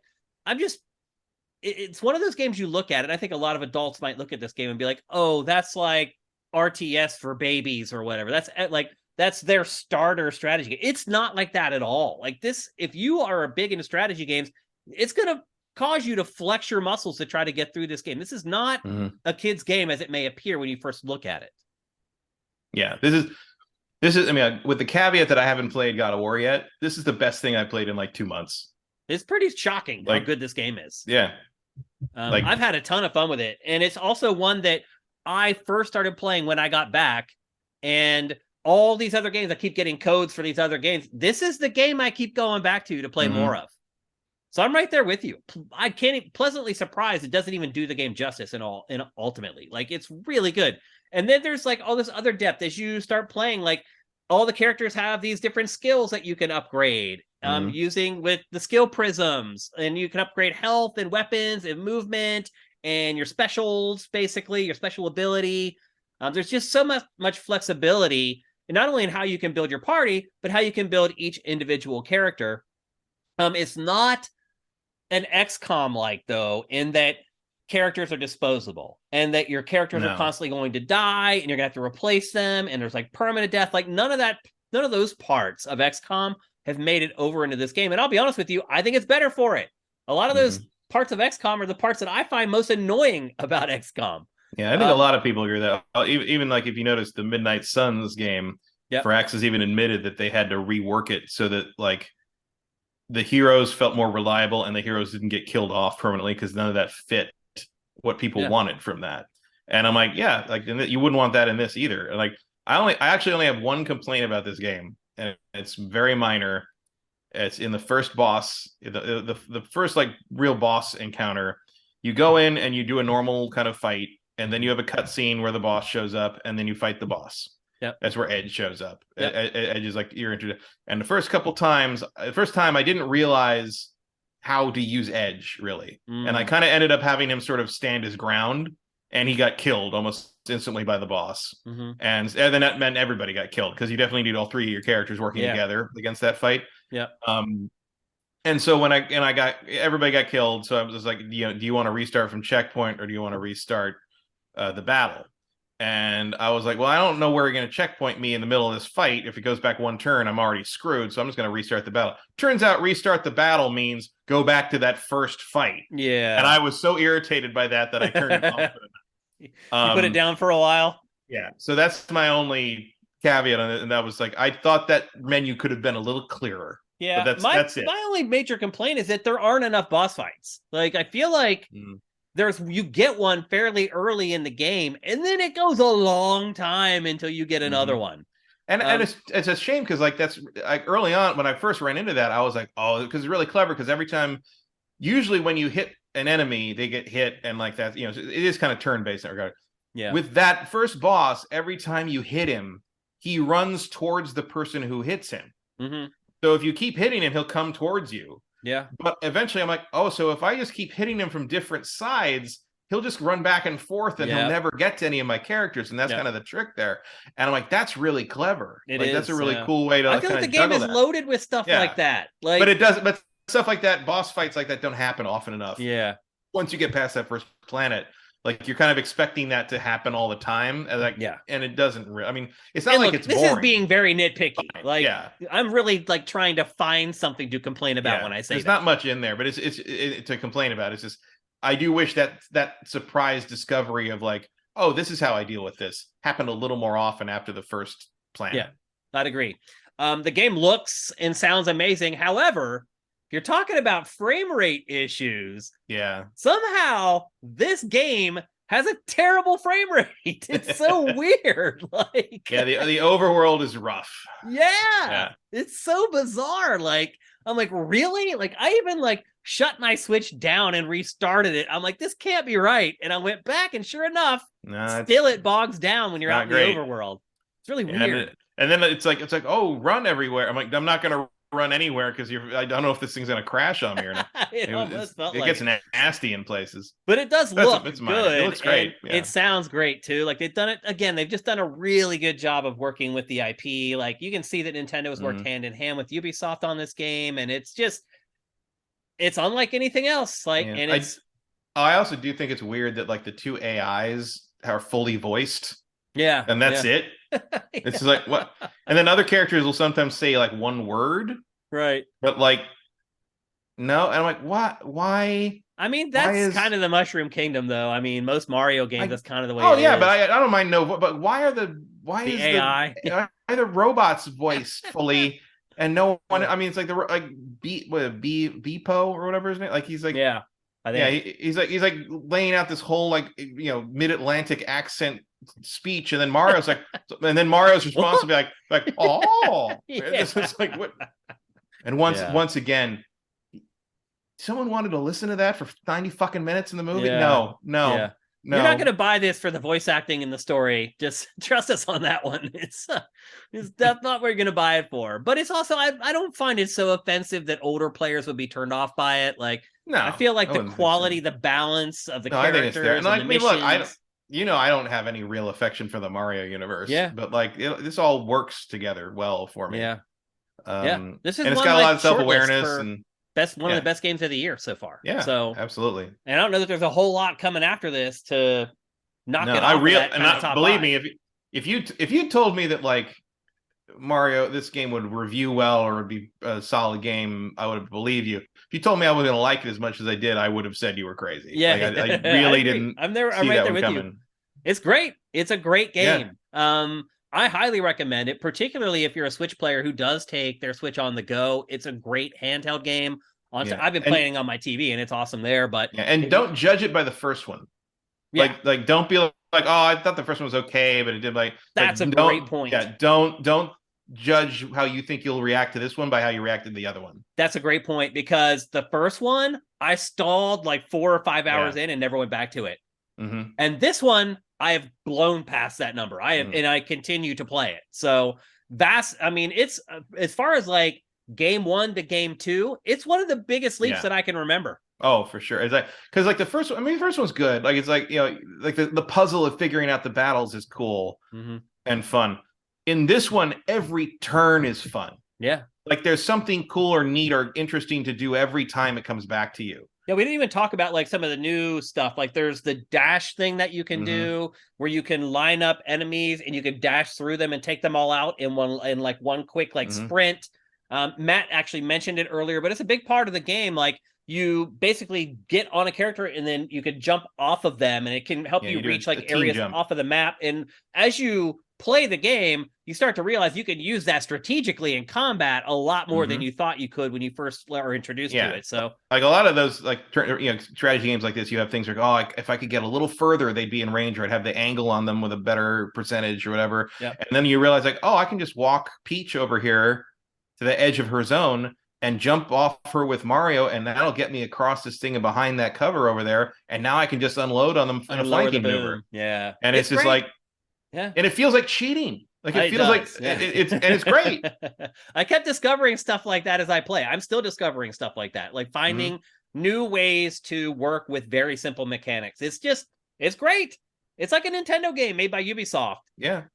it's one of those games you look at, and I think a lot of adults might look at this game and be like, oh, that's like RTS for babies or whatever. That's their starter strategy. It's not like that at all. Like this, if you are big into strategy games, it's going to cause you to flex your muscles to try to get through this game. This is not a kid's game as it may appear when you first look at it. Yeah, this is. I mean, with the caveat that I haven't played God of War yet, this is the best thing I played in like 2 months. It's pretty shocking how good this game is. Yeah, I've had a ton of fun with it, and it's also one that I first started playing when I got back, and all these other games, I keep getting codes for these other games. This is the game I keep going back to play more of. So I'm right there with you. I can't pleasantly surprised it doesn't even do the game justice and ultimately. Like, it's really good. And then there's like all this other depth as you start playing. Like, all the characters have these different skills that you can upgrade using with the skill prisms, and you can upgrade health and weapons and movement and your specials, basically your special ability. There's just so much flexibility, and not only in how you can build your party, but how you can build each individual character. It's not an XCOM like, though, in that characters are disposable and that your characters are constantly going to die and you're gonna have to replace them, and there's like permanent death. Like, none of those parts of XCOM have made it over into this game. And I'll be honest with you, I think it's better for it. A lot of those parts of XCOM are the parts that I find most annoying about XCOM. Yeah, I think a lot of people agree with that. Even like, if you notice the Midnight Suns game, Firaxis even admitted that they had to rework it so that like the heroes felt more reliable and the heroes didn't get killed off permanently, because none of that fit what people wanted from that. And I'm like, yeah, like you wouldn't want that in this either. And like, I actually only have one complaint about this game, and it's very minor. It's in the first boss, the first like real boss encounter. You go in and you do a normal kind of fight, and then you have a cutscene where the boss shows up, and then you fight the boss. Yep. That's where Edge shows up. Yep. Edge is like, you're introduced. And the first time I didn't realize how to use Edge, really. And I kind of ended up having him sort of stand his ground, and he got killed almost instantly by the boss. And then that meant everybody got killed, because you definitely need all three of your characters working together against that fight. Yeah. And so when everybody got killed, so I was just like, do you want to restart from checkpoint, or do you want to restart the battle? And I was like, well, I don't know where you're going to checkpoint me in the middle of this fight. If it goes back one turn, I'm already screwed. So I'm just going to restart the battle. Turns out restart the battle means go back to that first fight. Yeah. And I was so irritated by that I turned it off. You put it down for a while? Yeah. So that's my only caveat on it. And that was like, I thought that menu could have been a little clearer. Yeah. But that's it. My only major complaint is that there aren't enough boss fights. Like, I feel like you get one fairly early in the game, and then it goes a long time until you get another one. And it's a shame, because like that's like early on when I first ran into that, I was like, oh, because it's really clever, because every time, usually when you hit an enemy, they get hit, and like that, it is kind of turn based in that regard. Yeah. With that first boss, every time you hit him, he runs towards the person who hits him. So if you keep hitting him, he'll come towards you. Yeah. But eventually I'm like, oh, so if I just keep hitting him from different sides, he'll just run back and forth, and he'll never get to any of my characters. And that's kind of the trick there. And I'm like, that's really clever. That's a really cool way to I feel like the game is loaded with stuff like that. Like, but stuff like that, boss fights like that don't happen often enough. Yeah. Once you get past that first planet, like you're kind of expecting that to happen all the time. And like, and it doesn't really, I mean, it's not like it's boring. This is being very nitpicky. Like, I'm really like trying to find something to complain about when I say there's not much in there, but it's to complain about. It's just, I do wish that surprise discovery of like, oh, this is how I deal with this happened a little more often after the first planet. Yeah, I'd agree. The game looks and sounds amazing. However, if you're talking about frame rate issues, somehow this game has a terrible frame rate. It's so weird. Like, the overworld is rough. Yeah, it's so bizarre. Like, I'm like, really? Like, I even like shut my Switch down and restarted it. I'm like, this can't be right. And I went back, and sure enough, still it bogs down when you're out in the overworld. It's really weird. And then it's like, oh, run everywhere. I'm like, I'm not gonna run anywhere because I don't know if this thing's gonna crash on me or not. It almost felt it like gets it. nasty in places. But it does look It's minor. It good, looks and great. Yeah. it sounds great too. Like they've done it again. They've just done a really good job of working with the IP. Like you can see that Nintendo has worked hand in hand with Ubisoft on this game, and it's unlike anything else. Like, Yeah. and it's I also do think it's weird that like the two AIs are fully voiced. yeah, And that's it. It's just like what? And then other characters will sometimes say like one word, right? but like no. And I'm like, what? Why? I mean, that's kind of the Mushroom Kingdom, though. I mean, most Mario games, that's kind of the way. Oh it yeah, is. but I don't mind no. But why is the AI? Why are the robots voiced fully and no one? I mean, it's like the like Beepo or whatever his name. Like he's like yeah, I think. Yeah, he's like laying out this whole like mid-Atlantic accent speech, and then Mario's response will be like oh, it's like what? And once again, someone wanted to listen to that for 90 fucking minutes in the movie. No. You're not going to buy this for the voice acting and the story. Just trust us on that one. That's not what you're going to buy it for. But it's also, I don't find it so offensive that older players would be turned off by it. Like, no, I feel like the quality, the balance of the characters, I think it's there. And like, look, I don't have any real affection for the Mario universe. Yeah, but like, this all works together well for me. Yeah, This is, and it's got a lot of self-awareness and. One of the best games of the year so far. Yeah, so absolutely. And I don't know that there's a whole lot coming after this to knock it off. Believe me, if you told me that like Mario, this game would review well or would be a solid game, I would have believed you. If you told me I was going to like it as much as I did, I would have said you were crazy. Yeah, like, I really didn't. I'm right there with you. It's great. It's a great game. Yeah. I highly recommend it, particularly if you're a Switch player who does take their Switch on the go. It's a great handheld game. I've been playing on my TV, and it's awesome there. But don't judge it by the first one. Yeah. Like don't be like, oh, I thought the first one was okay, but it did like. That's a great point. Yeah, don't judge how you think you'll react to this one by how you reacted to the other one. That's a great point because the first one I stalled like 4 or 5 hours in and never went back to it. Mm-hmm. And this one, I have blown past that number. And I continue to play it. So it's as far as like game 1 to game 2, it's one of the biggest leaps that I can remember. Oh, for sure. It's like because like the first one, the first one's good. Like it's like like the puzzle of figuring out the battles is cool and fun. In this one, every turn is fun. Yeah, like there's something cool or neat or interesting to do every time it comes back to you. Yeah, we didn't even talk about like some of the new stuff. Like there's the dash thing that you can do where you can line up enemies and you can dash through them and take them all out in one quick sprint. Matt actually mentioned it earlier, but it's a big part of the game. Like you basically get on a character and then you can jump off of them and it can help you reach like areas off of the map. And as you play the game, you start to realize you can use that strategically in combat a lot more than you thought you could when you first were introduced to it. So like a lot of those like strategy games like this, you have things like, if I could get a little further, they'd be in range, or I'd have the angle on them with a better percentage or whatever. Yep. And then you realize like, oh, I can just walk Peach over here to the edge of her zone and jump off her with Mario, and that'll get me across this thing and behind that cover over there. And now I can just unload on them in a flanking maneuver. Yeah. And it's just like, and it feels like cheating. Like it feels like it's great. I kept discovering stuff like that as I play. I'm still discovering stuff like that, like finding new ways to work with very simple mechanics. It's great. It's like a Nintendo game made by Ubisoft. Yeah.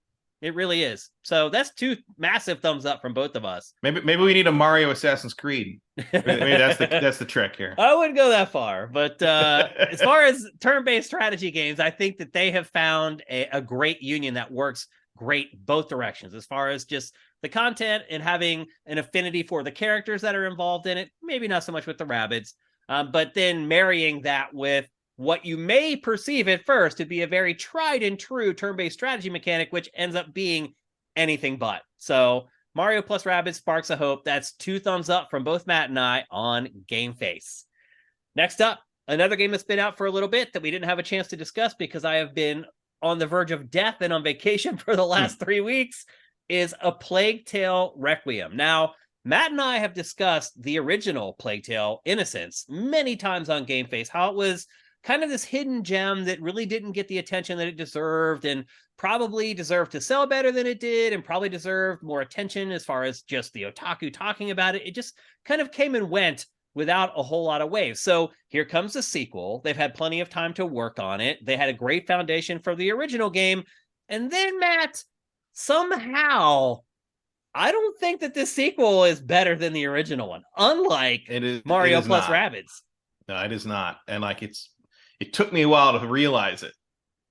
It really is. So that's 2 massive thumbs up from both of us. Maybe we need a Mario Assassin's Creed. Maybe that's the trick here. I wouldn't go that far, but as far as turn-based strategy games, I think that they have found a great union that works great both directions. As far as just the content and having an affinity for the characters that are involved in it, maybe not so much with the Rabbids, but then marrying that with what you may perceive at first to be a very tried and true turn-based strategy mechanic, which ends up being anything but. So Mario plus Rabbids Sparks of Hope. That's 2 thumbs up from both Matt and I on GameFace. Next up, another game that's been out for a little bit that we didn't have a chance to discuss because I have been on the verge of death and on vacation for the last 3 weeks is A Plague Tale Requiem. Now, Matt and I have discussed the original Plague Tale Innocence many times on GameFace, how it was kind of this hidden gem that really didn't get the attention that it deserved. And probably deserved to sell better than it did and probably deserved more attention as far as just the otaku talking about it. It just kind of came and went without a whole lot of waves. So here comes the sequel. They've had plenty of time to work on it. They had a great foundation for the original game. And then, Matt, somehow, I don't think that this sequel is better than the original one, unlike Mario plus Rabbids. No, it is not. And like it took me a while to realize it.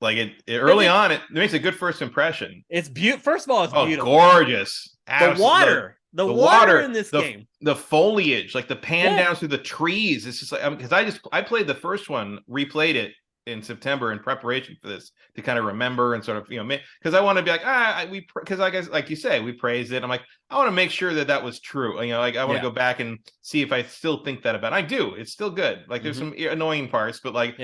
Like early on, it makes a good first impression. It's beautiful. First of all, it's beautiful. Gorgeous. The water in this game. The foliage, like the pan down through the trees. It's just like, because I played the first one, replayed it in September in preparation for this to kind of remember and sort of, because I want to be like, because I guess, like you say, we praised it. I'm like, I want to make sure that was true. Like I want to go back and see if I still think that about it. I do. It's still good. Like there's some annoying parts, but like,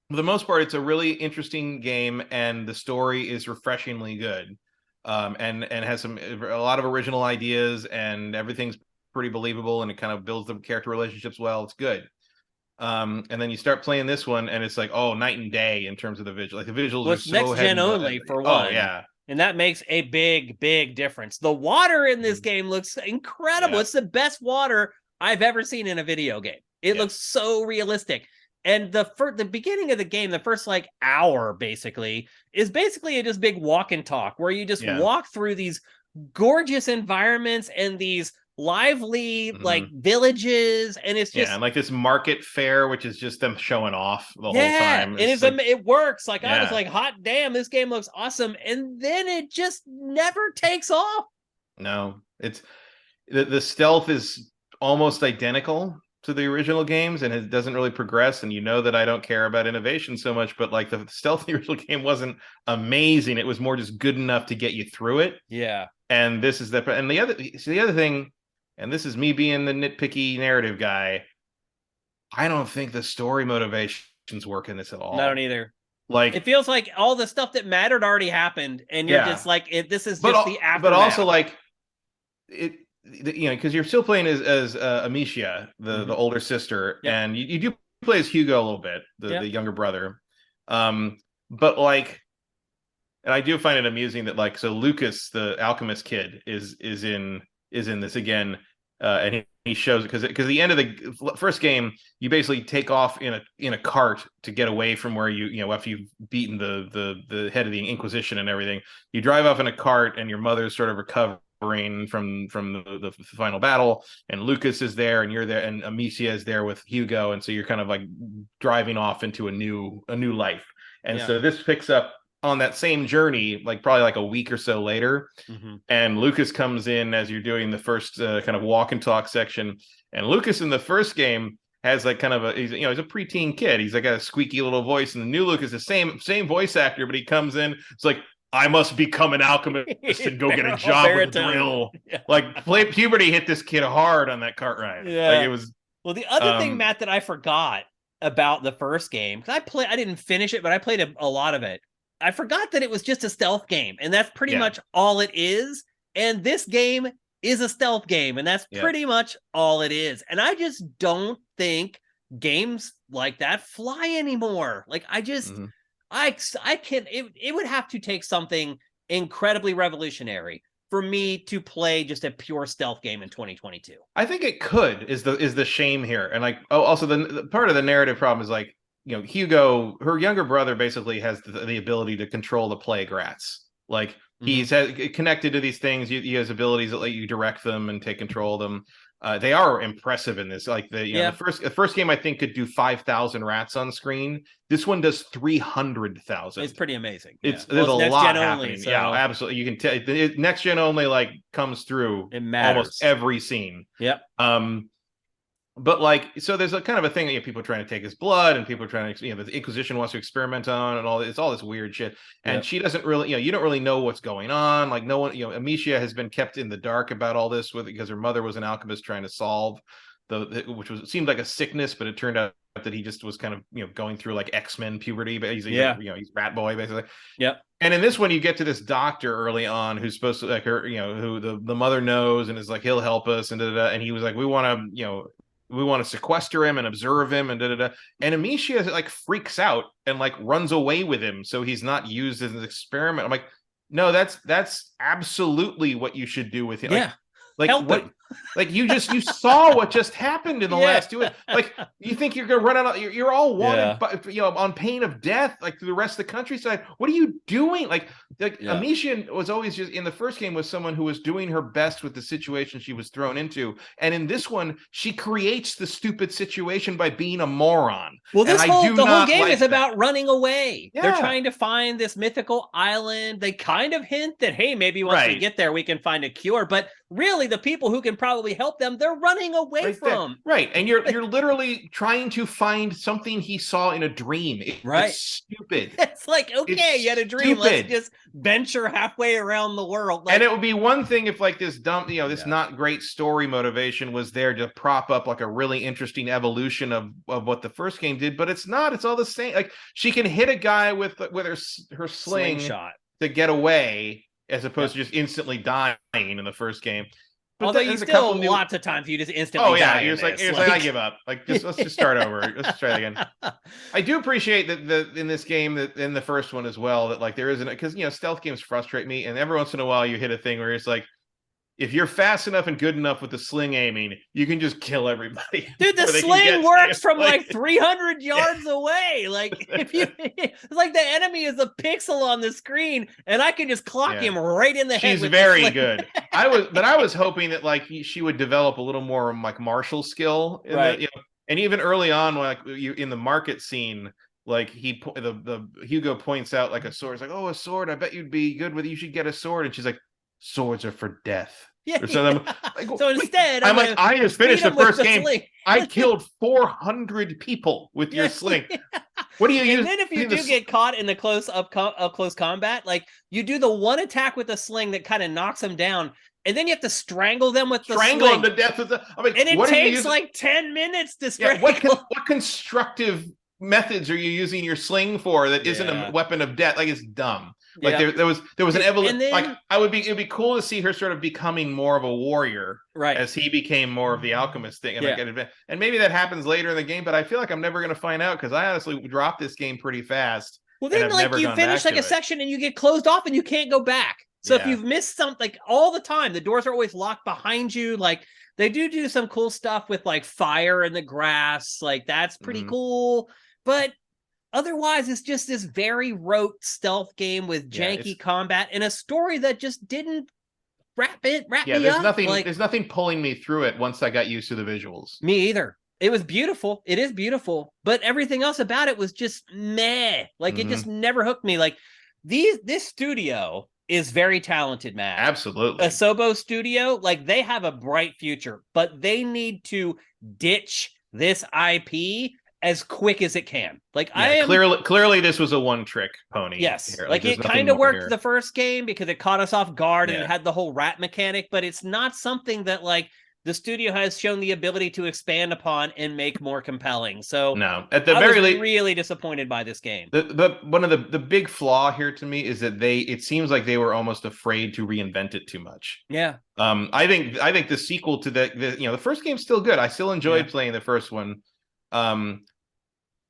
for the most part, it's a really interesting game, and the story is refreshingly good, and has a lot of original ideas, and everything's pretty believable, and it kind of builds the character relationships well. It's good. And then you start playing this one, and it's like, night and day in terms of the visual. Like the visuals are so next gen only for one. Oh yeah, and that makes a big difference. The water in this game looks incredible. Yeah. It's the best water I've ever seen in a video game. It looks so realistic. And the beginning of the game, the first like hour basically is basically a just big walk and talk where you just walk through these gorgeous environments and these lively like villages, and it's just and like this market fair, which is just them showing off the whole time. It works. Like I was like, hot damn, this game looks awesome, and then it just never takes off. No, it's the stealth is almost identical to the original games, and it doesn't really progress. And that I don't care about innovation so much, but like the stealth in the original game wasn't amazing. It was more just good enough to get you through it. Yeah. And this is the other thing, and this is me being the nitpicky narrative guy. I don't think the story motivations work in this at all. I don't either. Like it feels like all the stuff that mattered already happened, and you're just like, this is just the aftermath. But also like it. Because you're still playing as Amicia, the older sister, and you do play as Hugo a little bit, the younger brother. But like, and I do find it amusing that like, so Lucas, the alchemist kid, is in this again, and he shows it because the end of the first game, you basically take off in a cart to get away from where after you've beaten the head of the Inquisition and everything, you drive off in a cart, and your mother's sort of recovering from the final battle, and Lucas is there, and you're there, and Amicia is there with Hugo, and so you're kind of like driving off into a new life. And so this picks up on that same journey, like probably like a week or so later, and Lucas comes in as you're doing the first kind of walk and talk section. And Lucas in the first game has like kind of he's a preteen kid. He's like got a squeaky little voice, and the new Lucas is the same voice actor, but he comes in, it's like, I must become an alchemist and go get a job with a drill. Yeah. Like puberty hit this kid hard on that cart ride. Yeah. Like it was. Well, the other thing, Matt, that I forgot about the first game, because I didn't finish it, but I played a lot of it. I forgot that it was just a stealth game, and that's pretty much all it is. And this game is a stealth game, and that's pretty much all it is. And I just don't think games like that fly anymore. Like I just. I can't. It would have to take something incredibly revolutionary for me to play just a pure stealth game in 2022. I think it could is the shame here, and like also the part of the narrative problem is like Hugo, her younger brother, basically has the ability to control the plague rats. Like he's connected to these things. He has abilities that let you direct them and take control of them. They are impressive in this. Like the first game I think could do 5,000 rats on screen. This one does 300,000. It's pretty amazing. There's a lot happening. So... Yeah, absolutely. You can tell next gen only like comes through almost every scene. Yep. But like, so there's a kind of a thing that people are trying to take his blood, and people are trying to, the Inquisition wants to experiment on, and it's all this weird shit. And she doesn't really, you don't really know what's going on. Like no one, Amicia has been kept in the dark about all this because her mother was an alchemist trying to solve seemed like a sickness, but it turned out that he just was kind of, going through like X-Men puberty, but he's rat boy basically. Yep. And in this one, you get to this doctor early on who's supposed to like her, who the mother knows and is like, he'll help us, and he was like, we want to, we want to sequester him and observe him and da-da-da. And Amicia like freaks out and like runs away with him so he's not used as an experiment. I'm like, no, that's absolutely what you should do with him. Yeah. Like Help what him. like you saw what just happened in the Yeah. last two. Like you think you're gonna run out of you're all wanted Yeah. on pain of death, like through the rest of the countryside. What are you doing? Like Yeah. Amicia was always just in the first game was someone who was doing her best with the situation she was thrown into. And in this one, she creates the stupid situation by being a moron. Well, the whole game is about running away. Yeah. They're trying to find this mythical island. They kind of hint that, hey, maybe once we get there, we can find a cure. But really, the people who can probably help them, they're running away from. Right. And you're literally trying to find something he saw in a dream. It's stupid. It's like, okay, you had a dream. Let's just venture halfway around the world. And it would be one thing if like this dumb, this not great story motivation was there to prop up like a really interesting evolution of what the first game did, but it's not. It's all the same. Like she can hit a guy with her slingshot to get away, as opposed to just instantly dying in the first game. But although you still lots of times you just instantly die. You're like I give up. Like let's just start over. Let's try it again. I do appreciate that in this game, that in the first one as well, that like there isn't, because stealth games frustrate me, and every once in a while you hit a thing where it's like, if you're fast enough and good enough with the sling aiming, you can just kill everybody. Dude, the sling works from like 300 yards away. Like it's like the enemy is a pixel on the screen, and I can just clock him right in the head. She's very good. I was hoping that like she would develop a little more like martial skill, and even early on, like in the market scene. Like the Hugo points out like a sword. It's like, oh, a sword. I bet you'd be good with it. You should get a sword. And she's like, swords are for death. So instead, I just finished the first game. I killed 400 people with your sling. What do you use? And then if you do get caught in the close combat, like you do the one attack with the sling that kind of knocks them down, and then you have to strangle them with the sling. Them to death with and it takes like 10 minutes to strangle. What constructive methods are you using your sling for that isn't a weapon of death? Like, it's dumb. Like there was an evolution. Like it'd be cool to see her sort of becoming more of a warrior, as he became more of the alchemist thing. And and maybe that happens later in the game, but I feel like I'm never going to find out because I honestly dropped this game pretty fast. Well, then like you finish like a section and you get closed off and you can't go back. So if you've missed something, like all the time, the doors are always locked behind you. Like they do some cool stuff with like fire in the grass. Like that's pretty cool, but. Otherwise, it's just this very rote stealth game with janky combat and a story that just didn't wrap me up. There's nothing pulling me through it once I got used to the visuals. Me either. It was beautiful. It is beautiful, but everything else about it was just meh. Like it just never hooked me. Like this studio is very talented, Matt. Absolutely. Asobo Studio, like they have a bright future, but they need to ditch this IP as quick as it can. Like clearly this was a one-trick pony. Yes, here. Like it kind of worked the first game because it caught us off guard and it had the whole rat mechanic, but it's not something that like the studio has shown the ability to expand upon and make more compelling. So no, at the very least, really disappointed by this game. The one of the big flaw here to me is that it seems like they were almost afraid to reinvent it too much. Yeah. I think the sequel to the first game's still good. I still enjoyed playing the first one.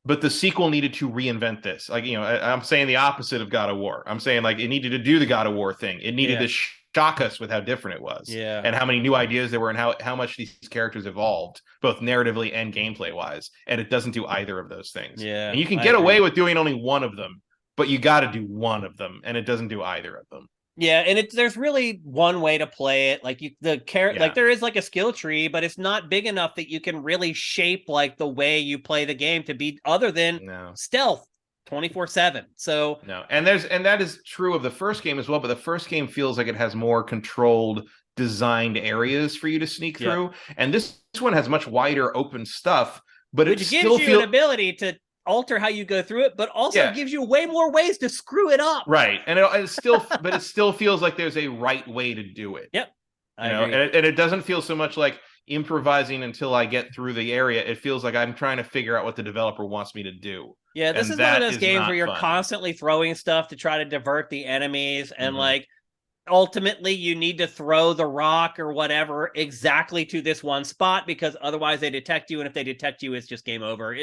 But the sequel needed to reinvent this. Like, I'm saying the opposite of God of War. I'm saying like it needed to do the God of War thing. It needed to shock us with how different it was. Yeah. And how many new ideas there were and how much these characters evolved, both narratively and gameplay wise. And it doesn't do either of those things. Yeah. And you can get away with doing only one of them, but you got to do one of them. And it doesn't do either of them. Yeah, and there's really one way to play it. Like like there is like a skill tree, but it's not big enough that you can really shape like the way you play the game to be other than stealth 24/7. So no, and that is true of the first game as well. But the first game feels like it has more controlled, designed areas for you to sneak through, and this one has much wider, open stuff. But it gives you an ability to alter how you go through it, but also gives you way more ways to screw it up. Right. And it still feels like there's a right way to do it. Yep. And it doesn't feel so much like improvising until I get through the area. It feels like I'm trying to figure out what the developer wants me to do. Yeah, this is one of those games where you're constantly throwing stuff to try to divert the enemies and like ultimately you need to throw the rock or whatever exactly to this one spot, because otherwise they detect you, and if they detect you, it's just game over.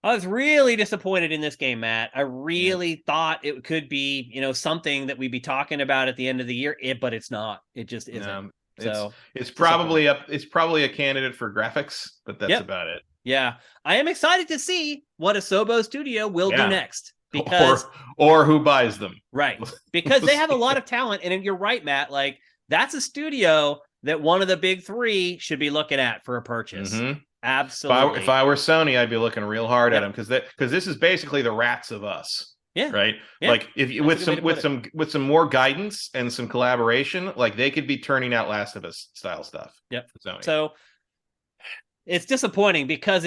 I was really disappointed in this game, Matt. I really thought it could be, something that we'd be talking about at the end of the year, but it's not. It just isn't. So it's probably a candidate for graphics, but that's about it. Yeah. I am excited to see what Asobo Studio will do next, because or who buys them. Right. Because they have a lot of talent, and you're right, Matt, like that's a studio that one of the big three should be looking at for a purchase. Mm-hmm. Absolutely. If I were Sony, I'd be looking real hard at them, because this is basically the Rats of Us. Yeah. Right. Yeah. Like if you, with some more guidance and some collaboration, like they could be turning out Last of Us style stuff. Yep. So it's disappointing because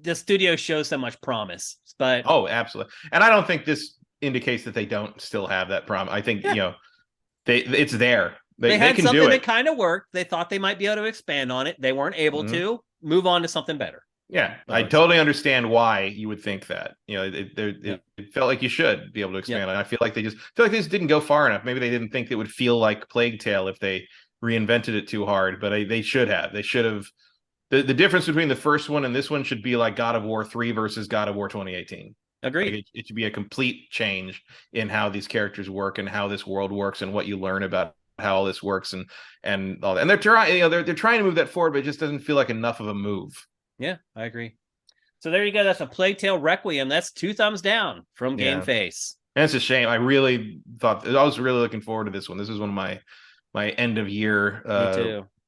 the studio shows so much promise. But absolutely. And I don't think this indicates that they don't still have that promise. I think it's there. They had something that kind of worked. They thought they might be able to expand on it. They weren't able to move on to something better. Yeah, I totally understand why you would think that. It felt like you should be able to expand on it. I feel like they just didn't go far enough. Maybe they didn't think it would feel like Plague Tale if they reinvented it too hard, but they should have. They should have. The difference between the first one and this one should be like God of War 3 versus God of War 2018. Agreed. Like it should be a complete change in how these characters work and how this world works and what you learn about how all this works and all that. And they're trying, they're trying to move that forward, but it just doesn't feel like enough of a move. Yeah, I agree. So there you go. That's a Plague Tale Requiem. That's 2 thumbs down from GameFace. And it's a shame. I really thought I was really looking forward to this one. This is one of my end of year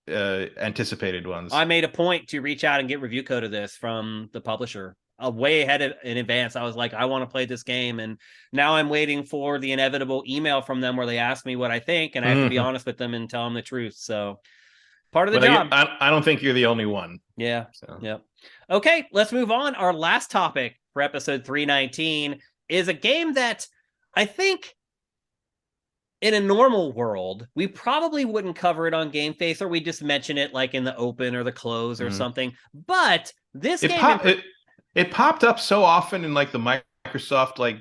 anticipated ones. I made a point to reach out and get review code of this from the publisher. Way ahead in advance. I was like, I want to play this game, and now I'm waiting for the inevitable email from them where they ask me what I think, and I have to be honest with them and tell them the truth. So part of the job. I don't think you're the only one. Yeah. So. Yep. Okay, let's move on. Our last topic for episode 319 is a game that I think in a normal world, we probably wouldn't cover it on GameFace, or we just mention it like in the open or the close or something. But this game... It popped up so often in like the Microsoft like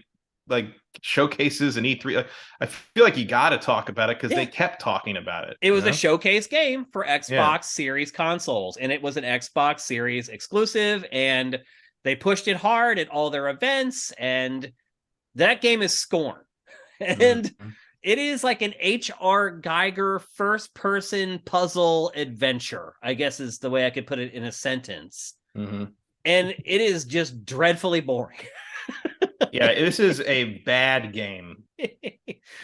showcases and E3. Like, I feel like you got to talk about it because they kept talking about it. It was a showcase game for Xbox Series consoles, and it was an Xbox Series exclusive, and they pushed it hard at all their events, and that game is Scorn. And it is like an H.R. Geiger first-person puzzle adventure, I guess is the way I could put it in a sentence. Mm-hmm. And it is just dreadfully boring. Yeah, this is a bad game.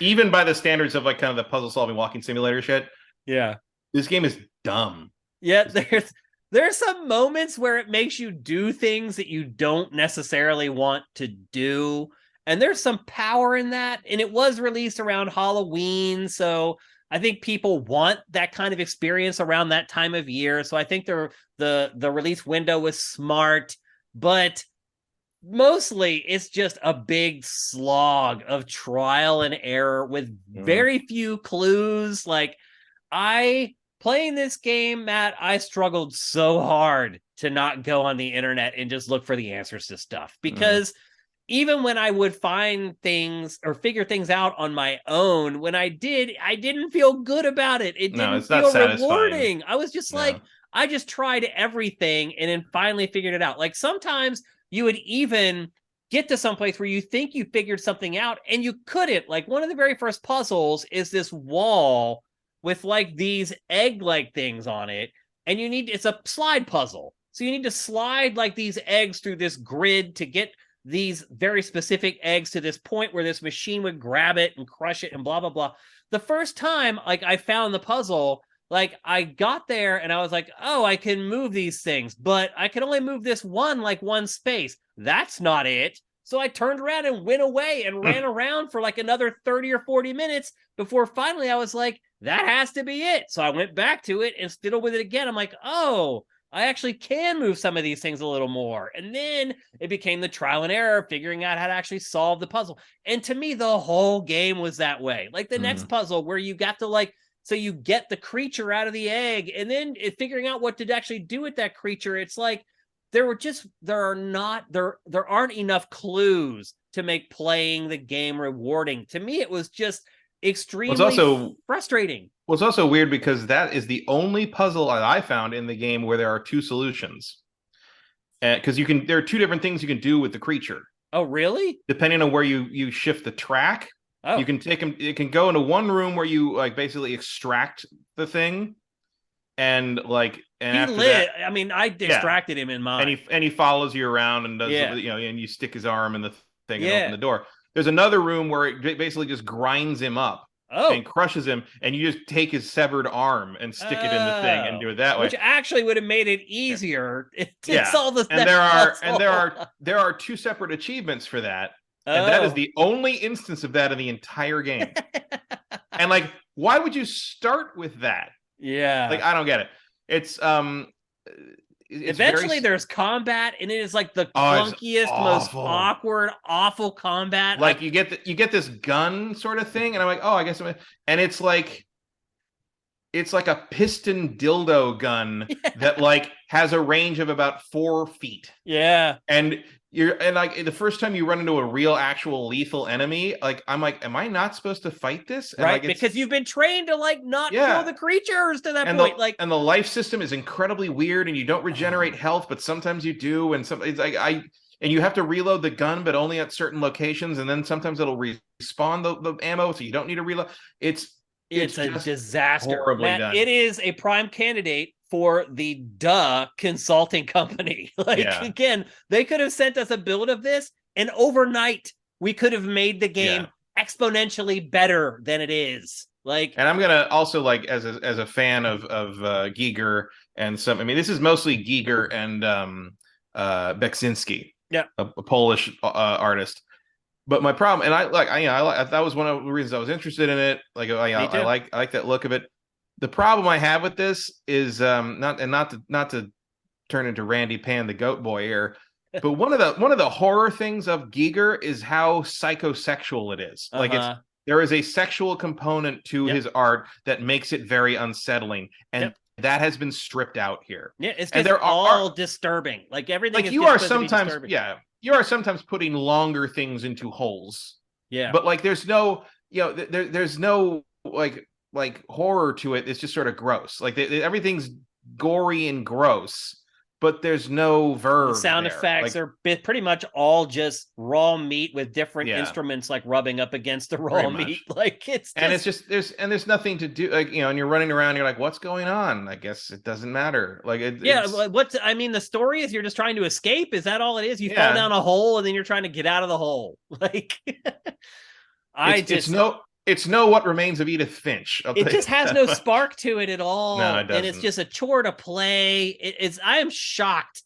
Even by the standards of like kind of the puzzle solving walking simulator shit. Yeah. This game is dumb. Yeah, there's some moments where it makes you do things that you don't necessarily want to do. And there's some power in that. And it was released around Halloween, so I think people want that kind of experience around that time of year. So I think the release window was smart, but mostly it's just a big slog of trial and error with very few clues. Like playing this game, Matt, I struggled so hard to not go on the internet and just look for the answers to stuff, because even when I would find things or figure things out on my own, when I didn't feel good about it. It didn't feel rewarding. I was just like, I just tried everything and then finally figured it out. Like sometimes you would even get to some place where you think you figured something out and you couldn't. Like one of the very first puzzles is this wall with like these egg-like things on it. And it's a slide puzzle. So you need to slide like these eggs through this grid to get these very specific eggs to this point where this machine would grab it and crush it and blah, blah, blah. The first time, like, I found the puzzle, like, I got there and I was like, oh, I can move these things, but I can only move this one space. That's not it. So I turned around and went away and ran around for like another 30 or 40 minutes before finally I was like, that has to be it. So I went back to it and fiddled with it again. I'm like, oh, I actually can move some of these things a little more. And then it became the trial and error, figuring out how to actually solve the puzzle. And to me, the whole game was that way. Like the next puzzle where you got to so you get the creature out of the egg and then figuring out what to actually do with that creature. It's like, there aren't enough clues to make playing the game rewarding. To me, it was just Well, it's extremely also frustrating. well, it's also weird because that is the only puzzle that I found in the game where there are two solutions. Because there are two different things you can do with the creature. Oh, really? Depending on where you shift the track, you Oh, can take him. It can go into one room where you like basically extract the thing, and he after lit. that, I mean, I yeah, distracted him in and mine. he follows you around and does Yeah. and you stick his arm in the thing and open Yeah. the door. There's another room where it basically just grinds him up and Oh. crushes him, and you just take his severed arm and stick it in the thing and do Oh. it that way. Which actually would have made it easier to Yeah, solve and that puzzle. there are two separate achievements for that, and that is Oh. the only instance of that in the entire game. And like, why would you start with that? Like, Yeah. I don't get it. It's it's very Eventually there's combat, and it is like the it's clunkiest, most awful. awkward, awful combat. Like you get this gun sort of thing, and I'm like, oh, I guess, and it's like a piston dildo gun that like has a range of about 4 feet. Yeah. And like the first time you run into a real actual lethal enemy, like I'm like, am I not supposed to fight this? And Right, like because you've been trained to like not kill yeah, the creatures to that and point. Like, the life system is incredibly weird, and you don't regenerate health, but sometimes you do, and some it's like and you have to reload the gun, but only at certain locations, and then sometimes it'll respawn the ammo, so you don't need to reload. It's a just disaster. horribly Matt, done. it is a prime candidate for the consulting company. Like, Yeah. again, they could have sent us a build of this, and overnight we could have made the game exponentially better than it is. Like, and I'm gonna also like as a fan of Giger and some. I mean, this is mostly Giger and Beksinski, yeah, a Polish artist. But my problem, and that was one of the reasons I was interested in it. Like, I like that look of it. The problem I have with this is not to turn into Randy Pan the Goat Boy here, but one of the horror things of Giger is how psychosexual it is. Like there is a sexual component to his art that makes it very unsettling, and that has been stripped out here. Yeah, it's and just all disturbing. Like, everything like is you are supposed to be sometimes disturbing. you are sometimes putting longer things into holes. Yeah. But like there's no there's no like horror to it. It's just sort of gross. Like everything's gory and gross, but there's no verve. The sound there. effects are pretty much all just raw meat with different instruments like rubbing up against the raw meat. Like, it's just there's nothing to do. Like, and you're running around, you're like, what's going on? I guess it doesn't matter. Like, I mean, the story is you're just trying to escape. Is that all it is? You fall down a hole and then you're trying to get out of the hole. Like, it's no What Remains of Edith Finch. It just has no spark to it at all. No, it doesn't. And it's just a chore to play. I am shocked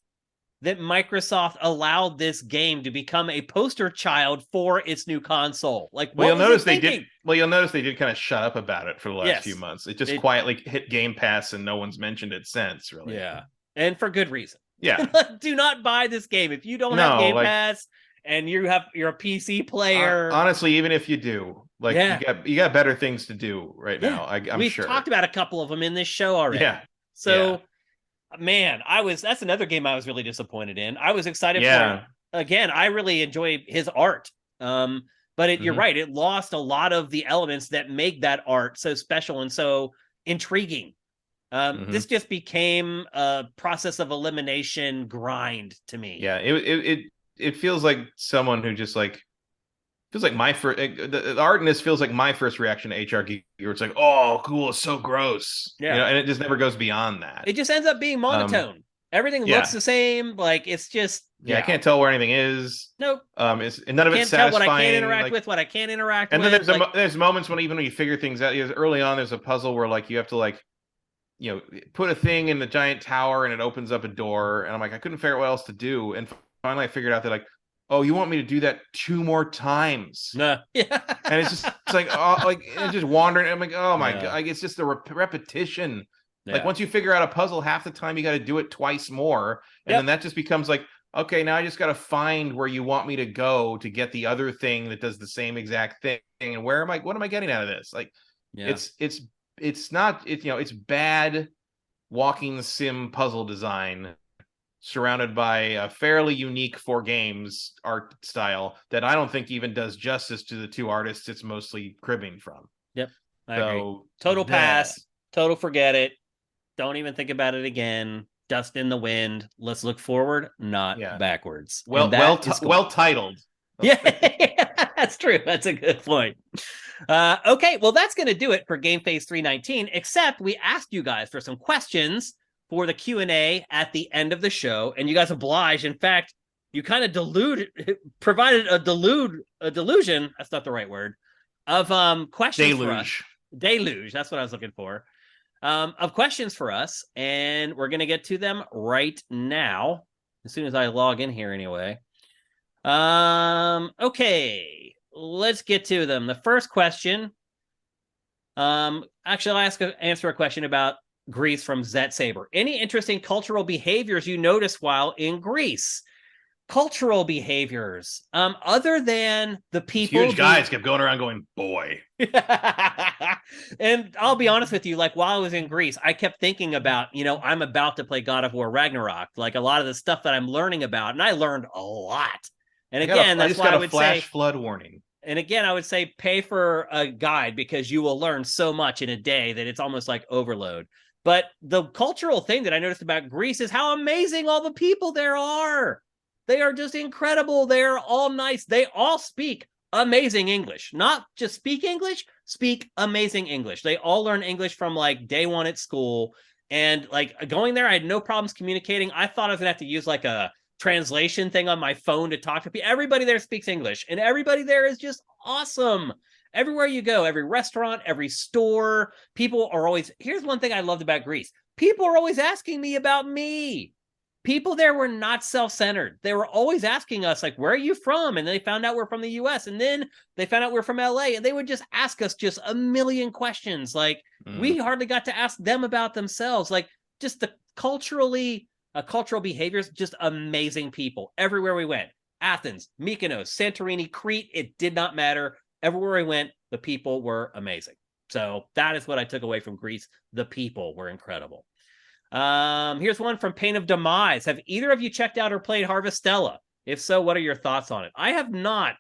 that Microsoft allowed this game to become a poster child for its new console. Like, you'll notice they did kind of shut up about it for the last few months. It just quietly hit Game Pass, and no one's mentioned it since, really. Yeah, and for good reason. Yeah. Do not buy this game if you don't have Game Pass and you're a PC player. Honestly, even if you do, you got better things to do right now. I'm We've sure. We've talked about a couple of them in this show already. Yeah. So, man, that's another game I was really disappointed in. I was excited for it. Again, I really enjoy his art. But you're right, it lost a lot of the elements that make that art so special and so intriguing. This just became a process of elimination grind to me. Yeah, it feels like someone who just like feels like my first the art in this feels like my first reaction to HR Geek, where it's like, oh, cool, it's so gross. Yeah, and it just never goes beyond that. It just ends up being monotone. Everything looks the same. Like, it's just I can't tell where anything is. Nope. None of it's satisfying. Tell what I can't interact with, what I can't interact with. And then there's moments when even when you figure things out, early on there's a puzzle where like you have to put a thing in the giant tower and it opens up a door, and I'm like, I couldn't figure out what else to do, and finally I figured out that like, oh, you want me to do that 2 more times? Nah. Yeah. And it's like, oh, like it's just wandering. I'm like, oh my god, like it's just a repetition. Yeah. Like, once you figure out a puzzle, half the time you got to do it twice more, and then that just becomes like, okay, now I just got to find where you want me to go to get the other thing that does the same exact thing. And what am I getting out of this? Like, it's bad walking sim puzzle design surrounded by a fairly unique 4Games art style that I don't think even does justice to the 2 artists it's mostly cribbing from. Yep, I agree. So Total that, pass, total forget it. Don't even think about it again. Dust in the wind. Let's look forward, not yeah, backwards. And that is cool. well titled. Yeah, that's true. That's a good point. Okay, well, that's going to do it for GameFace 319, except we asked you guys for some questions for the Q&A at the end of the show, and you guys obliged. In fact, you kind of provided a delusion, that's not the right word, of questions for us. Deluge, that's what I was looking for. Of questions for us, and we're going to get to them right now, as soon as I log in here anyway. Okay, let's get to them. The first question, actually, I'll answer a question about Greece from Zet Saber. Any interesting cultural behaviors you notice while in Greece? Cultural behaviors, other than the people. These huge guys kept going around going, boy. And I'll be honest with you, like while I was in Greece, I kept thinking about, I'm about to play God of War Ragnarok, like a lot of the stuff that I'm learning about, and I learned a lot. And again, that's why I would say flood warning. And again, I would say pay for a guide because you will learn so much in a day that it's almost like overload. But the cultural thing that I noticed about Greece is how amazing all the people there are. They are just incredible. They're all nice. They all speak amazing English. Not just speak English, speak amazing English. They all learn English from like day one at school. And like going there, I had no problems communicating. I thought I was going to have to use like a translation thing on my phone to talk to people. Everybody there speaks English, and everybody there is just awesome. Everywhere you go, every restaurant, every store, people are always, here's one thing I loved about Greece. People are always asking me about me. People there were not self-centered. They were always asking us, like, where are you from? And they found out we're from the US. And then they found out we're from LA. And they would just ask us just a million questions. Like, we hardly got to ask them about themselves. Like, just the cultural behaviors, just amazing people. Everywhere we went. Athens, Mykonos, Santorini, Crete, it did not matter. Everywhere we went, the people were amazing. So that is what I took away from Greece. The people were incredible. Here's one from Pain of Demise. Have either of you checked out or played Harvestella? If so, what are your thoughts on it? I have not.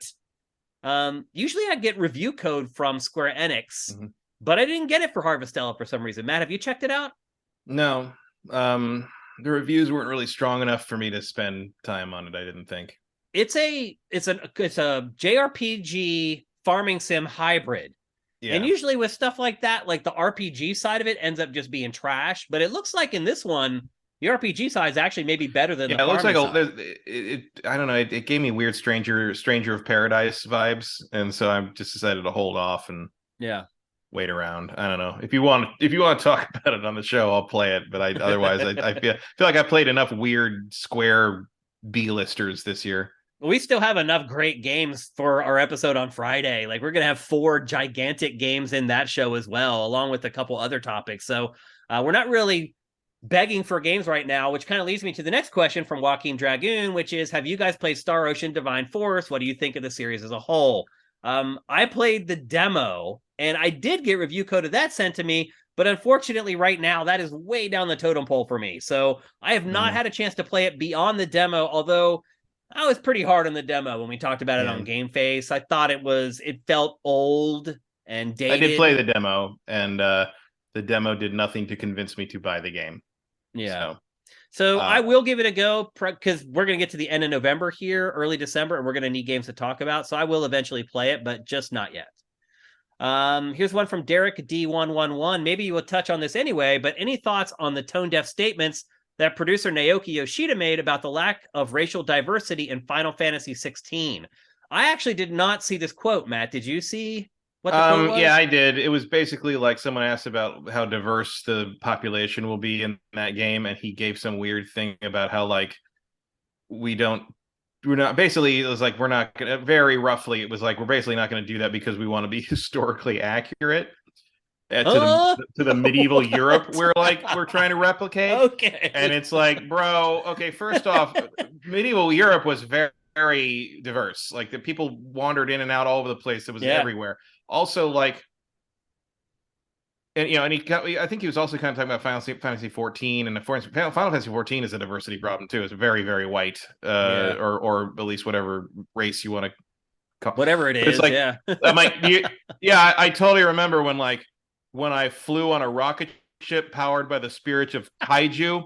Usually I get review code from Square Enix, but I didn't get it for Harvestella for some reason. Matt, have you checked it out? No. The reviews weren't really strong enough for me to spend time on it, I didn't think. It's a JRPG farming sim hybrid. Yeah. And usually with stuff like that, like the RPG side of it ends up just being trash. But it looks like in this one, the RPG side is actually maybe better than the farming side. It looks like I don't know. It gave me weird Stranger of Paradise vibes, and so I just decided to hold off and wait around. I don't know. If you want to talk about it on the show, I'll play it. But otherwise, I feel like I played enough weird Square B-listers this year. We still have enough great games for our episode on Friday. Like we're going to have 4 gigantic games in that show as well, along with a couple other topics. So we're not really begging for games right now, which kind of leads me to the next question from Joaquin Dragoon, which is, have you guys played Star Ocean Divine Force? What do you think of the series as a whole? I played the demo, and I did get review code of that sent to me, but unfortunately right now that is way down the totem pole for me. So I have not had a chance to play it beyond the demo, although I was pretty hard on the demo when we talked about it on GameFace. I thought it felt old and dated. I did play the demo, and the demo did nothing to convince me to buy the game. Yeah. So I will give it a go because we're going to get to the end of November here, early December, and we're going to need games to talk about. So I will eventually play it, but just not yet. Here's one from Derek D111. Maybe you will touch on this anyway, but any thoughts on the tone-deaf statements that producer Naoki Yoshida made about the lack of racial diversity in Final Fantasy 16? I actually did not see this quote, Matt. Did you see what the quote was? Yeah, I did. It was basically like someone asked about how diverse the population will be in that game, and he gave some weird thing about how like we're not basically, it was like we're not gonna, very roughly it was like we're basically not going to do that because we want to be historically accurate to the medieval Europe we're trying to replicate. Okay. And it's like, bro, okay, first off, medieval Europe was very, very diverse. Like the people wandered in and out all over the place. It was everywhere. Also, like, and I think he was also kind of talking about Final Fantasy 14, and Final Fantasy 14 is a diversity problem too. It's very, very white, or at least whatever race you want to Whatever it But it's is, like yeah. I'm like, yeah, I totally remember when I flew on a rocket ship powered by the spirits of kaiju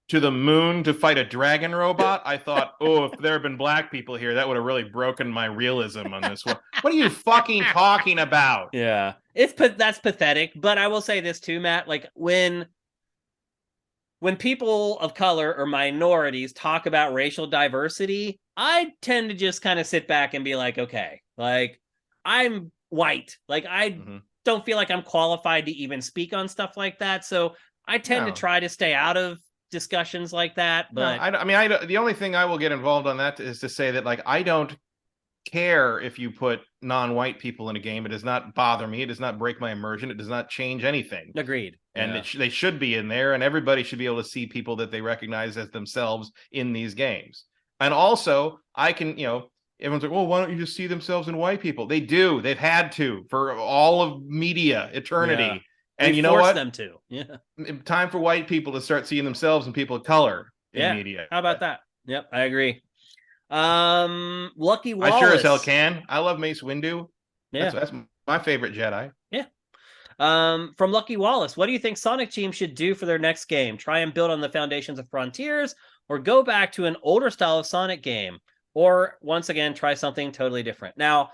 to the moon to fight a dragon robot. I thought, oh, if there had been black people here, that would have really broken my realism on this one. What are you fucking talking about? Yeah. That's pathetic, but I will say this too, Matt, like when people of color or minorities talk about racial diversity, I tend to just kind of sit back and be like, okay, like I'm white. Like I don't feel like I'm qualified to even speak on stuff like that. So I tend to try to stay out of discussions like that. But no, I mean, the only thing I will get involved on that is to say that like I don't care if you put non-white people in a game. It does not bother me. It does not break my immersion. It does not change anything. Agreed. And they should be in there, and everybody should be able to see people that they recognize as themselves in these games. And also, I can, everyone's like, well, why don't you just see themselves in white people? They do. They've had to for all of media, eternity. Yeah. And you know what? Them to. Yeah. Time for white people to start seeing themselves in people of color in Yeah. media. How about that? Yep, I agree. Lucky Wallace. I sure as hell can. I love Mace Windu. Yeah. That's my favorite Jedi. Yeah. From Lucky Wallace, what do you think Sonic Team should do for their next game? Try and build on the foundations of Frontiers, or go back to an older style of Sonic game, or once again try something totally different? Now,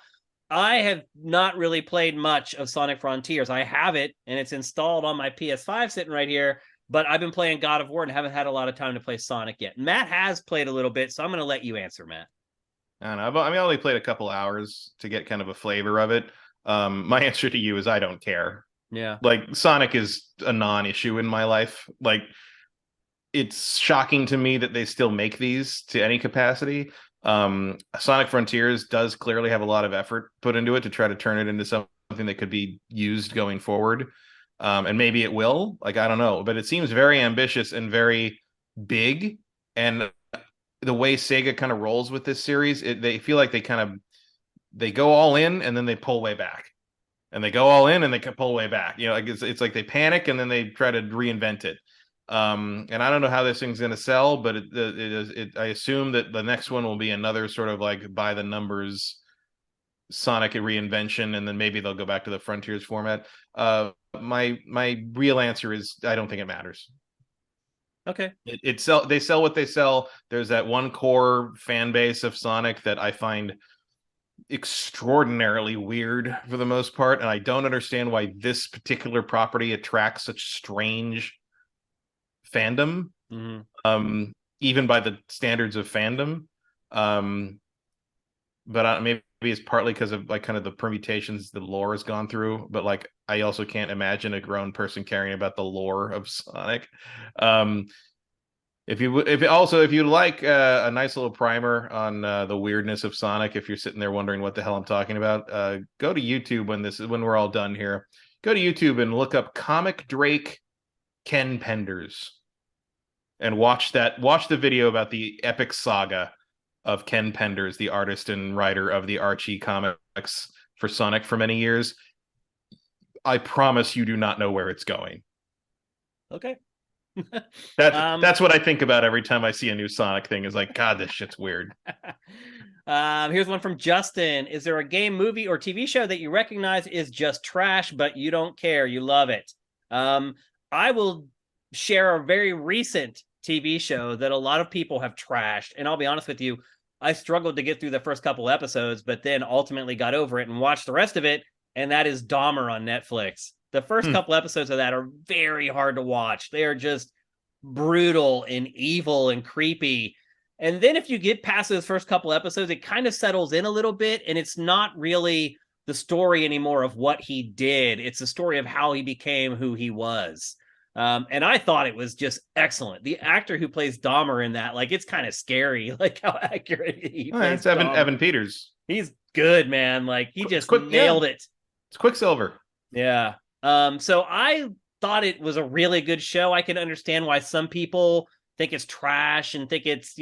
I have not really played much of Sonic Frontiers. I have it, and it's installed on my PS5 sitting right here, but I've been playing God of War and haven't had a lot of time to play Sonic yet. Matt has played a little bit, so I'm going to let you answer, Matt. I don't know. I mean, I only played a couple hours to get kind of a flavor of it. My answer to you is I don't care. Yeah. Like Sonic is a non-issue in my life. Like it's shocking to me that they still make these to any capacity. Sonic Frontiers does clearly have a lot of effort put into it to try to turn it into something that could be used going forward. And maybe it will, like, I don't know, but it seems very ambitious and very big. And the way Sega kind of rolls with this series, they feel like they go all in and then they pull way back. And they go all in and they can pull way back. Like it's like they panic and then they try to reinvent it. And I don't know how this thing's going to sell, but I assume that the next one will be another sort of like by the numbers Sonic reinvention, and then maybe they'll go back to the Frontiers format. My real answer is I don't think it matters. Okay. They sell what they sell. There's that one core fan base of Sonic that I find extraordinarily weird for the most part, and I don't understand why this particular property attracts such strange fandom, even by the standards of fandom. But maybe it's partly because of like kind of the permutations the lore has gone through, but like I also can't imagine a grown person caring about the lore of Sonic. If you like a nice little primer on the weirdness of Sonic, if you're sitting there wondering what the hell I'm talking about, go to YouTube when we're all done here. Go to YouTube and look up Comic Drake Ken Penders and watch the video about the epic saga of Ken Penders, the artist and writer of the Archie comics for Sonic for many years. I promise you do not know where it's going. Okay. That's what I think about every time I see a new Sonic thing, is like, God, this shit's weird. Here's one from Justin. Is there a game, movie, or TV show that you recognize is just trash, but you don't care? You love it. I will share a very recent TV show that a lot of people have trashed. And I'll be honest with you, I struggled to get through the first couple episodes, but then ultimately got over it and watched the rest of it. And that is Dahmer on Netflix. The first couple episodes of that are very hard to watch. They are just brutal and evil and creepy. And then if you get past those first couple episodes, it kind of settles in a little bit. And it's not really the story anymore of what he did. It's the story of how he became who he was. And I thought it was just excellent. The actor who plays Dahmer in that, like, it's kind of scary, like how accurate he plays. It's Evan Peters. He's good, man. Like he just nailed it. It's Quicksilver. Yeah. So I thought it was a really good show. I can understand why some people think it's trash and think it's,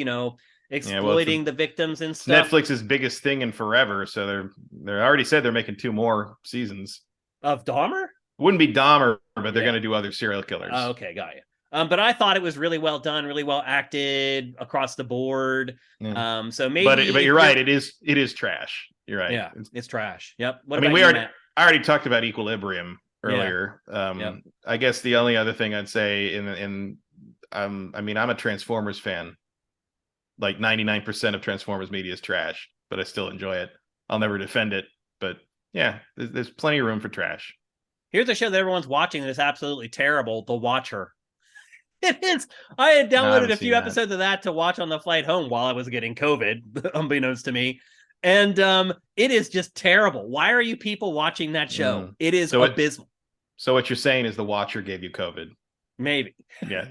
exploiting the victims and stuff. Netflix's biggest thing in forever. So they're already said they're making 2 more seasons of Dahmer. Wouldn't be Dahmer, but they're going to do other serial killers. Oh, okay, got you. But I thought it was really well done, really well acted across the board. Yeah. So maybe, but you're right. It is trash. You're right. Yeah, it's trash. Yep. What I mean, about you, Matt? I already talked about Equilibrium Yeah. earlier. Yep. I guess the only other thing I'd say I mean, I'm a Transformers fan. Like 99% of Transformers media is trash, but I still enjoy it. I'll never defend it, but yeah, there's plenty of room for trash. Here's a show that everyone's watching that is absolutely terrible, The Watcher. It is. I had No, I downloaded haven't a seen few that. episodes of that to watch on the flight home while I was getting COVID, unbeknownst to me. And it is just terrible. Why are you people watching that show? It is abysmal. So what you're saying is The Watcher gave you COVID. Maybe. Yeah.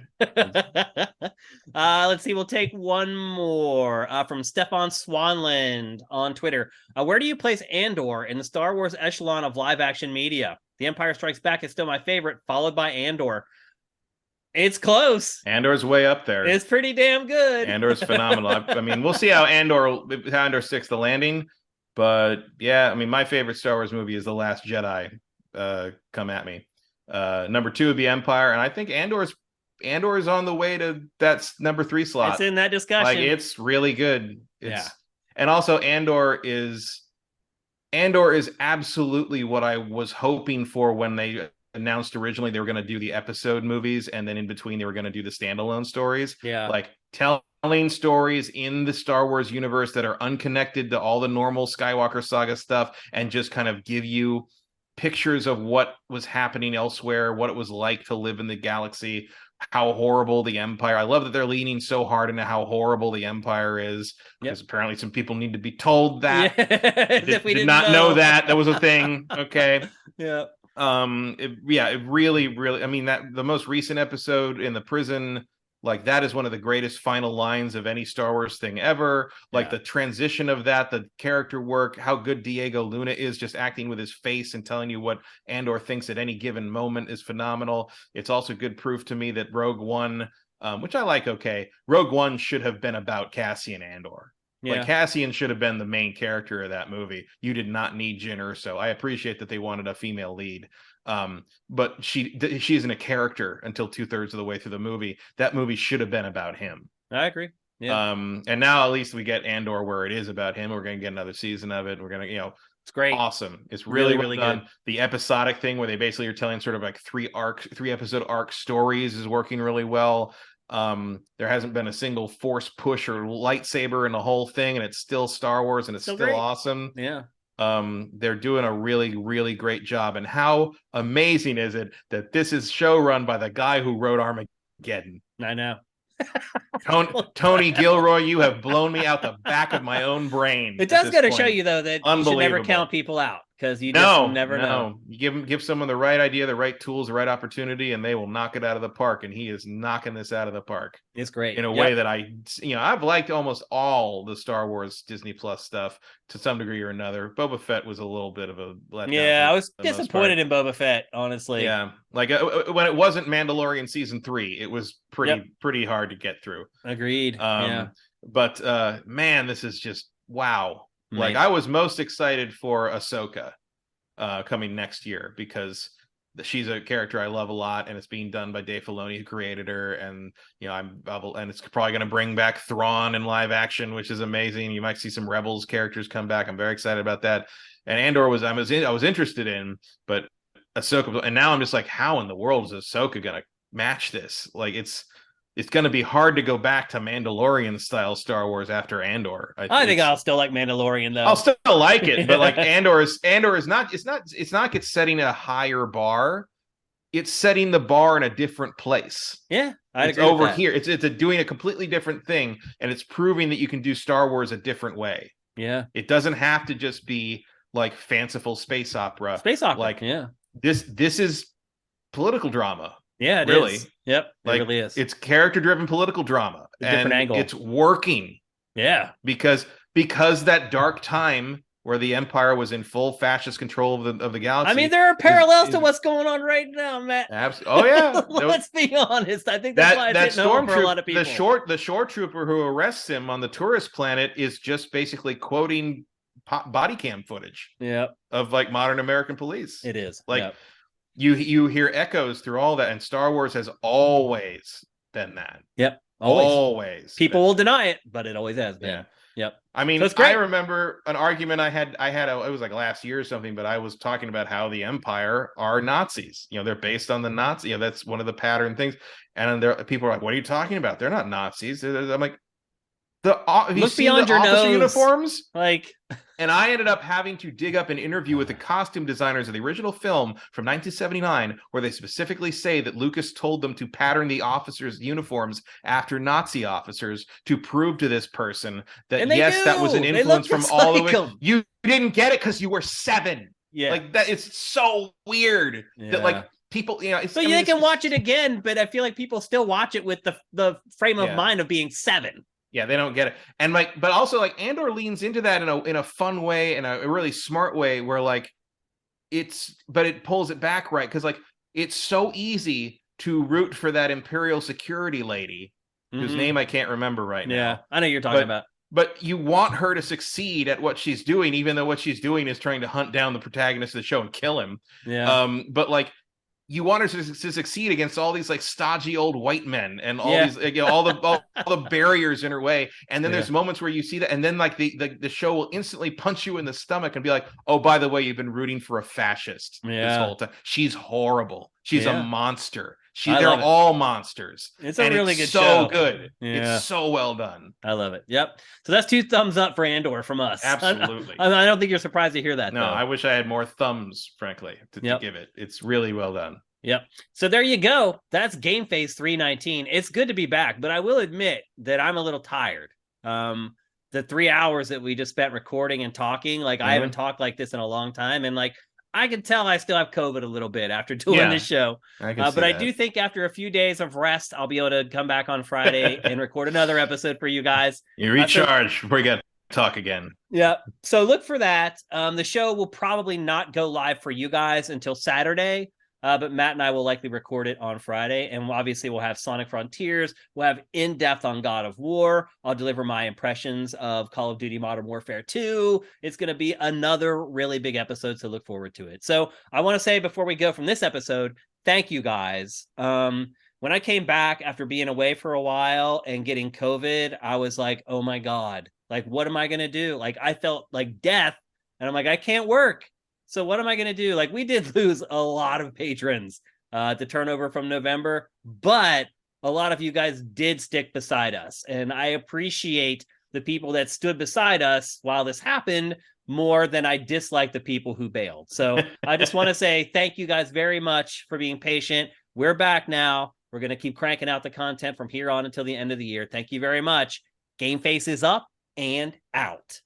Let's see. We'll take one more from Stefan Swanland on Twitter. Where do you place Andor in the Star Wars echelon of live action media? The Empire Strikes Back is still my favorite, followed by Andor. It's close. Andor's way up there. It's pretty damn good. Andor's phenomenal. I mean, we'll see how Andor sticks the landing. But yeah, I mean, my favorite Star Wars movie is The Last Jedi. Come at me. Number 2 would be Empire, and I think Andor is on the way to that's number 3 slot. It's in that discussion. Like, it's really good. Yeah. And also Andor is absolutely what I was hoping for when they announced originally they were going to do the episode movies, and then in between they were going to do the standalone stories. Yeah. Like telling stories in the Star Wars universe that are unconnected to all the normal Skywalker saga stuff, and just kind of give you pictures of what was happening elsewhere, what it was like to live in the galaxy, how horrible the Empire. I love that they're leaning so hard into how horrible the Empire is, because apparently some people need to be told that. Did not know that was a thing. Okay. Yeah. It really, I mean, that the most recent episode in the prison, like, that is one of the greatest final lines of any Star Wars thing ever. Like, the transition of that, the character work, how good Diego Luna is just acting with his face and telling you what Andor thinks at any given moment is phenomenal. It's also good proof to me that Rogue One, which I like, Rogue One should have been about Cassian Andor. Yeah. Like, Cassian should have been the main character of that movie. You did not need Jyn Erso. I appreciate that they wanted a female lead. But she isn't a character until 2/3 of the way through the movie. That movie should have been about him. I agree. Yeah. And now at least we get Andor where it is about him. We're going to get another season of it. We're going to, it's great. Awesome. It's really well done. Good. The episodic thing where they basically are telling sort of like 3 episode arc stories is working really well. There hasn't been a single force push or lightsaber in the whole thing, and it's still Star Wars, and it's still awesome. Yeah. They're doing a really, really great job. And how amazing is it that this is show run by the guy who wrote Armageddon? I know. Tony Gilroy, you have blown me out the back of my own brain. It does got to show you, though, that you should never count people out, because you just never know. You give someone the right idea, the right tools, the right opportunity, and they will knock it out of the park. And he is knocking this out of the park. It's great in a way that I've liked almost all the Star Wars Disney Plus stuff to some degree or another. Boba Fett was a little bit of a letdown. Yeah, I was disappointed in Boba Fett, honestly. Yeah, like when it wasn't Mandalorian season 3, it was pretty hard to get through. Agreed. But man, this is just wow. Like, I was most excited for Ahsoka coming next year, because she's a character I love a lot, and it's being done by Dave Filoni, who created her. And and it's probably going to bring back Thrawn in live action, which is amazing. You might see some Rebels characters come back. I'm very excited about that. And Andor I was interested in, but Ahsoka, and now I'm just like, how in the world is Ahsoka going to match this? Like, it's going to be hard to go back to Mandalorian style Star Wars after Andor. I think I'll still like Mandalorian, though. I'll still like it, but like Andor is not. It's not it's setting a higher bar. It's setting the bar in a different place. Yeah, it's over here. It's doing a completely different thing, and it's proving that you can do Star Wars a different way. Yeah, it doesn't have to just be like fanciful space opera. Like, this is political drama. Yeah, it is. Yep, it really is. It's character-driven political drama. Different angle. It's working. Yeah. Because that dark time where the Empire was in full fascist control of the galaxy. I mean, there are parallels to what's going on right now, Matt. Oh, yeah. Let's be honest. I think that's why it's hitting home for a lot of people. The shore trooper who arrests him on the tourist planet is just basically quoting body cam footage. Of like modern American police. It is. Like, you hear echoes through all that, and Star Wars has always been that. Yep. Always. People will deny it, but it always has been. Yeah. Yep. I mean, So it's great. I remember an argument it was like last year or something, but I was talking about how the Empire are Nazis. They're based on the Nazi. That's one of the pattern things. And people are like, "What are you talking about? They're not Nazis." I'm like, have you Look seen the beyond your officer nose. uniforms? Like, and I ended up having to dig up an interview with the costume designers of the original film from 1979, where they specifically say that Lucas told them to pattern the officers' uniforms after Nazi officers to prove to this person that, yes, that was an influence from all of it. You didn't get it because you were 7. Yeah. Like, that is so weird that, like, people, so they can watch it again, but I feel like people still watch it with the frame of mind of being 7. Yeah, they don't get it. And but also like Andor leans into that in a fun way and a really smart way where like but it pulls it back right, because like it's so easy to root for that Imperial security lady whose name I can't remember right now. Yeah, I know you're talking about. But you want her to succeed at what she's doing, even though what she's doing is trying to hunt down the protagonist of the show and kill him. Yeah. But like, you want her to succeed against all these like stodgy old white men and all these all the barriers in her way. And then there's moments where you see that, and then like the show will instantly punch you in the stomach and be like, "Oh, by the way, you've been rooting for a fascist this whole time. She's horrible. She's a monster. They're all monsters." It's a really good show. So good. Yeah. It's so well done. I love it. Yep. So that's 2 thumbs up for Andor from us. Absolutely. I don't think you're surprised to hear that. No, though. I wish I had more thumbs, frankly, to give it. It's really well done. Yep. So there you go. That's GameFace 319. It's good to be back, but I will admit that I'm a little tired. The 3 hours that we just spent recording and talking, like I haven't talked like this in a long time, and like I can tell I still have COVID a little bit after doing this show. But I do think after a few days of rest, I'll be able to come back on Friday and record another episode for you guys. You recharge before you get to talk again. Yeah. So look for that. The show will probably not go live for you guys until Saturday. But Matt and I will likely record it on Friday. And obviously we'll have Sonic Frontiers. We'll have in-depth on God of War. I'll deliver my impressions of Call of Duty Modern Warfare 2. It's going to be another really big episode, so look forward to it. So I want to say before we go from this episode, thank you guys. When I came back after being away for a while and getting COVID, I was like, oh my God, like, what am I going to do? Like, I felt like death. And I'm like, I can't work. So what am I going to do? Like, we did lose a lot of patrons to turnover from November, but a lot of you guys did stick beside us. And I appreciate the people that stood beside us while this happened more than I dislike the people who bailed. So I just want to say thank you guys very much for being patient. We're back now. We're going to keep cranking out the content from here on until the end of the year. Thank you very much. GameFace is up and out.